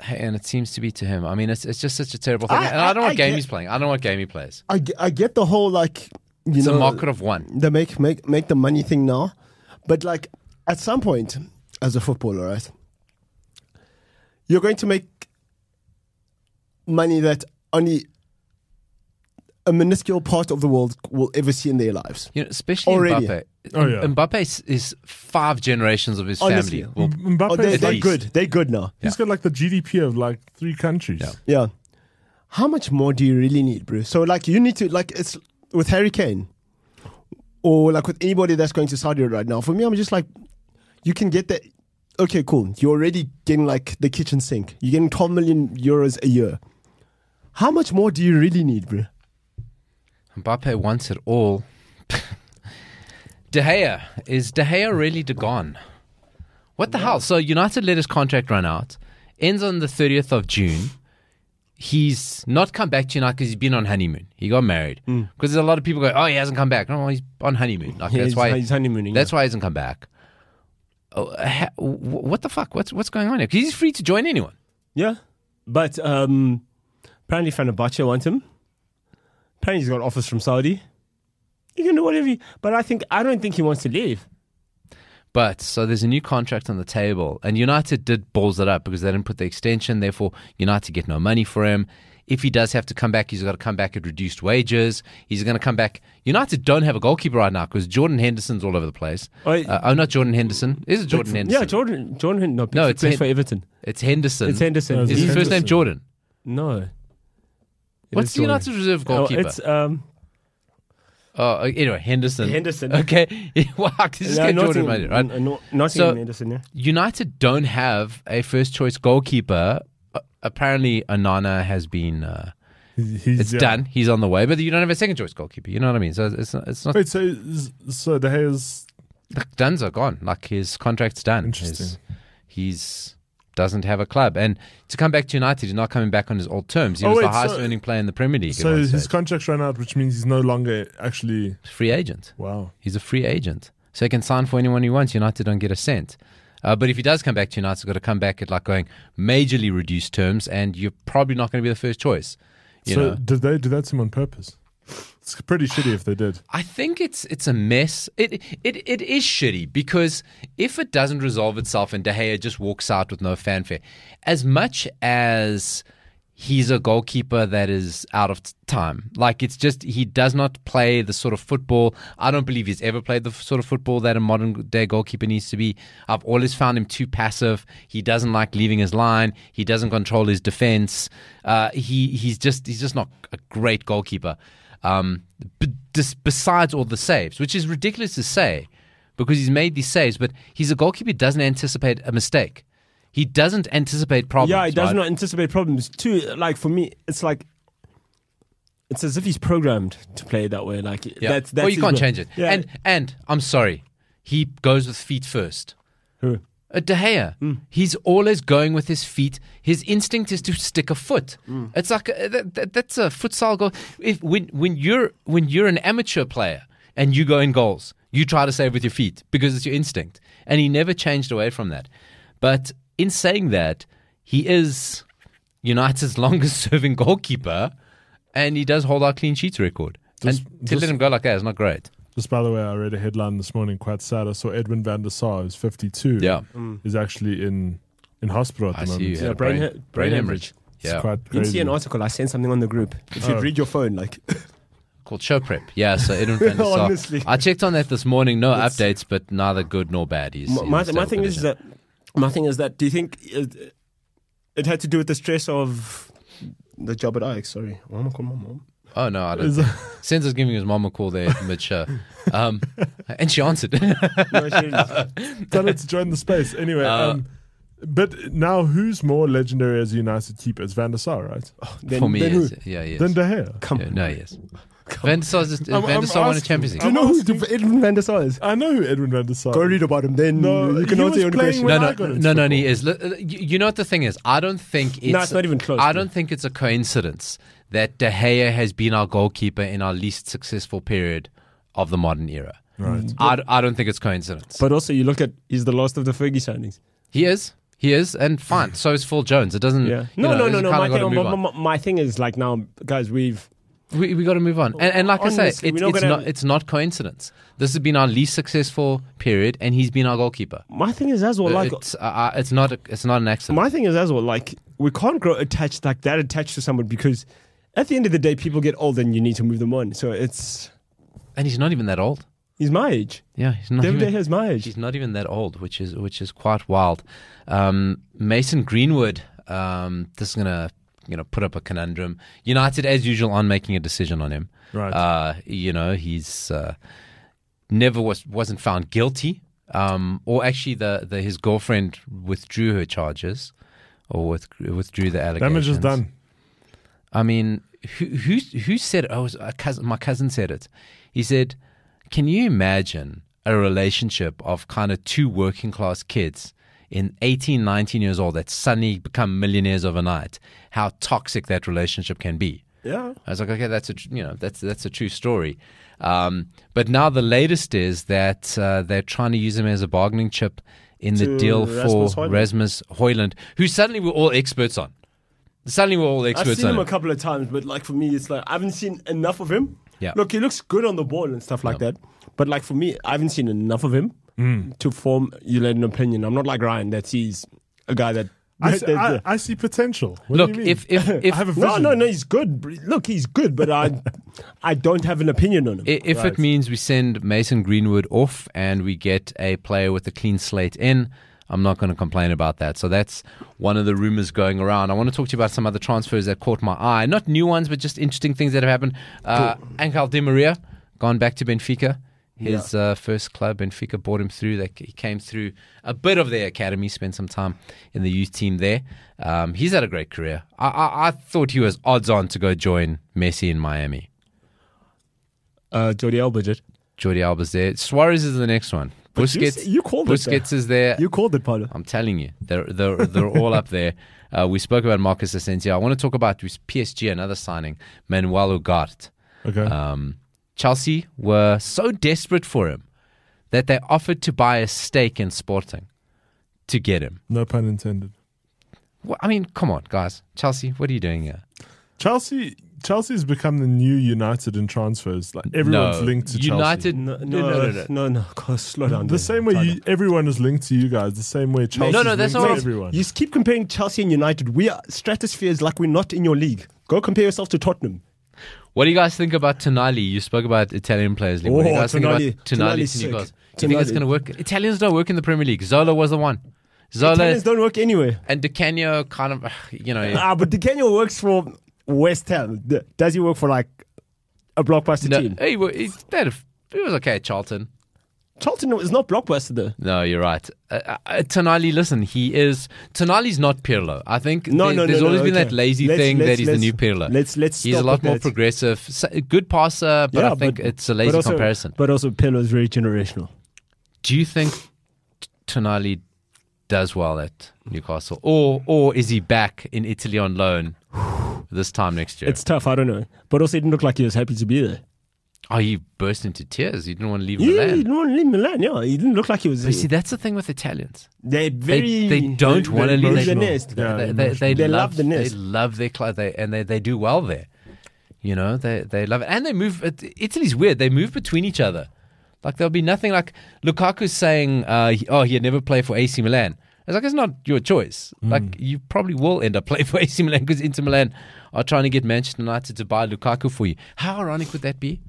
[SPEAKER 3] Hey, and it seems to be to him. I mean, it's just such a terrible thing. And I don't know what game he's playing. I don't know what game he plays.
[SPEAKER 1] I get the whole
[SPEAKER 3] It's a market of one.
[SPEAKER 1] They make the money thing now, but like at some point as a footballer, right, you're going to make money that only a minuscule part of the world will ever see in their lives.
[SPEAKER 3] You know, especially
[SPEAKER 1] Already.
[SPEAKER 3] Mbappe.
[SPEAKER 2] Oh, yeah.
[SPEAKER 3] Mbappe is 5 generations of his
[SPEAKER 1] Honestly.
[SPEAKER 3] family. Well,
[SPEAKER 2] Mbappe,
[SPEAKER 1] They're
[SPEAKER 3] least.
[SPEAKER 1] good. They're good now.
[SPEAKER 2] he's got like the GDP of like 3 countries.
[SPEAKER 3] Yeah.
[SPEAKER 1] Yeah. How much more do you really need, bro? So like you need to it's with Harry Kane or like with anybody that's going to Saudi right now. For me, I'm just like, you can get that. Okay, cool. You're already getting like the kitchen sink. You're getting 12 million euros a year. How much more do you really need, bro?
[SPEAKER 3] Mbappe wants it all. De Gea. Is De Gea really gone? What the hell? So United let his contract run out. Ends on the 30th of June. He's not come back to United because he's been on honeymoon. He got married. Because there's a lot of people go, oh, he hasn't come back. No, he's on honeymoon. Like,
[SPEAKER 1] Yeah,
[SPEAKER 3] that's why
[SPEAKER 1] he's honeymooning.
[SPEAKER 3] That's why he hasn't come back. Oh, what the fuck? What's going on here? Because he's free to join anyone.
[SPEAKER 1] Yeah. But apparently Fenerbahce want him. Apparently he's got offers from Saudi. You can do whatever but I don't think he wants to leave.
[SPEAKER 3] But so there's a new contract on the table, and United did balls it up because they didn't put the extension. Therefore, United get no money for him. If he does have to come back, he's got to come back at reduced wages. He's going to come back. United don't have a goalkeeper right now because Jordan Henderson's all over the place. Not Jordan Henderson. Is it Jordan Henderson?
[SPEAKER 1] Yeah, Jordan. No,
[SPEAKER 3] it's
[SPEAKER 1] plays for Everton.
[SPEAKER 3] It's Henderson.
[SPEAKER 1] It's Henderson.
[SPEAKER 2] No,
[SPEAKER 3] Is his first name Jordan?
[SPEAKER 1] No.
[SPEAKER 3] What's the United reserve goalkeeper?
[SPEAKER 1] It's
[SPEAKER 3] anyway, Henderson.
[SPEAKER 1] Henderson.
[SPEAKER 3] Okay. Wow, this is getting Jordan made it, right?
[SPEAKER 1] Nottingham Henderson, yeah.
[SPEAKER 3] United don't have a first choice goalkeeper. Apparently, Onana has been. It's done. He's on the way, but you don't have a second choice goalkeeper. You know what I mean? So it's not.
[SPEAKER 2] Wait, so De Gea's
[SPEAKER 3] Duns are gone. Like his contract's done.
[SPEAKER 2] Interesting.
[SPEAKER 3] He's doesn't have a club, and to come back to United, he's not coming back on his old terms. He was the highest earning player in the Premier League.
[SPEAKER 2] So his contract's run out, which means he's no longer actually
[SPEAKER 3] free agent.
[SPEAKER 2] Wow.
[SPEAKER 3] He's a free agent, so he can sign for anyone he wants. United don't get a cent. But if he does come back to United, he's got to come back at like going majorly reduced terms, and you're probably not going to be the first choice. You know?
[SPEAKER 2] Did they do that to him on purpose? It's pretty shitty if they did.
[SPEAKER 3] I think it's a mess. It is shitty because if it doesn't resolve itself and De Gea just walks out with no fanfare, as much as he's a goalkeeper that is out of time, like it's just he does not play the sort of football. I don't believe he's ever played the sort of football that a modern day goalkeeper needs to be. I've always found him too passive. He doesn't like leaving his line. He doesn't control his defense. He's just not a great goalkeeper. Besides all the saves, which is ridiculous to say because he's made these saves, but he's a goalkeeper who doesn't anticipate a mistake. He doesn't anticipate problems.
[SPEAKER 1] Yeah, he does
[SPEAKER 3] right?
[SPEAKER 1] not anticipate problems. Too, like for me, it's as if he's programmed to play that way. Like that's
[SPEAKER 3] well, you can't change it.
[SPEAKER 1] Yeah.
[SPEAKER 3] And I'm sorry, he goes with feet first.
[SPEAKER 1] Who?
[SPEAKER 3] De Gea. He's always going with his feet. His instinct is to stick a foot. It's like that's a futsal goal. When you're an amateur player and you go in goals, you try to save with your feet because it's your instinct. And he never changed away from that. But in saying that, he is United's longest serving goalkeeper, and he does hold our clean sheets record. And to let him go like that is not great.
[SPEAKER 2] Just by the way, I read a headline this morning, quite sad. I saw Edwin van der Sar, who's 52, is actually in hospital at the moment.
[SPEAKER 3] See, brain hemorrhage.
[SPEAKER 2] It's
[SPEAKER 3] Yeah.
[SPEAKER 2] quite
[SPEAKER 1] You can
[SPEAKER 2] crazy.
[SPEAKER 1] see an article. I sent something on the group. If you read your phone, like
[SPEAKER 3] Called Show Prep. Yeah, so Edwin van der Sar.
[SPEAKER 1] Honestly.
[SPEAKER 3] I checked on that this morning. No updates, but neither good nor bad.
[SPEAKER 1] my thing is that. Do you think it had to do with the stress of the job at Ajax? Sorry, I'm gonna call my mom.
[SPEAKER 3] Oh, no, I don't. Senzo's giving his mom a call there mid-show. And she answered.
[SPEAKER 1] No, she didn't.
[SPEAKER 2] Tell her to join the space. Anyway, but now who's more legendary as a United keeper? It's Van der Sar, right?
[SPEAKER 3] For me,
[SPEAKER 1] then
[SPEAKER 3] yes.
[SPEAKER 1] who?
[SPEAKER 3] Yeah, yes.
[SPEAKER 2] Then De Gea.
[SPEAKER 1] Come
[SPEAKER 3] Yeah,
[SPEAKER 1] on.
[SPEAKER 3] no, yes. Van der Sar won a
[SPEAKER 2] asking.
[SPEAKER 3] Champions League.
[SPEAKER 1] Do you know who Edwin van der Sar is?
[SPEAKER 2] I know who Edwin van der Sar
[SPEAKER 1] Go
[SPEAKER 2] is.
[SPEAKER 1] read about him. Then
[SPEAKER 2] No,
[SPEAKER 1] you can
[SPEAKER 2] he
[SPEAKER 1] answer
[SPEAKER 2] was
[SPEAKER 1] your own
[SPEAKER 2] playing
[SPEAKER 1] question.
[SPEAKER 2] when
[SPEAKER 3] No,
[SPEAKER 2] I got into
[SPEAKER 3] no,
[SPEAKER 2] football.
[SPEAKER 3] he is. You know what the thing is? I don't think it's...
[SPEAKER 1] No, it's not even close.
[SPEAKER 3] I don't think it's a coincidence that De Gea has been our goalkeeper in our least successful period of the modern era.
[SPEAKER 2] Right.
[SPEAKER 3] I don't think it's coincidence.
[SPEAKER 1] But also, you look at he's the last of the Fergie signings.
[SPEAKER 3] He is, and fine. So is Phil Jones. It doesn't...
[SPEAKER 1] Yeah.
[SPEAKER 3] you know,
[SPEAKER 1] No.
[SPEAKER 3] it's kinda gotta move on.
[SPEAKER 1] My thing is like now, guys,
[SPEAKER 3] We got to move on. And like I
[SPEAKER 1] Honestly,
[SPEAKER 3] say,
[SPEAKER 1] we're not gonna-
[SPEAKER 3] it's not coincidence. This has been our least successful period, and he's been our goalkeeper.
[SPEAKER 1] my thing is as well. Like
[SPEAKER 3] It's not an accident.
[SPEAKER 1] my thing is as well. Like we can't grow attached to someone because at the end of the day, people get old and you need to move them on. So
[SPEAKER 3] And he's not even that old.
[SPEAKER 1] he's my age.
[SPEAKER 3] Yeah, he's not
[SPEAKER 1] David De
[SPEAKER 3] even...
[SPEAKER 1] Gea's my age.
[SPEAKER 3] He's not even that old, which is quite wild. Mason Greenwood, this is gonna put up a conundrum. United, as usual, on making a decision on him.
[SPEAKER 2] Right.
[SPEAKER 3] He's never wasn't found guilty, or actually his girlfriend withdrew her charges, or withdrew the allegations.
[SPEAKER 2] Damage is done.
[SPEAKER 3] I mean, who said it? Oh, it was my cousin said it. He said, "Can you imagine a relationship of kind of two working class kids in 18, 19 years old that suddenly become millionaires overnight, how toxic that relationship can be.
[SPEAKER 1] Yeah.
[SPEAKER 3] I was like, okay, that's a true story. But now the latest is that they're trying to use him as a bargaining chip in the deal for Rasmus Højlund, who suddenly we're all experts on.
[SPEAKER 1] I've seen him
[SPEAKER 3] on
[SPEAKER 1] a couple of times, but like for me, it's like I haven't seen enough of him.
[SPEAKER 3] Yeah.
[SPEAKER 1] Look, he looks good on the ball and stuff like that. But like for me, I haven't seen enough of him to form an opinion. I'm not like Ryan that sees a guy that.
[SPEAKER 2] I see potential. What
[SPEAKER 3] Look,
[SPEAKER 2] do you mean?
[SPEAKER 3] if
[SPEAKER 2] I have a vision.
[SPEAKER 1] No, he's good. Look, he's good, but I don't have an opinion on him.
[SPEAKER 3] If it means we send Mason Greenwood off and we get a player with a clean slate in, I'm not going to complain about that. So that's one of the rumors going around. I want to talk to you about some other transfers that caught my eye. Not new ones, but just interesting things that have happened. Angel Di Maria, gone back to Benfica. His first club, Benfica, brought him through. He came through a bit of their academy, spent some time in the youth team there. He's had a great career. I thought he was odds on to go join Messi in Miami.
[SPEAKER 1] Jordi Alba did.
[SPEAKER 3] Jordi Alba's there. Suarez is the next one. Busquets,
[SPEAKER 1] you called
[SPEAKER 3] Busquets is there.
[SPEAKER 1] You called it, Paulo.
[SPEAKER 3] I'm telling you, they're all up there. We spoke about Marcus Asensio. I want to talk about PSG, another signing, Manuel Ugarte.
[SPEAKER 2] Okay.
[SPEAKER 3] Chelsea were so desperate for him that they offered to buy a stake in Sporting to get him.
[SPEAKER 2] No pun intended.
[SPEAKER 3] Well, I mean, come on, guys. Chelsea, what are you doing here?
[SPEAKER 2] Chelsea's become the new United in transfers. Like everyone's linked to
[SPEAKER 3] United,
[SPEAKER 2] Chelsea.
[SPEAKER 1] No. God, slow down.
[SPEAKER 2] The same way everyone is linked to you guys. The same way Chelsea is
[SPEAKER 3] that's
[SPEAKER 2] linked
[SPEAKER 3] not
[SPEAKER 2] to
[SPEAKER 3] what-
[SPEAKER 2] everyone.
[SPEAKER 1] You keep comparing Chelsea and United. We are stratospheres like we're not in your league. Go compare yourself to Tottenham.
[SPEAKER 3] What do you guys think about Tonali? You spoke about Italian players. What do you guys think about Tonali to
[SPEAKER 1] Tonali's
[SPEAKER 3] Newcastle?
[SPEAKER 1] sick.
[SPEAKER 3] Do you think it's
[SPEAKER 1] Tonali.
[SPEAKER 3] going to work? Italians don't work in the Premier League. Zola was the one.
[SPEAKER 1] Italians don't work anywhere.
[SPEAKER 3] And Di Canio kind of,
[SPEAKER 1] But Di Canio works for West Ham. Does he work for like a blockbuster team?
[SPEAKER 3] He was okay at Charlton.
[SPEAKER 1] Charlton is not blockbuster though.
[SPEAKER 3] No, you're right. Tonali, listen, Tonali's not Pirlo. I think there's always been that lazy thing that he's the new Pirlo.
[SPEAKER 1] Let's
[SPEAKER 3] He's a lot more progressive. Good passer, but I think it's a lazy comparison.
[SPEAKER 1] But also Pirlo is very generational.
[SPEAKER 3] Do you think Tonali does well at Newcastle? Or is he back in Italy on loan this time next year?
[SPEAKER 1] It's tough, I don't know. But also, it didn't look like he was happy to be there.
[SPEAKER 3] Oh, he burst into tears. He didn't want to leave
[SPEAKER 1] Yeah,
[SPEAKER 3] Milan.
[SPEAKER 1] he didn't want to leave Milan. Yeah, he didn't look like he was.
[SPEAKER 3] But you see, that's the thing with Italians.
[SPEAKER 1] They're very.
[SPEAKER 3] They don't want to leave
[SPEAKER 1] the
[SPEAKER 3] the
[SPEAKER 1] nest.
[SPEAKER 3] They
[SPEAKER 1] love the nest.
[SPEAKER 3] They love their club, and they do well there. You know, they love it, and they move. Italy's weird. They move between each other. Like there'll be nothing like Lukaku's saying, he'd never play for AC Milan. It's like, it's not your choice. Like, you probably will end up playing for AC Milan because Inter Milan are trying to get Manchester United to buy Lukaku for you. How ironic would that be?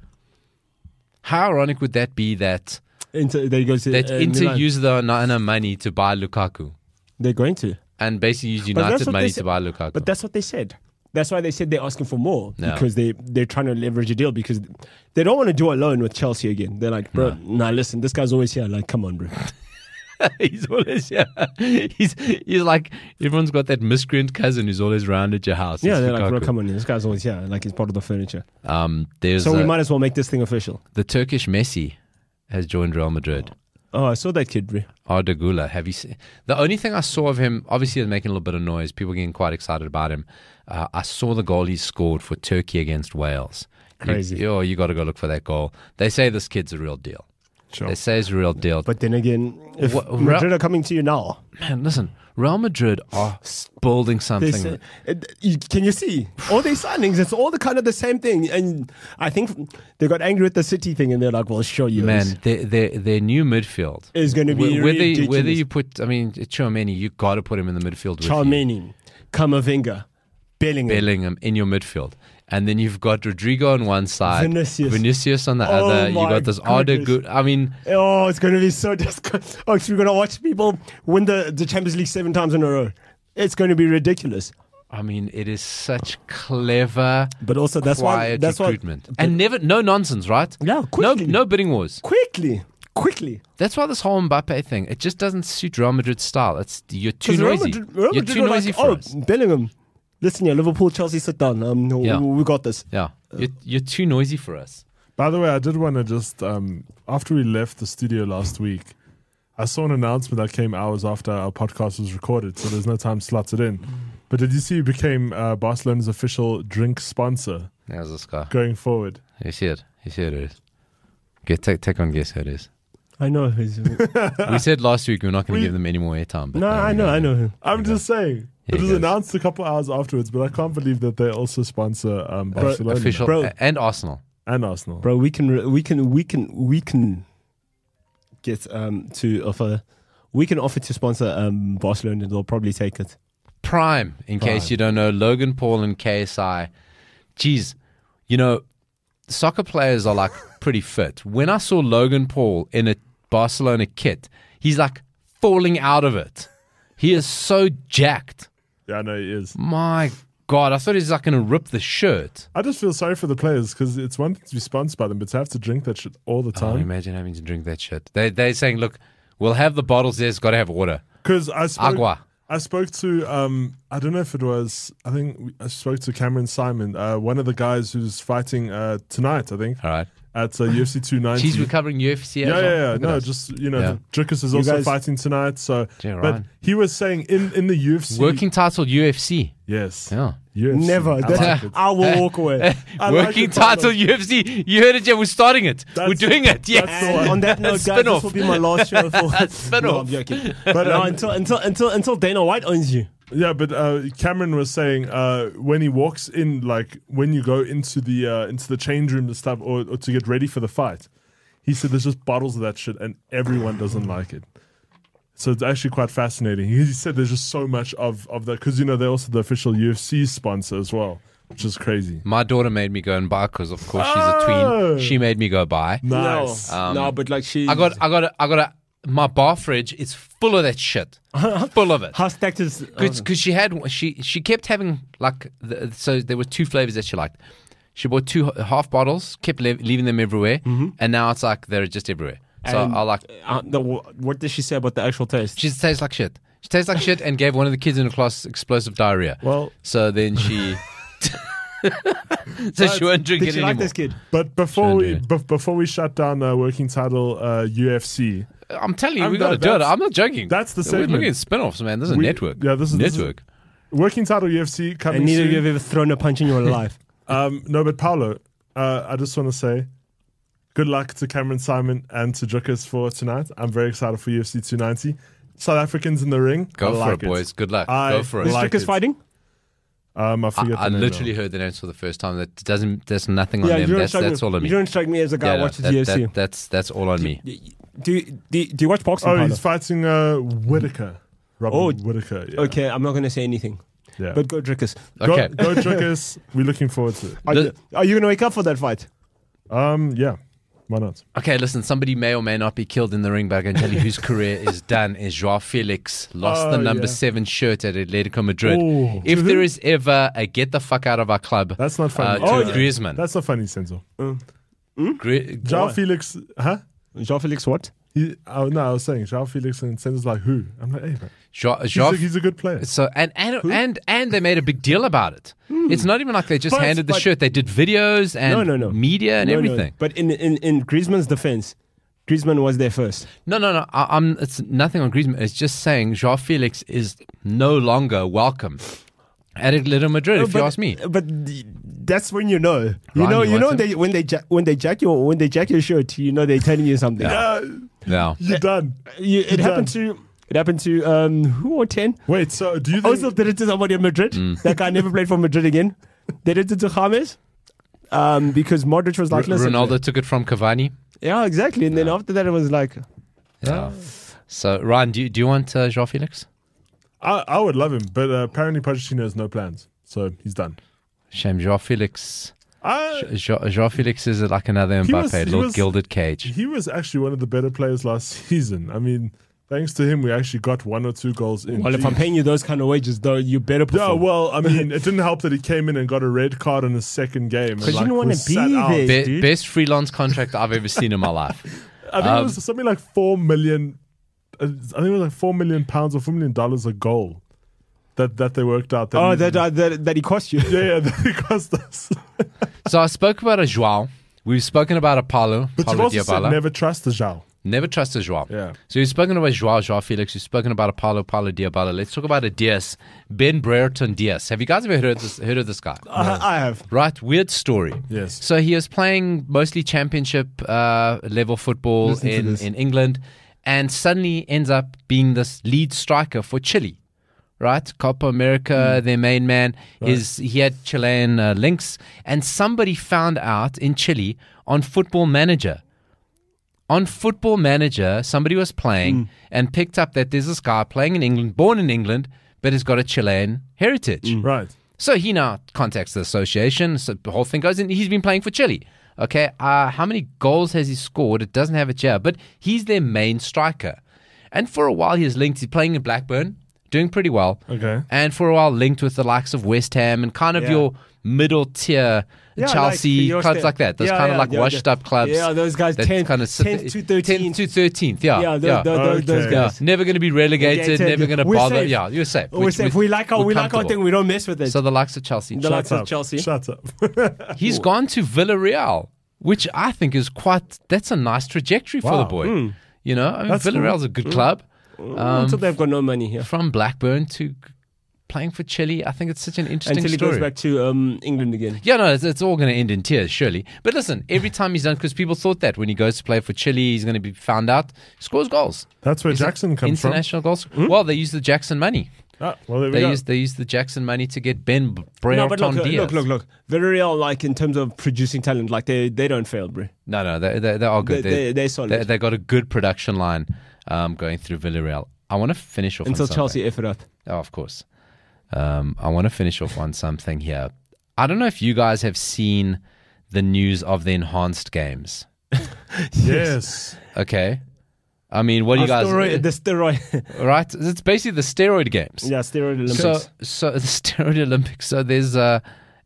[SPEAKER 3] How ironic would that be that
[SPEAKER 1] Inter
[SPEAKER 3] Inter use the money to buy Lukaku
[SPEAKER 1] They're going to.
[SPEAKER 3] and basically use United money to buy Lukaku?
[SPEAKER 1] But that's what they said. That's why they said they're asking for more
[SPEAKER 3] No.
[SPEAKER 1] because they're trying to leverage a deal because they don't want to do a loan with Chelsea again. They're like, bro, listen, this guy's always here. Like, come on, bro.
[SPEAKER 3] He's always he's like, everyone's got that miscreant cousin who's always round at your house.
[SPEAKER 1] Yeah,
[SPEAKER 3] It's
[SPEAKER 1] they're like, bro,
[SPEAKER 3] Lukaku.
[SPEAKER 1] come on, this guy's always here. Like, he's part of the furniture.
[SPEAKER 3] There's
[SPEAKER 1] So we might as well make this thing official.
[SPEAKER 3] the Turkish Messi has joined Real Madrid.
[SPEAKER 1] Oh, I saw that kid, bro.
[SPEAKER 3] Arda Güler. Have you seen? The only thing I saw of him, obviously, he was making a little bit of noise. People getting quite excited about him. I saw the goal he scored for Turkey against Wales.
[SPEAKER 1] Crazy.
[SPEAKER 3] You got to go look for that goal. They say this kid's a real deal.
[SPEAKER 2] Sure.
[SPEAKER 3] They say it's a real deal.
[SPEAKER 1] But then again, if
[SPEAKER 3] What-
[SPEAKER 1] Madrid are coming to you now,
[SPEAKER 3] Man, listen, Real Madrid are building something.
[SPEAKER 1] can you see all these signings? It's all the kind of the same thing, and I think they got angry with the City thing, and they're like, "Well, show you,
[SPEAKER 3] Man, their new midfield
[SPEAKER 1] is going to be
[SPEAKER 3] whether you put, Tchouameni, you got to put him in the midfield with you.
[SPEAKER 1] Charmani, Kamavinga,
[SPEAKER 3] Bellingham in your midfield. And then you've got Rodrigo on one side,
[SPEAKER 1] Vinicius.
[SPEAKER 3] on the
[SPEAKER 1] Oh
[SPEAKER 3] other. You
[SPEAKER 1] my
[SPEAKER 3] got this Arda
[SPEAKER 1] goodness.
[SPEAKER 3] Good.
[SPEAKER 1] Oh, it's going to be so disgusting. Oh, so we're going to watch people win the Champions League 7 times in a row. It's going to be ridiculous.
[SPEAKER 3] It is such clever,
[SPEAKER 1] But also, that's why
[SPEAKER 3] recruitment, and no nonsense, right?
[SPEAKER 1] Yeah, quickly.
[SPEAKER 3] No bidding wars.
[SPEAKER 1] Quickly.
[SPEAKER 3] That's why this whole Mbappe thing, it just doesn't suit Real Madrid's style. You're too
[SPEAKER 1] 'Cause Real
[SPEAKER 3] noisy.
[SPEAKER 1] Madrid- Real
[SPEAKER 3] You're
[SPEAKER 1] Madrid
[SPEAKER 3] too
[SPEAKER 1] were
[SPEAKER 3] noisy
[SPEAKER 1] like,
[SPEAKER 3] for us.
[SPEAKER 1] Bellingham. Listen here, Liverpool, Chelsea, sit down.
[SPEAKER 3] Yeah.
[SPEAKER 1] We got this.
[SPEAKER 3] Yeah, you're too noisy for us.
[SPEAKER 2] By the way, I did want to just, after we left the studio last week, I saw an announcement that came hours after our podcast was recorded, so there's no time slotted in. But did you see he became Barcelona's official drink sponsor
[SPEAKER 3] There's this guy.
[SPEAKER 2] going forward?
[SPEAKER 3] You see it. You see who it is. Take on guess who it is.
[SPEAKER 1] I know who's.
[SPEAKER 3] We said last week we're not going to give them any more airtime. But
[SPEAKER 1] No, I know him.
[SPEAKER 2] I'm just saying.
[SPEAKER 3] Here
[SPEAKER 2] It was
[SPEAKER 3] he goes.
[SPEAKER 2] announced a couple hours afterwards, but I can't believe that they also sponsor Barcelona
[SPEAKER 3] Official
[SPEAKER 1] Bro.
[SPEAKER 3] and Arsenal.
[SPEAKER 2] and Arsenal.
[SPEAKER 1] Bro, we can get to offer. We can offer to sponsor Barcelona. They'll probably take it.
[SPEAKER 3] Prime, in case you don't know, Logan Paul and KSI. Geez, you know, soccer players are like pretty fit. When I saw Logan Paul in a Barcelona kit, he's like falling out of it. He is so jacked.
[SPEAKER 2] Yeah, I know he is.
[SPEAKER 3] My God, I thought he was like going to rip the shirt.
[SPEAKER 2] I just feel sorry for the players because it's one thing to be sponsored by them, but to have to drink that shit all the
[SPEAKER 3] Oh,
[SPEAKER 2] time.
[SPEAKER 3] imagine having to drink that shit. They're saying, look, we'll have the bottles there. It's got to have water.
[SPEAKER 2] Because
[SPEAKER 3] Agua.
[SPEAKER 2] I spoke to, I don't know if it was, I spoke to Cameron Simon, one of the guys who's fighting tonight, I think,
[SPEAKER 3] All right.
[SPEAKER 2] at UFC 290.
[SPEAKER 3] Jeez, we're covering UFC.
[SPEAKER 2] Yeah,
[SPEAKER 3] as well.
[SPEAKER 2] yeah.
[SPEAKER 3] Look at
[SPEAKER 2] No,
[SPEAKER 3] us.
[SPEAKER 2] just,
[SPEAKER 3] Yeah.
[SPEAKER 2] Drickus is
[SPEAKER 1] You
[SPEAKER 2] also
[SPEAKER 1] guys-
[SPEAKER 2] fighting tonight. So,
[SPEAKER 3] Yeah,
[SPEAKER 2] but
[SPEAKER 3] right.
[SPEAKER 2] he was saying in the UFC.
[SPEAKER 3] Working title UFC.
[SPEAKER 2] Yes.
[SPEAKER 3] Yeah.
[SPEAKER 2] UFC.
[SPEAKER 1] Never.
[SPEAKER 2] I
[SPEAKER 1] That's,
[SPEAKER 2] like it.
[SPEAKER 1] I will walk away.
[SPEAKER 2] I like
[SPEAKER 3] Working
[SPEAKER 2] it, Paulo.
[SPEAKER 3] title UFC. You heard it, yeah. We're starting it. We're
[SPEAKER 2] That's-
[SPEAKER 3] doing it. Yeah.
[SPEAKER 2] that's the
[SPEAKER 1] And
[SPEAKER 2] one.
[SPEAKER 1] on that note, guys,
[SPEAKER 3] Spin-off.
[SPEAKER 1] this will be my last show for
[SPEAKER 3] Spin-off.
[SPEAKER 1] No, I'm joking.
[SPEAKER 2] But,
[SPEAKER 1] No, until Dana White owns you.
[SPEAKER 2] Yeah, but Cameron was saying when he walks in, like when you go into the change room and stuff, or to get ready for the fight, he said there's just bottles of that shit, and everyone doesn't like it. So it's actually quite fascinating. He said there's just so much of that because they're also the official UFC sponsor as well, which is crazy.
[SPEAKER 3] My daughter made me go and buy because, of course, she's a
[SPEAKER 2] Oh.
[SPEAKER 3] tween. She made me go buy.
[SPEAKER 2] Nice.
[SPEAKER 1] No, but like she.
[SPEAKER 3] I got my bar fridge is full of that shit. Full of it.
[SPEAKER 1] How stacked is.
[SPEAKER 3] Because she kept having like so there were two flavors that she liked. She bought two half bottles, kept leaving them everywhere, and now it's like they're just everywhere. So
[SPEAKER 1] And,
[SPEAKER 3] I like.
[SPEAKER 1] what did she say about the actual taste?
[SPEAKER 3] She tastes like shit. She tastes like shit, and gave one of the kids in the class explosive diarrhea.
[SPEAKER 2] Well,
[SPEAKER 3] So then she. So she won't drink
[SPEAKER 1] Did
[SPEAKER 3] it
[SPEAKER 1] she
[SPEAKER 3] anymore.
[SPEAKER 1] like this kid?
[SPEAKER 2] but before
[SPEAKER 3] Shouldn't
[SPEAKER 2] we shut down working title UFC,
[SPEAKER 3] I'm telling you,
[SPEAKER 2] I'm
[SPEAKER 3] we got to
[SPEAKER 2] not-
[SPEAKER 3] do it.
[SPEAKER 2] that's-
[SPEAKER 3] I'm not joking.
[SPEAKER 2] that's the
[SPEAKER 3] We're
[SPEAKER 2] segment.
[SPEAKER 3] looking at spin-offs, man. This is a
[SPEAKER 2] We-
[SPEAKER 3] network.
[SPEAKER 2] yeah, this is-
[SPEAKER 3] network.
[SPEAKER 2] working title UFC
[SPEAKER 1] And
[SPEAKER 2] coming
[SPEAKER 1] neither of
[SPEAKER 2] soon.
[SPEAKER 1] you have ever thrown a punch in your life.
[SPEAKER 2] No, but Paulo, I just want to say good luck to Cameron Simon and to Drickus for tonight. I'm very excited for UFC 290. South Africans in the ring.
[SPEAKER 3] Go
[SPEAKER 2] I
[SPEAKER 3] for
[SPEAKER 2] like
[SPEAKER 3] it, boys. Good luck.
[SPEAKER 2] I
[SPEAKER 3] Go for it.
[SPEAKER 1] Is
[SPEAKER 2] like
[SPEAKER 1] Strickers
[SPEAKER 2] it.
[SPEAKER 1] fighting?
[SPEAKER 2] I forget
[SPEAKER 3] I
[SPEAKER 2] the name
[SPEAKER 3] literally
[SPEAKER 2] now.
[SPEAKER 3] heard the names for the first time. There's nothing on
[SPEAKER 1] Yeah,
[SPEAKER 3] them. That's all on me.
[SPEAKER 1] You don't strike me as a guy who watches UFC.
[SPEAKER 3] That's all on me.
[SPEAKER 1] Do you watch boxing?
[SPEAKER 2] Oh,
[SPEAKER 1] Paulo?
[SPEAKER 2] he's fighting Whitaker. Robert Whitaker. Yeah.
[SPEAKER 1] Okay, I'm not going to say anything.
[SPEAKER 2] Yeah.
[SPEAKER 1] But go Drickus.
[SPEAKER 3] Okay.
[SPEAKER 2] Go Drickus. We're looking forward to it.
[SPEAKER 1] Are you going to wake up for that fight?
[SPEAKER 2] Yeah. Why not?
[SPEAKER 3] Okay, listen, somebody may or may not be killed in the ring, but I can tell you whose career is done is Joao Felix. Lost the number 7 shirt at Atletico Madrid.
[SPEAKER 2] Oh.
[SPEAKER 3] If there is ever a get the fuck out of our club,
[SPEAKER 2] That's not funny.
[SPEAKER 3] to Griezmann.
[SPEAKER 2] That's not funny, Senzo. João
[SPEAKER 3] Why?
[SPEAKER 2] Felix, huh?
[SPEAKER 1] Jean Felix what?
[SPEAKER 2] I was saying João Felix and Senzo's like who? I'm like, hey, man.
[SPEAKER 3] Joao
[SPEAKER 2] He's a good player.
[SPEAKER 3] So and they made a big deal about it. It's not even like they just handed the
[SPEAKER 1] but-
[SPEAKER 3] shirt. They did videos and
[SPEAKER 1] No.
[SPEAKER 3] media and
[SPEAKER 1] No.
[SPEAKER 3] everything.
[SPEAKER 1] But in Griezmann's defense, Griezmann was there first.
[SPEAKER 3] No. It's nothing on Griezmann. It's just saying Joao Felix is no longer welcome at Atletico Madrid. If you ask me,
[SPEAKER 1] But that's when you know. You
[SPEAKER 3] Ron,
[SPEAKER 1] know.
[SPEAKER 3] you
[SPEAKER 1] You know
[SPEAKER 3] want
[SPEAKER 1] when they jack your shirt. You know they're telling you something.
[SPEAKER 3] no.
[SPEAKER 2] You're done.
[SPEAKER 1] It happened to who or 10?
[SPEAKER 2] Wait, so do you think
[SPEAKER 1] Also did it to somebody in Madrid. That guy never played for Madrid again. They did it to James. Because Modric was like, listen.
[SPEAKER 3] Ronaldo took it from Cavani.
[SPEAKER 1] Yeah, exactly. And then after that, it was like,
[SPEAKER 3] Yeah. So Ryan, do you want Joao Felix?
[SPEAKER 2] I would love him, but apparently Pochettino has no plans, so he's done.
[SPEAKER 3] Shame, Joao Felix.
[SPEAKER 2] I-
[SPEAKER 3] Joao Felix is like another
[SPEAKER 2] He was-
[SPEAKER 3] Mbappe,
[SPEAKER 2] he
[SPEAKER 3] little
[SPEAKER 2] was-
[SPEAKER 3] gilded cage.
[SPEAKER 2] He was actually one of the better players last season. I mean, thanks to him, we actually got 1 or 2 goals in.
[SPEAKER 1] well, if I'm
[SPEAKER 2] Jeez.
[SPEAKER 1] paying you those kind of wages, though, you better
[SPEAKER 2] Yeah,
[SPEAKER 1] perform.
[SPEAKER 2] well, I mean, it didn't help that he came in and got a red card in his second game.
[SPEAKER 1] Because you didn't want to be there, dude.
[SPEAKER 3] Best freelance contract I've ever seen in my life.
[SPEAKER 2] I think it was something like 4 million. I think it was like £4 million or $4 million a goal that they worked out.
[SPEAKER 1] That he cost you.
[SPEAKER 2] yeah, that it cost us.
[SPEAKER 3] So I spoke about a Joao. We've spoken about Paulo.
[SPEAKER 2] But you've
[SPEAKER 3] Paulo
[SPEAKER 2] also said
[SPEAKER 3] Dybala.
[SPEAKER 2] never trust the João.
[SPEAKER 3] Never trust a Joao.
[SPEAKER 2] Yeah.
[SPEAKER 3] So you've spoken about Joao Felix. You've spoken about Paulo Dybala. Let's talk about a Diaz, Ben Brereton Diaz. Have you guys ever heard of this guy?
[SPEAKER 1] I have.
[SPEAKER 3] Right, weird story.
[SPEAKER 2] Yes.
[SPEAKER 3] So he was playing mostly championship level football
[SPEAKER 1] Listen to this.
[SPEAKER 3] in England, and suddenly ends up being this lead striker for Chile. Right, Copa America, their main man. He had Chilean links, and somebody found out in Chile on Football Manager. On Football Manager, somebody was playing and picked up that there's this guy playing in England, born in England, but has got a Chilean heritage.
[SPEAKER 2] Right.
[SPEAKER 3] So he now contacts the association. So the whole thing goes in. He's been playing for Chile. Okay, how many goals has he scored? It doesn't have it here, but he's their main striker. And for a while, he's linked. He's playing in Blackburn, doing pretty well.
[SPEAKER 2] Okay.
[SPEAKER 3] And for a while, linked with the likes of West Ham and kind of your middle tier Chelsea,
[SPEAKER 1] like
[SPEAKER 3] clubs like that. Those kind of like washed up clubs.
[SPEAKER 1] Yeah, those guys,
[SPEAKER 3] that
[SPEAKER 1] 10th,
[SPEAKER 3] kind of
[SPEAKER 1] 10th to 13th.
[SPEAKER 3] 10th to 13th. Yeah,
[SPEAKER 1] Those
[SPEAKER 2] Okay.
[SPEAKER 1] guys.
[SPEAKER 3] Never going to be relegated. Never going to
[SPEAKER 1] We're
[SPEAKER 3] bother.
[SPEAKER 1] safe.
[SPEAKER 3] Yeah, you're safe.
[SPEAKER 1] We're safe. We like our
[SPEAKER 3] comfortable.
[SPEAKER 1] thing. We don't mess with it.
[SPEAKER 3] So the likes of Chelsea.
[SPEAKER 1] The likes of Chelsea.
[SPEAKER 2] Shut up.
[SPEAKER 3] He's gone to Villarreal, which I think is that's a nice trajectory for the boy. You know, I mean,
[SPEAKER 2] That's
[SPEAKER 3] Villarreal's a good club.
[SPEAKER 1] Until they've got no money here.
[SPEAKER 3] From Blackburn to playing for Chile, I think it's such an interesting
[SPEAKER 1] Until he
[SPEAKER 3] story.
[SPEAKER 1] goes back to England again.
[SPEAKER 3] Yeah, no, it's all going to end in tears, surely. But listen, every time he's done, because people thought that when he goes to play for Chile, he's going to be found out, he scores goals.
[SPEAKER 2] That's where Jackson comes from.
[SPEAKER 3] International goals. Well, they use the Jackson money.
[SPEAKER 2] Ah, well, there we go.
[SPEAKER 3] They use the Jackson money to get Ben Brereton
[SPEAKER 1] No, but
[SPEAKER 3] Diaz.
[SPEAKER 1] look. Villarreal, like in terms of producing talent, like they don't fail, bro.
[SPEAKER 3] No, they are good.
[SPEAKER 1] They're solid.
[SPEAKER 3] They got a good production line going through Villarreal. I want to finish off
[SPEAKER 1] Until
[SPEAKER 3] on something.
[SPEAKER 1] Chelsea F it up.
[SPEAKER 3] Oh, of course. I want to finish off on something here. I don't know if you guys have seen the news of the enhanced games.
[SPEAKER 2] Yes.
[SPEAKER 3] Okay. I mean, what do you guys...
[SPEAKER 1] The steroid.
[SPEAKER 3] Right? It's basically the steroid games.
[SPEAKER 1] Yeah, steroid Olympics.
[SPEAKER 3] So the steroid Olympics. So there's
[SPEAKER 1] what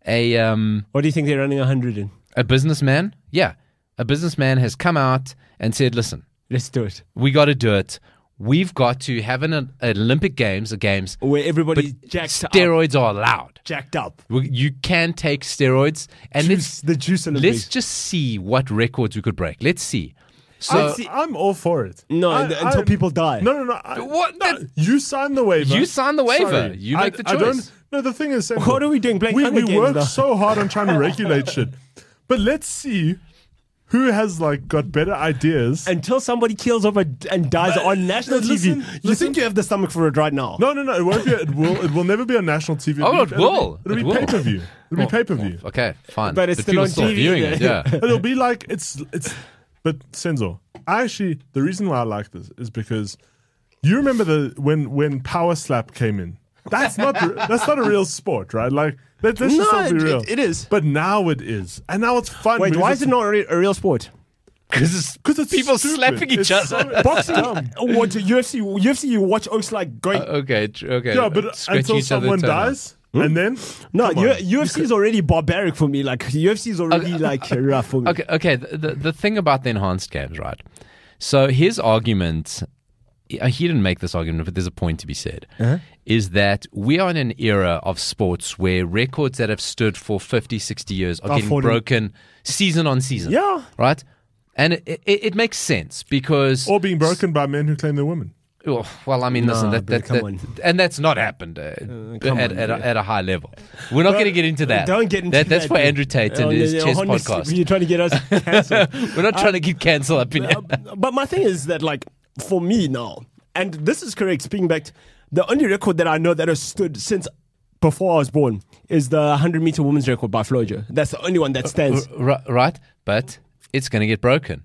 [SPEAKER 1] do you think they're running 100 in?
[SPEAKER 3] a businessman. Yeah. A businessman has come out and said, listen,
[SPEAKER 1] Let's do it.
[SPEAKER 3] we got to do it. We've got to have an Olympic Games,
[SPEAKER 1] Where everybody's
[SPEAKER 3] but
[SPEAKER 1] jacked up.
[SPEAKER 3] steroids are allowed.
[SPEAKER 1] Jacked up.
[SPEAKER 3] You can take steroids, and
[SPEAKER 1] The juice Olympics.
[SPEAKER 3] let's just see what records we could break. Let's see. So
[SPEAKER 2] I'm all for it.
[SPEAKER 1] No, until people die.
[SPEAKER 2] No.
[SPEAKER 3] What?
[SPEAKER 2] You sign the waiver.
[SPEAKER 3] You sign the waiver.
[SPEAKER 2] Sorry.
[SPEAKER 3] You make the
[SPEAKER 2] I don't.
[SPEAKER 3] choice.
[SPEAKER 2] No, the thing is,
[SPEAKER 1] What are we doing? Playing
[SPEAKER 2] we
[SPEAKER 1] Hunger Games
[SPEAKER 2] work
[SPEAKER 1] now?
[SPEAKER 2] so hard on trying to regulate shit, but let's see who has like got better ideas.
[SPEAKER 1] Until somebody kills over and dies on national
[SPEAKER 2] listen,
[SPEAKER 1] TV. You
[SPEAKER 2] listen.
[SPEAKER 1] think you have the stomach for it right now?
[SPEAKER 2] No, it won't be. It will never be on national TV.
[SPEAKER 3] Oh, it will.
[SPEAKER 2] It'll
[SPEAKER 3] It
[SPEAKER 2] be
[SPEAKER 3] will.
[SPEAKER 2] pay per view. It'll be pay per view.
[SPEAKER 3] Okay, fine.
[SPEAKER 1] But it's still
[SPEAKER 3] people
[SPEAKER 1] on
[SPEAKER 3] still
[SPEAKER 1] TV,
[SPEAKER 3] viewing
[SPEAKER 1] yeah.
[SPEAKER 3] it. Yeah.
[SPEAKER 2] It'll be like it's. But Senzo, the reason why I like this is because you remember when Power Slap came in. That's not a real sport, right? Like let's just not be real.
[SPEAKER 1] it is.
[SPEAKER 2] But now it is, and now it's fun.
[SPEAKER 1] Wait,
[SPEAKER 2] because
[SPEAKER 1] why is it not a real sport?
[SPEAKER 2] Because it's
[SPEAKER 3] people
[SPEAKER 2] stupid.
[SPEAKER 3] slapping each
[SPEAKER 2] It's
[SPEAKER 3] other.
[SPEAKER 2] So,
[SPEAKER 1] Boxing,
[SPEAKER 2] dumb.
[SPEAKER 1] what UFC, you watch oaks like going.
[SPEAKER 3] Okay.
[SPEAKER 2] Yeah, but
[SPEAKER 3] Scratch
[SPEAKER 2] until
[SPEAKER 3] each other
[SPEAKER 2] someone
[SPEAKER 3] toenails.
[SPEAKER 2] dies, and then
[SPEAKER 1] No,
[SPEAKER 2] come on.
[SPEAKER 1] UFC is already barbaric for me. Like UFC is already like rough for me.
[SPEAKER 3] Okay. The thing about the enhanced games, right? So his argument, he didn't make this argument, but there's a point to be said, is that we are in an era of sports where records that have stood for 50, 60 years are getting
[SPEAKER 1] 40.
[SPEAKER 3] broken season on season.
[SPEAKER 1] Yeah.
[SPEAKER 3] Right? And it makes sense because...
[SPEAKER 2] or being broken by men who claim they're women.
[SPEAKER 3] Oh, well, I mean, listen,
[SPEAKER 1] Nah, bro, come on.
[SPEAKER 3] and that's not happened at a high level. We're not going to get into that.
[SPEAKER 1] Don't get into that.
[SPEAKER 3] That's for Andrew Tate and his chess
[SPEAKER 1] honestly,
[SPEAKER 3] podcast.
[SPEAKER 1] You're trying to get us cancelled.
[SPEAKER 3] We're not trying to get cancelled up in here.
[SPEAKER 1] But my thing is that, like, for me now, and this is correct, speaking back, the only record that I know that has stood since before I was born is the 100-meter women's record by Flojo. That's the only one that stands.
[SPEAKER 3] Right, but it's going to get broken.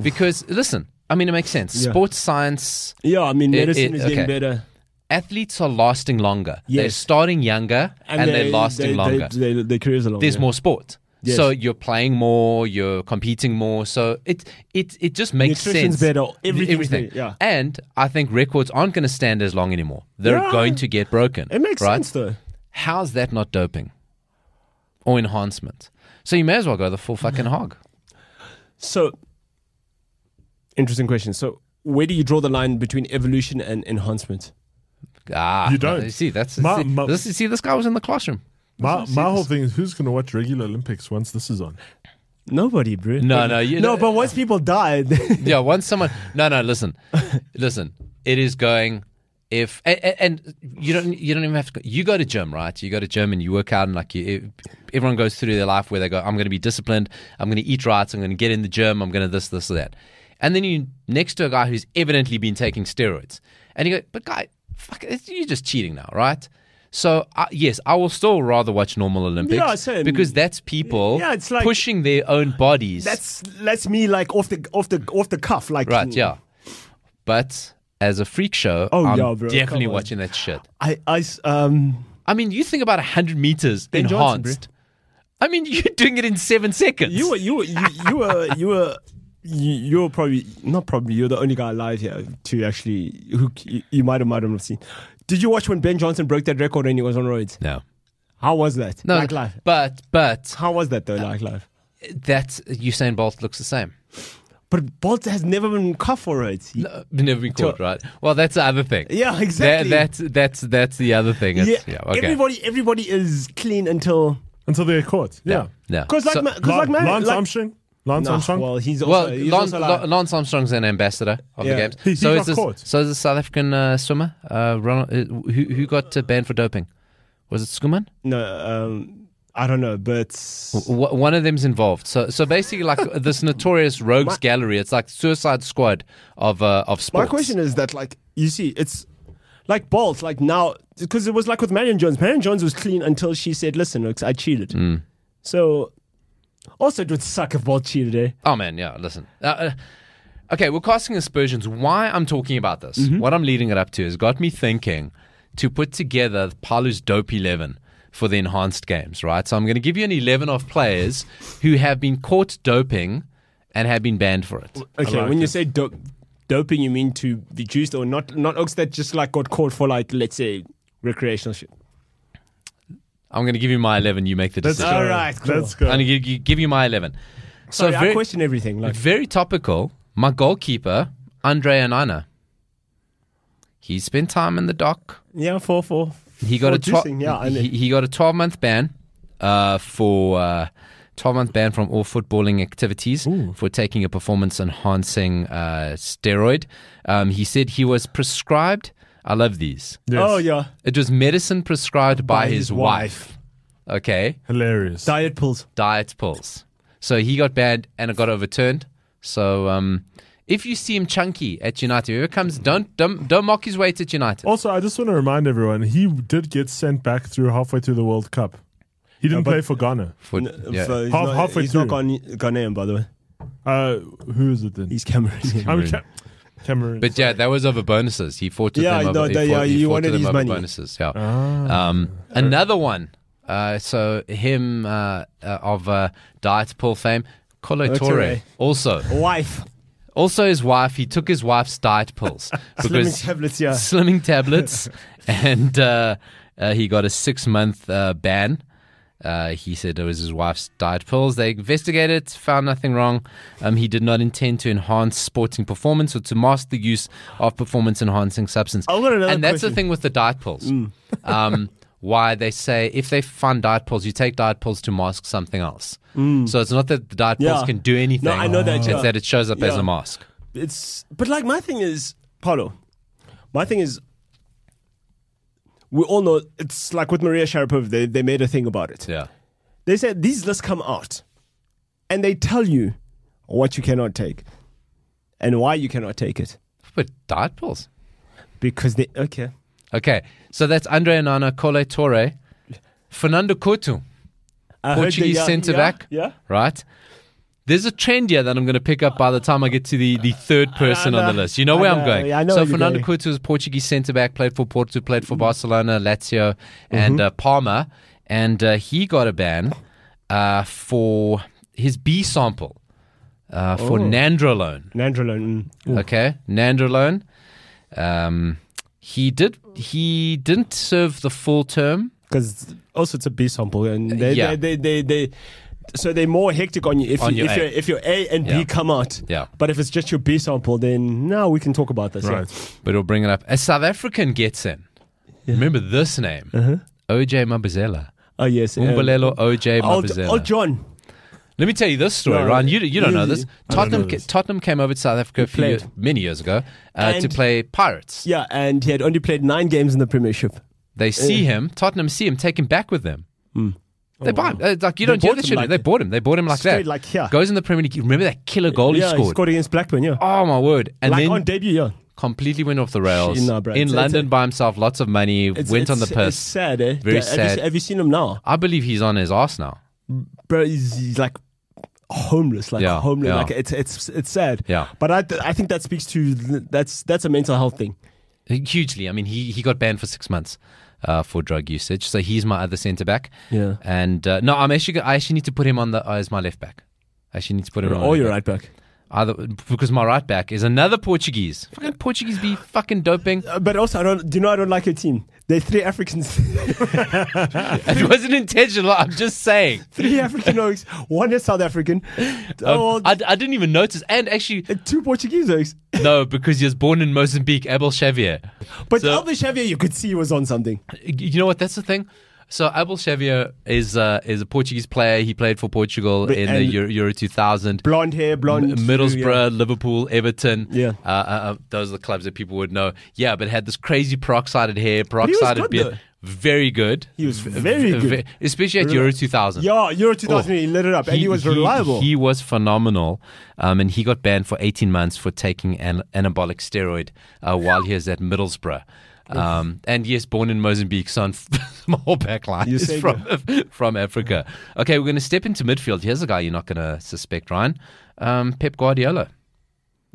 [SPEAKER 3] Because, listen, I mean, it makes sense.
[SPEAKER 1] Yeah.
[SPEAKER 3] Sports science,
[SPEAKER 1] Yeah, I mean, medicine is getting
[SPEAKER 3] okay.
[SPEAKER 1] better.
[SPEAKER 3] athletes are lasting longer. They're
[SPEAKER 1] Yes.
[SPEAKER 3] starting younger and they're lasting longer.
[SPEAKER 1] Their careers are longer.
[SPEAKER 3] There's more sport.
[SPEAKER 1] Yes.
[SPEAKER 3] So you're playing more, you're competing more. So it just makes
[SPEAKER 1] Nutrition's
[SPEAKER 3] sense.
[SPEAKER 1] better. Everything's
[SPEAKER 3] Everything.
[SPEAKER 1] better, yeah.
[SPEAKER 3] And I think records aren't going to stand as long anymore. They're
[SPEAKER 1] Yeah.
[SPEAKER 3] going to get broken.
[SPEAKER 1] It makes
[SPEAKER 3] right?
[SPEAKER 1] sense, though.
[SPEAKER 3] How's that not doping or enhancement? So you may as well go the full fucking hog.
[SPEAKER 1] So, interesting question. So, where do you draw the line between evolution and enhancement?
[SPEAKER 2] You don't.
[SPEAKER 3] You see, that's
[SPEAKER 2] My-
[SPEAKER 3] this guy was in the classroom.
[SPEAKER 2] My whole thing is who's going to watch regular Olympics once this is on?
[SPEAKER 1] Nobody, bro.
[SPEAKER 3] No,
[SPEAKER 1] but once people died,
[SPEAKER 3] Yeah, once someone. No, listen. It is going. And you don't even have to go. You go to gym, right? You go to gym and you work out, and everyone goes through their life where they go, I'm going to be disciplined, I'm going to eat right, I'm going to get in the gym, I'm going to this, or that. And then you next to a guy who's evidently been taking steroids, and you go, but guy, fuck, you're just cheating now, right? So yes, I will still rather watch normal Olympics because that's people
[SPEAKER 1] it's like,
[SPEAKER 3] pushing their own bodies.
[SPEAKER 1] That's me like off the cuff, like
[SPEAKER 3] right, yeah. But as a freak show, I'm definitely watching that shit.
[SPEAKER 1] I
[SPEAKER 3] mean, you think about 100 meters
[SPEAKER 1] Ben
[SPEAKER 3] enhanced.
[SPEAKER 1] Johnson,
[SPEAKER 3] I mean, you're doing it in 7 seconds.
[SPEAKER 1] You're probably not probably. You're the only guy alive here to actually who you might have seen. Did you watch when Ben Johnson broke that record when he was on roids?
[SPEAKER 3] No.
[SPEAKER 1] How was that?
[SPEAKER 3] No,
[SPEAKER 1] like live.
[SPEAKER 3] But
[SPEAKER 1] how was that though? Like live.
[SPEAKER 3] That Usain Bolt looks the same.
[SPEAKER 1] But Bolt has never been caught for it.
[SPEAKER 3] Never been caught, right? Well, that's the other thing.
[SPEAKER 1] Yeah, exactly.
[SPEAKER 3] That's the other thing. Okay.
[SPEAKER 1] Everybody is clean until
[SPEAKER 2] they're caught. Yeah.
[SPEAKER 1] Because
[SPEAKER 2] Lance Armstrong.
[SPEAKER 1] Well, he's also
[SPEAKER 3] Lance Armstrong's an ambassador of the games.
[SPEAKER 2] He got caught.
[SPEAKER 3] So is the South African swimmer, who got banned for doping? Was it Skuman?
[SPEAKER 1] No, I don't know, but
[SPEAKER 3] one of them's involved. So basically, like this notorious rogues gallery, it's like Suicide Squad of sports.
[SPEAKER 1] My question is that, like, you see, it's like Bolt, like now, because it was like with Marion Jones. Marion Jones was clean until she said, "Listen, look, I cheated." So, also, it would suck if Bolt cheated, eh?
[SPEAKER 3] Oh man, yeah. Listen, okay, we're casting aspersions. Why I'm talking about this, what I'm leading it up to, has got me thinking to put together Paulo's Dope 11. For the enhanced games, right? So I'm going to give you an 11 of players who have been caught doping and have been banned for it.
[SPEAKER 1] Okay, when you say doping, you mean to be juiced or not oaks that just like got caught for like, let's say, recreational shit?
[SPEAKER 3] I'm going to give you my 11. You make the decision.
[SPEAKER 1] All right, cool.
[SPEAKER 2] Let's go.
[SPEAKER 3] I'm going to give you my 11. So
[SPEAKER 1] Sorry, I question everything. Like.
[SPEAKER 3] Very topical. My goalkeeper, Andre Onana. He spent time in the dock.
[SPEAKER 1] Yeah, 4-4.
[SPEAKER 3] He got he got a 12-month ban for 12-month ban from all footballing activities for taking a performance-enhancing steroid. He said he was prescribed. I love these.
[SPEAKER 2] Yes.
[SPEAKER 1] Oh yeah,
[SPEAKER 3] it was medicine prescribed by his wife. Okay,
[SPEAKER 2] hilarious.
[SPEAKER 1] Diet pills.
[SPEAKER 3] So he got banned and it got overturned. So if you see him chunky at United, whoever comes, don't mock his weight at United.
[SPEAKER 2] Also, I just want to remind everyone, he did get sent back through halfway through the World Cup. He didn't play for Ghana.
[SPEAKER 1] Halfway
[SPEAKER 2] he's
[SPEAKER 1] through. Not Ghanaian, by the way.
[SPEAKER 2] Who is it then?
[SPEAKER 1] He's Cameroonian.
[SPEAKER 2] Cameroon.
[SPEAKER 3] But yeah, that was over bonuses. He fought with them over, he
[SPEAKER 1] wanted
[SPEAKER 3] them
[SPEAKER 1] his
[SPEAKER 3] over
[SPEAKER 1] money.
[SPEAKER 3] bonuses. Yeah. Another one. So him of diet pill fame, Colo Torre, also
[SPEAKER 1] wife.
[SPEAKER 3] Also, his wife, he took his wife's diet pills. Slimming tablets. And he got a 6-month ban. He said it was his wife's diet pills. They investigated, found nothing wrong. He did not intend to enhance sporting performance or to mask the use of performance-enhancing substance. And that's the thing with the diet pills. Why they say if they fund diet pills, you take diet pills to mask something else. So it's not that the diet pills can do anything.
[SPEAKER 1] No, I know that.
[SPEAKER 3] It's that it shows up as a mask.
[SPEAKER 1] But like my thing is, Paulo, we all know it's like with Maria Sharapova, they made a thing about it.
[SPEAKER 3] Yeah.
[SPEAKER 1] They said these lists come out and they tell you what you cannot take and why you cannot take it.
[SPEAKER 3] But diet pills.
[SPEAKER 1] Because
[SPEAKER 3] Okay, so that's Andre Onana, Colo Torre, Fernando Couto, Portuguese centre-back, right? There's a trend here that I'm going to pick up by the time I get to the third person on the list. You know where I'm going.
[SPEAKER 1] Yeah,
[SPEAKER 3] so Fernando Couto is Portuguese centre-back, played for Porto, played for Barcelona, Lazio, and Parma. And he got a ban for his B sample for nandrolone.
[SPEAKER 1] Nandrolone.
[SPEAKER 3] Okay, nandrolone. He didn't serve the full term
[SPEAKER 1] because also it's a B sample, and so they're more hectic on you if your A and B come out.
[SPEAKER 3] Yeah.
[SPEAKER 1] But if it's just your B sample, then now we can talk about this.
[SPEAKER 2] Right.
[SPEAKER 1] Yeah.
[SPEAKER 3] But we'll bring it up. A South African gets in. Yeah. Remember this name, OJ Mabuzela.
[SPEAKER 1] Oh yes,
[SPEAKER 3] Umbulelo OJ Mabuzela.
[SPEAKER 1] Old John.
[SPEAKER 3] Let me tell you this story,
[SPEAKER 1] No,
[SPEAKER 3] Ryan. You don't know this.
[SPEAKER 2] I don't know this.
[SPEAKER 3] Tottenham came over to South Africa many years ago to play Pirates.
[SPEAKER 1] Yeah, and he had only played 9 games in the Premiership.
[SPEAKER 3] They see him, Tottenham see him, take him back with them. They buy him. Like, you
[SPEAKER 1] They
[SPEAKER 3] don't hear
[SPEAKER 1] bought
[SPEAKER 3] this
[SPEAKER 1] him
[SPEAKER 3] shit.
[SPEAKER 1] like
[SPEAKER 3] They bought him. They bought him like
[SPEAKER 1] Straight
[SPEAKER 3] that.
[SPEAKER 1] like here.
[SPEAKER 3] Goes in the Premier League. Remember that killer goal he
[SPEAKER 1] He
[SPEAKER 3] scored?
[SPEAKER 1] scored against Blackburn, yeah.
[SPEAKER 3] Oh, my word. And
[SPEAKER 1] like
[SPEAKER 3] then
[SPEAKER 1] on debut, yeah.
[SPEAKER 3] completely went off the rails.
[SPEAKER 1] No, bro,
[SPEAKER 3] in
[SPEAKER 1] it's-
[SPEAKER 3] London
[SPEAKER 1] it's-
[SPEAKER 3] by himself, lots of money, went on the
[SPEAKER 1] It's
[SPEAKER 3] piss.
[SPEAKER 1] sad, eh?
[SPEAKER 3] Very
[SPEAKER 1] Yeah,
[SPEAKER 3] sad.
[SPEAKER 1] Have you seen him now?
[SPEAKER 3] I believe he's on his arse now.
[SPEAKER 1] Bro, he's like homeless,
[SPEAKER 3] Yeah,
[SPEAKER 1] homeless.
[SPEAKER 3] yeah.
[SPEAKER 1] Like it's sad.
[SPEAKER 3] Yeah.
[SPEAKER 1] But I think that speaks to that's a mental health thing.
[SPEAKER 3] Hugely. I mean, he got banned for 6 months for drug usage. So he's my other centre back.
[SPEAKER 1] Yeah.
[SPEAKER 3] And no, I actually need to put him on as my left back. I actually need to put him on.
[SPEAKER 1] Or your right back.
[SPEAKER 3] Either, because my right back is another Portuguese. Fucking Portuguese be fucking doping.
[SPEAKER 1] But also, I don't like your team. They're 3 Africans.
[SPEAKER 3] It wasn't intentional. I'm just saying.
[SPEAKER 1] 3 African oaks. 1 is South African.
[SPEAKER 3] I didn't even notice. And actually,
[SPEAKER 1] 2 Portuguese oaks.
[SPEAKER 3] no, because he was born in Mozambique, Abel Xavier.
[SPEAKER 1] But
[SPEAKER 3] So-
[SPEAKER 1] Albert Xavier, you could see was on something.
[SPEAKER 3] You know what? That's the thing. So Abel Xavier is a Portuguese player. He played for Portugal in the Euro 2000.
[SPEAKER 1] Blonde hair, blonde.
[SPEAKER 3] Middlesbrough, Liverpool, Everton.
[SPEAKER 1] Yeah.
[SPEAKER 3] Those are the clubs that people would know. Yeah, but had this crazy peroxided hair,
[SPEAKER 1] he was
[SPEAKER 3] peroxided
[SPEAKER 1] good,
[SPEAKER 3] beard.
[SPEAKER 1] though.
[SPEAKER 3] Very good.
[SPEAKER 1] He was very good.
[SPEAKER 3] Especially at Euro 2000.
[SPEAKER 1] Yeah, Euro 2000, he lit it up, and he was reliable.
[SPEAKER 3] He was phenomenal, and he got banned for 18 months for taking an anabolic steroid while he was at Middlesbrough. And yes, born in Mozambique, so my whole back line
[SPEAKER 1] You
[SPEAKER 3] is
[SPEAKER 1] say
[SPEAKER 3] from Africa. Okay, we're going to step into midfield. Here's a guy you're not going to suspect, Ryan. Pep Guardiola.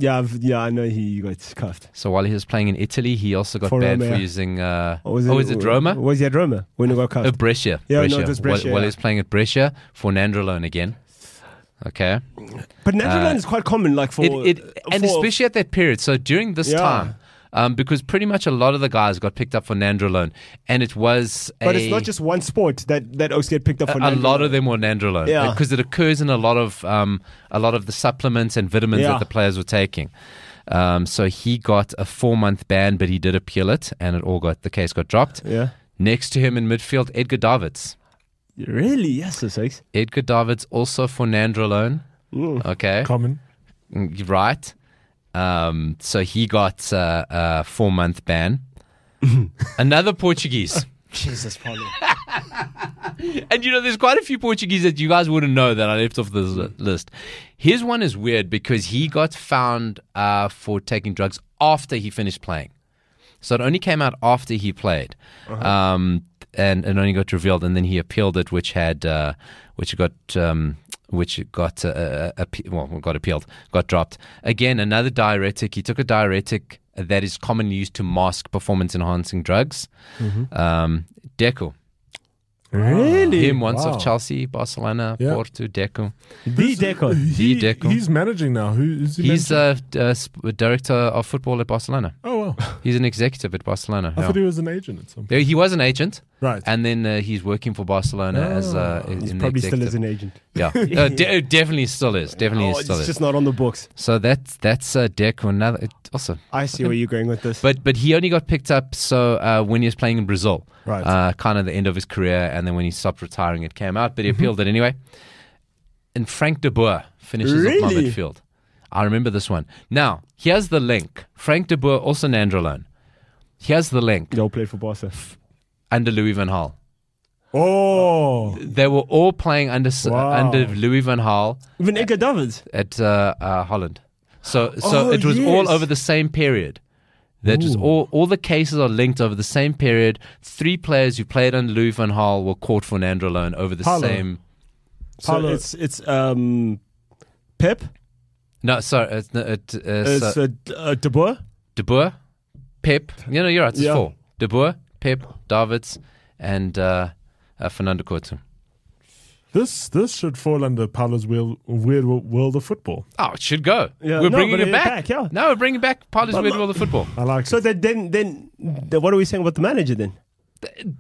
[SPEAKER 1] Yeah, I know he got cuffed.
[SPEAKER 3] So while he was playing in Italy, he also got
[SPEAKER 1] For
[SPEAKER 3] banned
[SPEAKER 1] Roma,
[SPEAKER 3] for
[SPEAKER 1] yeah.
[SPEAKER 3] using.
[SPEAKER 1] Was
[SPEAKER 3] it Roma?
[SPEAKER 1] Was he at Roma when he got cuffed?
[SPEAKER 3] Brescia.
[SPEAKER 1] Yeah,
[SPEAKER 3] Brescia.
[SPEAKER 1] no, it was Brescia,
[SPEAKER 3] While
[SPEAKER 1] yeah.
[SPEAKER 3] he was playing at Brescia for Nandrolone again. Okay.
[SPEAKER 1] But Netherlands is quite common, like for
[SPEAKER 3] And especially at that period. So during this time, because pretty much a lot of the guys got picked up for Nandrolone, and it was
[SPEAKER 1] But it's not just one sport that oaks get picked up for.
[SPEAKER 3] a lot of them were Nandrolone,
[SPEAKER 1] Yeah.
[SPEAKER 3] because it occurs in a lot of the supplements and vitamins that the players were taking. So he got a 4-month ban, but he did appeal it, and the case got dropped.
[SPEAKER 1] Yeah.
[SPEAKER 3] Next to him in midfield, Edgar Davids.
[SPEAKER 1] Really? Yes, the sakes.
[SPEAKER 3] Edgar Davids also for Nandrolone. Okay.
[SPEAKER 2] Common.
[SPEAKER 3] Right. So he got a 4-month ban. Another Portuguese.
[SPEAKER 1] Jesus, Paulo.
[SPEAKER 3] And there's quite a few Portuguese that you guys wouldn't know that I left off this list. His one is weird because he got found for taking drugs after he finished playing. So it only came out after he played. And it only got revealed, and then he appealed it, which got appealed, got dropped. Again, another diuretic. He took a diuretic that is commonly used to mask performance-enhancing drugs. Deco.
[SPEAKER 1] Really?
[SPEAKER 3] Him once
[SPEAKER 2] Wow.
[SPEAKER 3] of Chelsea, Barcelona,
[SPEAKER 2] Yeah.
[SPEAKER 3] Porto, Deco.
[SPEAKER 1] The Deco.
[SPEAKER 3] Deco.
[SPEAKER 2] He's managing now. Who is he?
[SPEAKER 3] He's
[SPEAKER 2] managing?
[SPEAKER 3] a director of football at Barcelona.
[SPEAKER 2] Oh wow!
[SPEAKER 3] He's an executive at Barcelona.
[SPEAKER 2] I thought he was an agent at some point.
[SPEAKER 3] He was an agent,
[SPEAKER 2] Right.
[SPEAKER 3] and then he's working for Barcelona as
[SPEAKER 1] He's
[SPEAKER 3] in the
[SPEAKER 1] probably still
[SPEAKER 3] executive.
[SPEAKER 1] is an agent.
[SPEAKER 3] Yeah, definitely still is. Definitely
[SPEAKER 1] Oh,
[SPEAKER 3] still
[SPEAKER 1] it's
[SPEAKER 3] is.
[SPEAKER 1] just not on the books.
[SPEAKER 3] So that's Deco. Another also,
[SPEAKER 1] I see where you're going with this.
[SPEAKER 3] but he only got picked up when he was playing in Brazil,
[SPEAKER 2] Right.
[SPEAKER 3] kind of the end of his career, and then when he stopped retiring, it came out. But he appealed it anyway. And Frank de Boer finishes off my
[SPEAKER 1] Really?
[SPEAKER 3] midfield. I remember this one. Now here's the link. Frank de Boer, also Nandrolone. Here's the link.
[SPEAKER 1] They all played for Barca.
[SPEAKER 3] Under Louis van Gaal.
[SPEAKER 2] Oh,
[SPEAKER 3] They were all playing under Louis van Gaal
[SPEAKER 1] Even Edgar Davids.
[SPEAKER 3] at Holland. So
[SPEAKER 1] Oh,
[SPEAKER 3] it was
[SPEAKER 1] yes.
[SPEAKER 3] all over the same period. That was all the cases are linked over the same period. 3 players who played under Louis van Gaal were caught for Nandrolone over the
[SPEAKER 2] Paulo.
[SPEAKER 3] same.
[SPEAKER 1] So
[SPEAKER 2] Paulo.
[SPEAKER 1] it's Pep.
[SPEAKER 3] No, sorry,
[SPEAKER 1] It's De Boer.
[SPEAKER 3] De Boer, Pep. You're right. It's
[SPEAKER 1] Yeah.
[SPEAKER 3] 4. De Boer, Pep, Davids, and Fernando Couto.
[SPEAKER 2] this should fall under Paulo's weird world of football.
[SPEAKER 3] Oh, it should go.
[SPEAKER 1] Yeah,
[SPEAKER 3] We're
[SPEAKER 1] no,
[SPEAKER 3] bringing
[SPEAKER 1] but
[SPEAKER 3] it
[SPEAKER 1] it's
[SPEAKER 3] back.
[SPEAKER 1] back, yeah.
[SPEAKER 3] No, we're bringing back Paulo's
[SPEAKER 1] But
[SPEAKER 3] weird
[SPEAKER 1] look-
[SPEAKER 3] world of football.
[SPEAKER 2] I like
[SPEAKER 1] So
[SPEAKER 2] it.
[SPEAKER 1] then what are we saying about the manager then?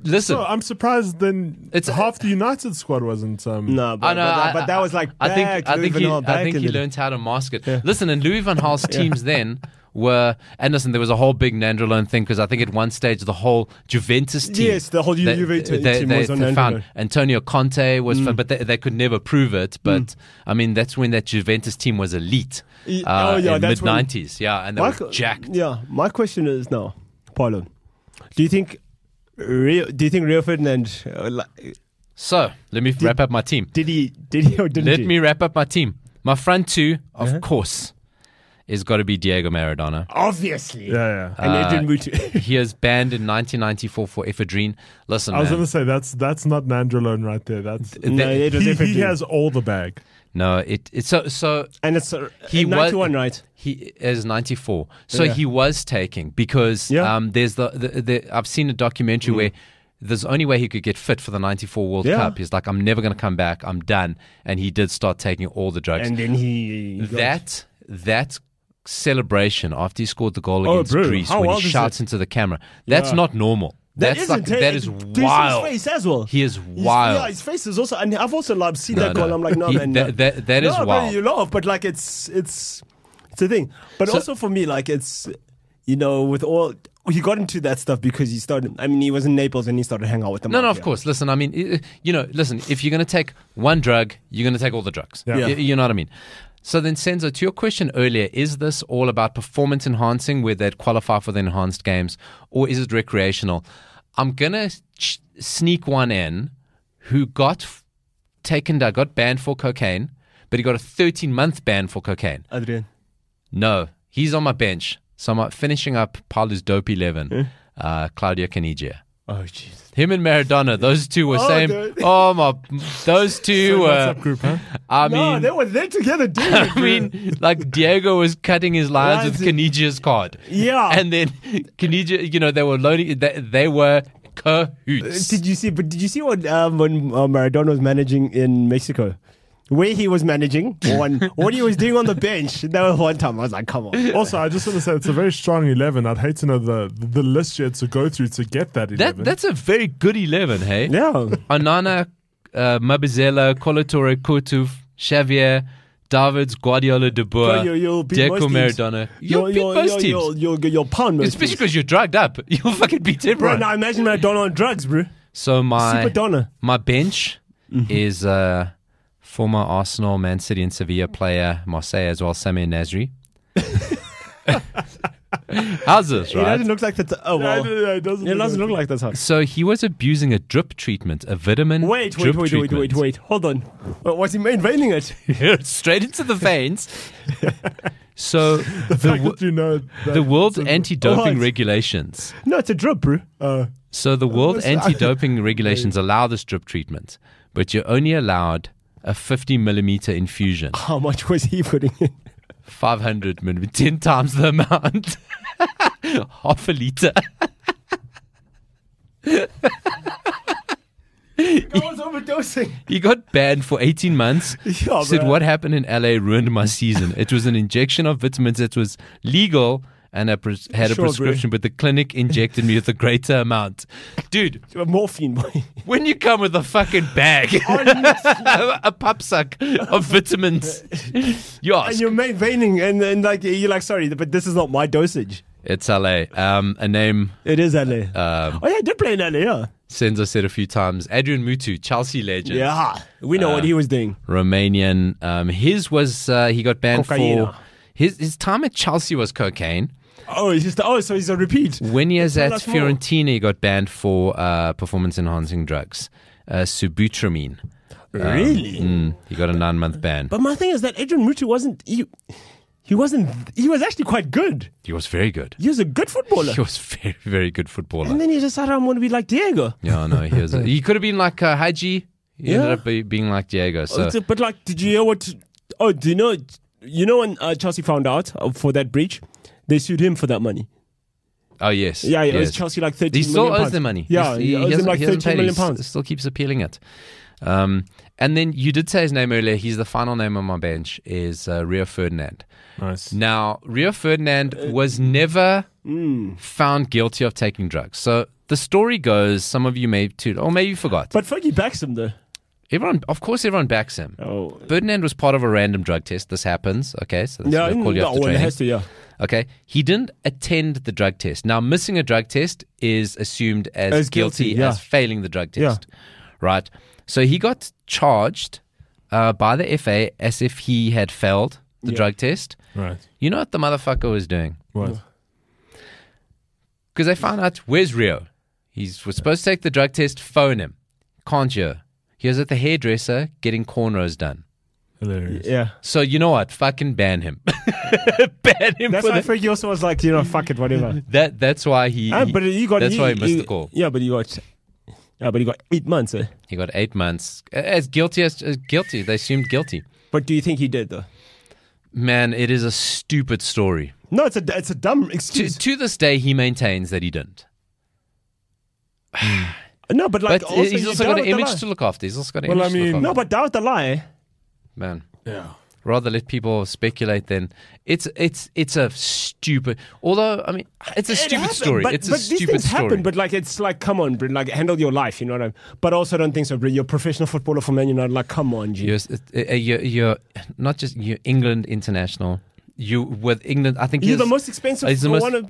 [SPEAKER 3] Listen,
[SPEAKER 2] So I'm surprised then
[SPEAKER 3] It's-
[SPEAKER 2] half the United squad wasn't.
[SPEAKER 1] No, but,
[SPEAKER 3] I know,
[SPEAKER 1] but that was like
[SPEAKER 3] I
[SPEAKER 1] back.
[SPEAKER 3] think
[SPEAKER 1] Louis van Gaal
[SPEAKER 3] I
[SPEAKER 1] back
[SPEAKER 3] think
[SPEAKER 1] in
[SPEAKER 3] he
[SPEAKER 1] the-
[SPEAKER 3] learned how to mask it. Listen, and Louis van Gaal's teams then were, and listen, there was a whole big Nandrolone thing because I think at one stage the whole Juventus team,
[SPEAKER 1] Yes, the whole Juve team was on
[SPEAKER 3] found
[SPEAKER 1] Nandrolone.
[SPEAKER 3] Antonio Conte was, but they could never prove it. But I mean, that's when that Juventus team was elite. In
[SPEAKER 1] that's when-
[SPEAKER 3] mid-90s, and they were jacked.
[SPEAKER 1] Yeah, my question is now, Paulo, do you think Rio Ferdinand
[SPEAKER 3] So let me wrap up my team.
[SPEAKER 1] did he or didn't
[SPEAKER 3] Let
[SPEAKER 1] he?
[SPEAKER 3] me wrap up my team. My front two, of course, is got to be Diego Maradona.
[SPEAKER 1] Obviously.
[SPEAKER 2] Yeah.
[SPEAKER 1] And Adrian Mutu.
[SPEAKER 3] He was banned in 1994 for ephedrine. Listen,
[SPEAKER 2] I was
[SPEAKER 3] man.
[SPEAKER 2] going to say that's not Nandrolone right there. That's
[SPEAKER 1] No, it was
[SPEAKER 2] he
[SPEAKER 1] different.
[SPEAKER 2] has all the bag.
[SPEAKER 3] No, it's so
[SPEAKER 1] And it's
[SPEAKER 3] he
[SPEAKER 1] 91,
[SPEAKER 3] was,
[SPEAKER 1] right?
[SPEAKER 3] He is 94. So
[SPEAKER 1] Yeah.
[SPEAKER 3] he was taking because
[SPEAKER 1] Yeah.
[SPEAKER 3] there's the I've seen a documentary where there's the only way he could get fit for the 94 World
[SPEAKER 1] Yeah.
[SPEAKER 3] Cup. He's like, I'm never going to come back. I'm done. And he did start taking all the drugs.
[SPEAKER 1] And then he
[SPEAKER 3] That celebration after he scored the goal against
[SPEAKER 1] bro,
[SPEAKER 3] Greece
[SPEAKER 1] how
[SPEAKER 3] when he
[SPEAKER 1] wild is
[SPEAKER 3] shouts into the camera, that's
[SPEAKER 1] Yeah.
[SPEAKER 3] not normal. That's
[SPEAKER 1] isn't
[SPEAKER 3] that is
[SPEAKER 1] Do you see
[SPEAKER 3] wild.
[SPEAKER 1] his face as well?
[SPEAKER 3] He is
[SPEAKER 1] His-
[SPEAKER 3] wild.
[SPEAKER 1] Yeah, his face is also, and I've also seen that goal. I'm like, no,
[SPEAKER 3] He-
[SPEAKER 1] man, no.
[SPEAKER 3] that is
[SPEAKER 1] no,
[SPEAKER 3] wild.
[SPEAKER 1] You laugh, but like it's a thing. But
[SPEAKER 3] So-
[SPEAKER 1] also for me, like it's with all he got into that stuff because he started. I mean, he was in Naples and he started hanging out with them.
[SPEAKER 3] No, of course. Listen, I mean, listen, if you're going to take one drug, you're going to take all the drugs.
[SPEAKER 2] Yeah.
[SPEAKER 3] You know what I mean? So then, Senzo, to your question earlier, is this all about performance enhancing where they'd qualify for the enhanced games, or is it recreational? I'm going to sneak one in who got banned for cocaine, but he got a 13-month ban for cocaine.
[SPEAKER 1] Adrian.
[SPEAKER 3] No, he's on my bench. So I'm finishing up Paulo's Dope 11, Claudio Canigia.
[SPEAKER 1] Oh, jeez.
[SPEAKER 3] Him and Maradona, those two were same.
[SPEAKER 1] dude.
[SPEAKER 3] Oh my, those two were.
[SPEAKER 2] WhatsApp group, huh?
[SPEAKER 3] I
[SPEAKER 1] No,
[SPEAKER 3] mean,
[SPEAKER 1] they were there together, dude.
[SPEAKER 3] I mean, like Diego was cutting his lines with
[SPEAKER 1] Right.
[SPEAKER 3] Canigia's card.
[SPEAKER 1] Yeah.
[SPEAKER 3] And then Canigia, they were loading. They were cahoots.
[SPEAKER 1] Did you see what when Maradona was managing in Mexico? Where he was managing, what he was doing on the bench. That was one time. I was like, come on.
[SPEAKER 2] Also, I just want to say it's a very strong 11. I'd hate to know the list you had to go through to get that 11.
[SPEAKER 3] That's a very good 11, hey?
[SPEAKER 1] Yeah.
[SPEAKER 3] Onana, Mabizela, Colatore, Kutuf, Xavier, Davids, Guardiola, De Boer,
[SPEAKER 1] Bro, you'll beat
[SPEAKER 3] Deco,
[SPEAKER 1] most teams.
[SPEAKER 3] Maradona. You'll beat most teams.
[SPEAKER 1] You'll pound most
[SPEAKER 3] Especially
[SPEAKER 1] teams.
[SPEAKER 3] because you're drugged up. You'll fucking beat
[SPEAKER 1] Bro,
[SPEAKER 3] everyone.
[SPEAKER 1] now imagine Maradona on drugs, bro.
[SPEAKER 3] So
[SPEAKER 1] Super Donna.
[SPEAKER 3] my bench is former Arsenal, Man City and Sevilla player, Marseille as well, Samir Nasri. How's this,
[SPEAKER 1] It
[SPEAKER 3] right?
[SPEAKER 1] doesn't look like that. Oh, well.
[SPEAKER 2] it doesn't.
[SPEAKER 1] It doesn't look like that's how.
[SPEAKER 3] So he was abusing a drip treatment, a vitamin
[SPEAKER 1] Wait.
[SPEAKER 3] drip treatment.
[SPEAKER 1] Hold on. Was he main veining it?
[SPEAKER 3] Straight into the veins. So
[SPEAKER 2] The fact that you know that
[SPEAKER 3] the world
[SPEAKER 2] it's a-
[SPEAKER 3] anti-doping
[SPEAKER 1] What?
[SPEAKER 3] regulations.
[SPEAKER 1] No, it's a drip, bro.
[SPEAKER 3] So the world
[SPEAKER 1] What's-
[SPEAKER 3] anti-doping regulations allow this drip treatment, but you're only allowed a 50 millimeter infusion.
[SPEAKER 1] How much was he putting in?
[SPEAKER 3] 500 millimeter, 10 times the amount. Half a liter.
[SPEAKER 1] That was overdosing.
[SPEAKER 3] He got banned for 18 months.
[SPEAKER 1] Yeah,
[SPEAKER 3] Said
[SPEAKER 1] bro.
[SPEAKER 3] what happened in LA ruined my season. It was an injection of vitamins that was legal and had a
[SPEAKER 1] Sure,
[SPEAKER 3] prescription, but the clinic injected me with a greater amount. Dude,
[SPEAKER 1] Morphine, boy.
[SPEAKER 3] when you come with a fucking bag, a pup suck of vitamins, you
[SPEAKER 1] And
[SPEAKER 3] ask.
[SPEAKER 1] you're main veining, and like you're like, sorry, but this is not my dosage.
[SPEAKER 3] It's LA. A name
[SPEAKER 1] It is LA.
[SPEAKER 3] Um,
[SPEAKER 1] Oh yeah, I did play in LA. Yeah.
[SPEAKER 3] Senzo said a few times. Adrian Mutu, Chelsea legend.
[SPEAKER 1] Yeah, we know what he was doing.
[SPEAKER 3] Romanian. His was he got banned
[SPEAKER 1] Cocaine.
[SPEAKER 3] for his time at Chelsea was cocaine.
[SPEAKER 1] Oh, so he's a repeat.
[SPEAKER 3] When he was
[SPEAKER 1] Tell
[SPEAKER 3] at
[SPEAKER 1] us more.
[SPEAKER 3] Fiorentina, he got banned for performance enhancing drugs, subutramine.
[SPEAKER 1] Really?
[SPEAKER 3] He got a 9-month ban.
[SPEAKER 1] But my thing is that Adrian Mutu wasn't. He was actually quite good.
[SPEAKER 3] He was very good.
[SPEAKER 1] He was a good footballer.
[SPEAKER 3] He was very, very good footballer.
[SPEAKER 1] And then he decided, I'm going to be like Diego.
[SPEAKER 3] Yeah, no, he could have been like Haji. He ended up being like Diego. So
[SPEAKER 1] But like, did you hear what? Oh, do you know? You know when Chelsea found out for that breach, they sued him for that money.
[SPEAKER 3] oh yes,
[SPEAKER 1] Yeah, it was
[SPEAKER 3] yes.
[SPEAKER 1] Chelsea like 13
[SPEAKER 3] He still
[SPEAKER 1] million
[SPEAKER 3] owes
[SPEAKER 1] pounds.
[SPEAKER 3] them money.
[SPEAKER 1] Yeah, he owes them like 13 million
[SPEAKER 3] He
[SPEAKER 1] pounds.
[SPEAKER 3] still keeps appealing it. And then you did say his name earlier. He's the final name on my bench is Rio Ferdinand.
[SPEAKER 2] Nice.
[SPEAKER 3] Now, Rio Ferdinand was never found guilty of taking drugs. So the story goes, some of you may too, or maybe you forgot.
[SPEAKER 1] But Fergie backs him though.
[SPEAKER 3] Everyone backs him.
[SPEAKER 1] Oh.
[SPEAKER 3] Ferdinand was part of a random drug test. This happens. Okay, so that's
[SPEAKER 1] Yeah,
[SPEAKER 3] no call you after
[SPEAKER 1] it
[SPEAKER 3] training.
[SPEAKER 1] has to, yeah.
[SPEAKER 3] Okay, he didn't attend the drug test. Now, missing a drug test is assumed as guilty
[SPEAKER 1] yeah.
[SPEAKER 3] as failing the drug test, right? So he got charged by the FA as if he had failed the drug test.
[SPEAKER 2] Right.
[SPEAKER 3] You know what the motherfucker was doing?
[SPEAKER 2] What?
[SPEAKER 3] Because they found out, where's Rio? He was supposed to take the drug test, phone him. Can't you? He was at the hairdresser getting cornrows done.
[SPEAKER 2] Hilarious.
[SPEAKER 1] Yeah.
[SPEAKER 3] So you know what? Fucking ban him. Ban him
[SPEAKER 1] That's
[SPEAKER 3] for
[SPEAKER 1] why
[SPEAKER 3] the...
[SPEAKER 1] Fergie also was like, fuck it, whatever.
[SPEAKER 3] That's why he...
[SPEAKER 1] But he got...
[SPEAKER 3] That's why he missed the call.
[SPEAKER 1] Yeah, but he got... Yeah, but he got 8 months. Eh?
[SPEAKER 3] He got 8 months. As guilty as guilty. They assumed guilty.
[SPEAKER 1] But do you think he did, though?
[SPEAKER 3] Man, it is a stupid story.
[SPEAKER 1] No, it's a dumb excuse.
[SPEAKER 3] To this day, he maintains that he didn't.
[SPEAKER 1] No, but like...
[SPEAKER 3] But
[SPEAKER 1] also,
[SPEAKER 3] he's
[SPEAKER 1] you
[SPEAKER 3] also
[SPEAKER 1] down
[SPEAKER 3] got an
[SPEAKER 1] with the
[SPEAKER 3] image
[SPEAKER 1] lie.
[SPEAKER 3] to look after. He's also got an
[SPEAKER 2] Well,
[SPEAKER 3] image
[SPEAKER 2] I
[SPEAKER 3] to look
[SPEAKER 2] mean-
[SPEAKER 3] after.
[SPEAKER 1] No, but doubt the lie.
[SPEAKER 3] Man,
[SPEAKER 2] Yeah.
[SPEAKER 3] rather let people speculate than... It's a stupid... Although, I mean, it's a stupid
[SPEAKER 1] happened,
[SPEAKER 3] story.
[SPEAKER 1] But,
[SPEAKER 3] It's a
[SPEAKER 1] but
[SPEAKER 3] stupid
[SPEAKER 1] these things
[SPEAKER 3] story.
[SPEAKER 1] happen, but like it's like, come on, bro, like handle your life, you know what I mean? But also don't think so, bro. You're a professional footballer for Man United, like come on, G.
[SPEAKER 3] You're not just... You're England international. You with England, I think
[SPEAKER 1] You're the most expensive.
[SPEAKER 3] he's the most-
[SPEAKER 1] one of,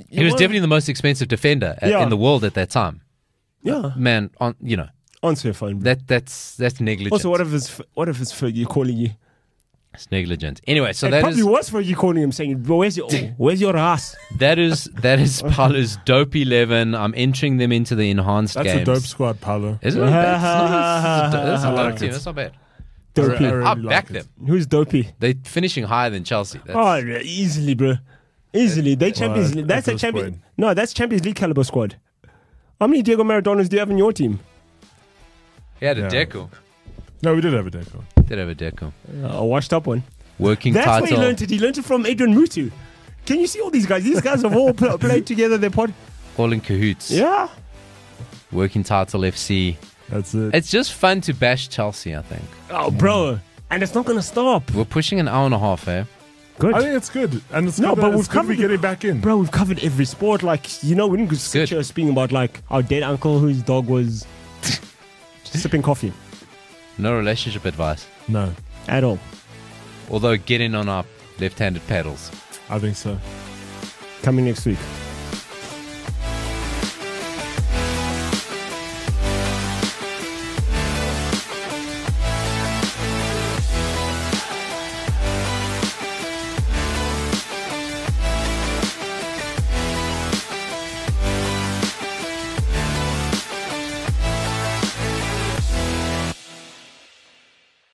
[SPEAKER 3] he was definitely the most expensive defender
[SPEAKER 1] Yeah.
[SPEAKER 3] in the world at that time.
[SPEAKER 1] yeah.
[SPEAKER 3] Man,
[SPEAKER 1] Answer your phone, bro.
[SPEAKER 3] that's negligent.
[SPEAKER 1] Also, what if it's Fergie calling you?
[SPEAKER 3] It's negligent. Anyway, so
[SPEAKER 1] It
[SPEAKER 3] that
[SPEAKER 1] probably
[SPEAKER 3] is
[SPEAKER 1] was Fergie calling him saying, "Bro, where's your ass?"
[SPEAKER 3] that is Paulo's dope 11. I'm entering them into the enhanced
[SPEAKER 2] That's
[SPEAKER 3] games.
[SPEAKER 2] a dope squad, Paulo.
[SPEAKER 3] Isn't it? That's a
[SPEAKER 2] I
[SPEAKER 3] dope
[SPEAKER 2] like
[SPEAKER 3] team.
[SPEAKER 2] it.
[SPEAKER 3] That's not bad.
[SPEAKER 1] Dopey.
[SPEAKER 2] I really
[SPEAKER 3] I'll
[SPEAKER 2] like
[SPEAKER 3] back
[SPEAKER 2] it.
[SPEAKER 3] them.
[SPEAKER 1] Who's dopey?
[SPEAKER 3] They're finishing higher than Chelsea. That's,
[SPEAKER 1] Oh, yeah, easily, bro. Easily. They Champions
[SPEAKER 2] Well,
[SPEAKER 1] League. That's
[SPEAKER 2] at
[SPEAKER 1] a
[SPEAKER 2] this
[SPEAKER 1] Champions.
[SPEAKER 2] point.
[SPEAKER 1] No, that's Champions League caliber squad. How many Diego Maradonas do you have in your team?
[SPEAKER 3] he had a
[SPEAKER 2] Yeah.
[SPEAKER 3] deco.
[SPEAKER 2] No, we did have a deco.
[SPEAKER 3] Did have a deco.
[SPEAKER 1] A washed up one.
[SPEAKER 3] Working
[SPEAKER 1] That's where
[SPEAKER 3] title.
[SPEAKER 1] he learned it. He learned it from Adrian Mutu. Can you see all these guys? These guys have all played together. Their pod.
[SPEAKER 3] All in cahoots.
[SPEAKER 1] Yeah.
[SPEAKER 3] Working title FC.
[SPEAKER 2] That's it.
[SPEAKER 3] It's just fun to bash Chelsea, I think.
[SPEAKER 1] Oh, bro. And it's not gonna stop.
[SPEAKER 3] We're pushing an hour and a half, eh?
[SPEAKER 1] Good.
[SPEAKER 2] I think it's good. And it's
[SPEAKER 1] No,
[SPEAKER 2] good,
[SPEAKER 1] but
[SPEAKER 2] it's
[SPEAKER 1] we've
[SPEAKER 2] good
[SPEAKER 1] covered
[SPEAKER 2] we're getting back in.
[SPEAKER 1] Bro, we've covered every sport. Like, we didn't just sit
[SPEAKER 3] Good.
[SPEAKER 1] here speaking about like our dead uncle whose dog was sipping coffee
[SPEAKER 3] No relationship advice.
[SPEAKER 2] No,
[SPEAKER 1] at all.
[SPEAKER 3] Although get in on our left-handed paddles.
[SPEAKER 2] I think so.
[SPEAKER 1] Coming next week.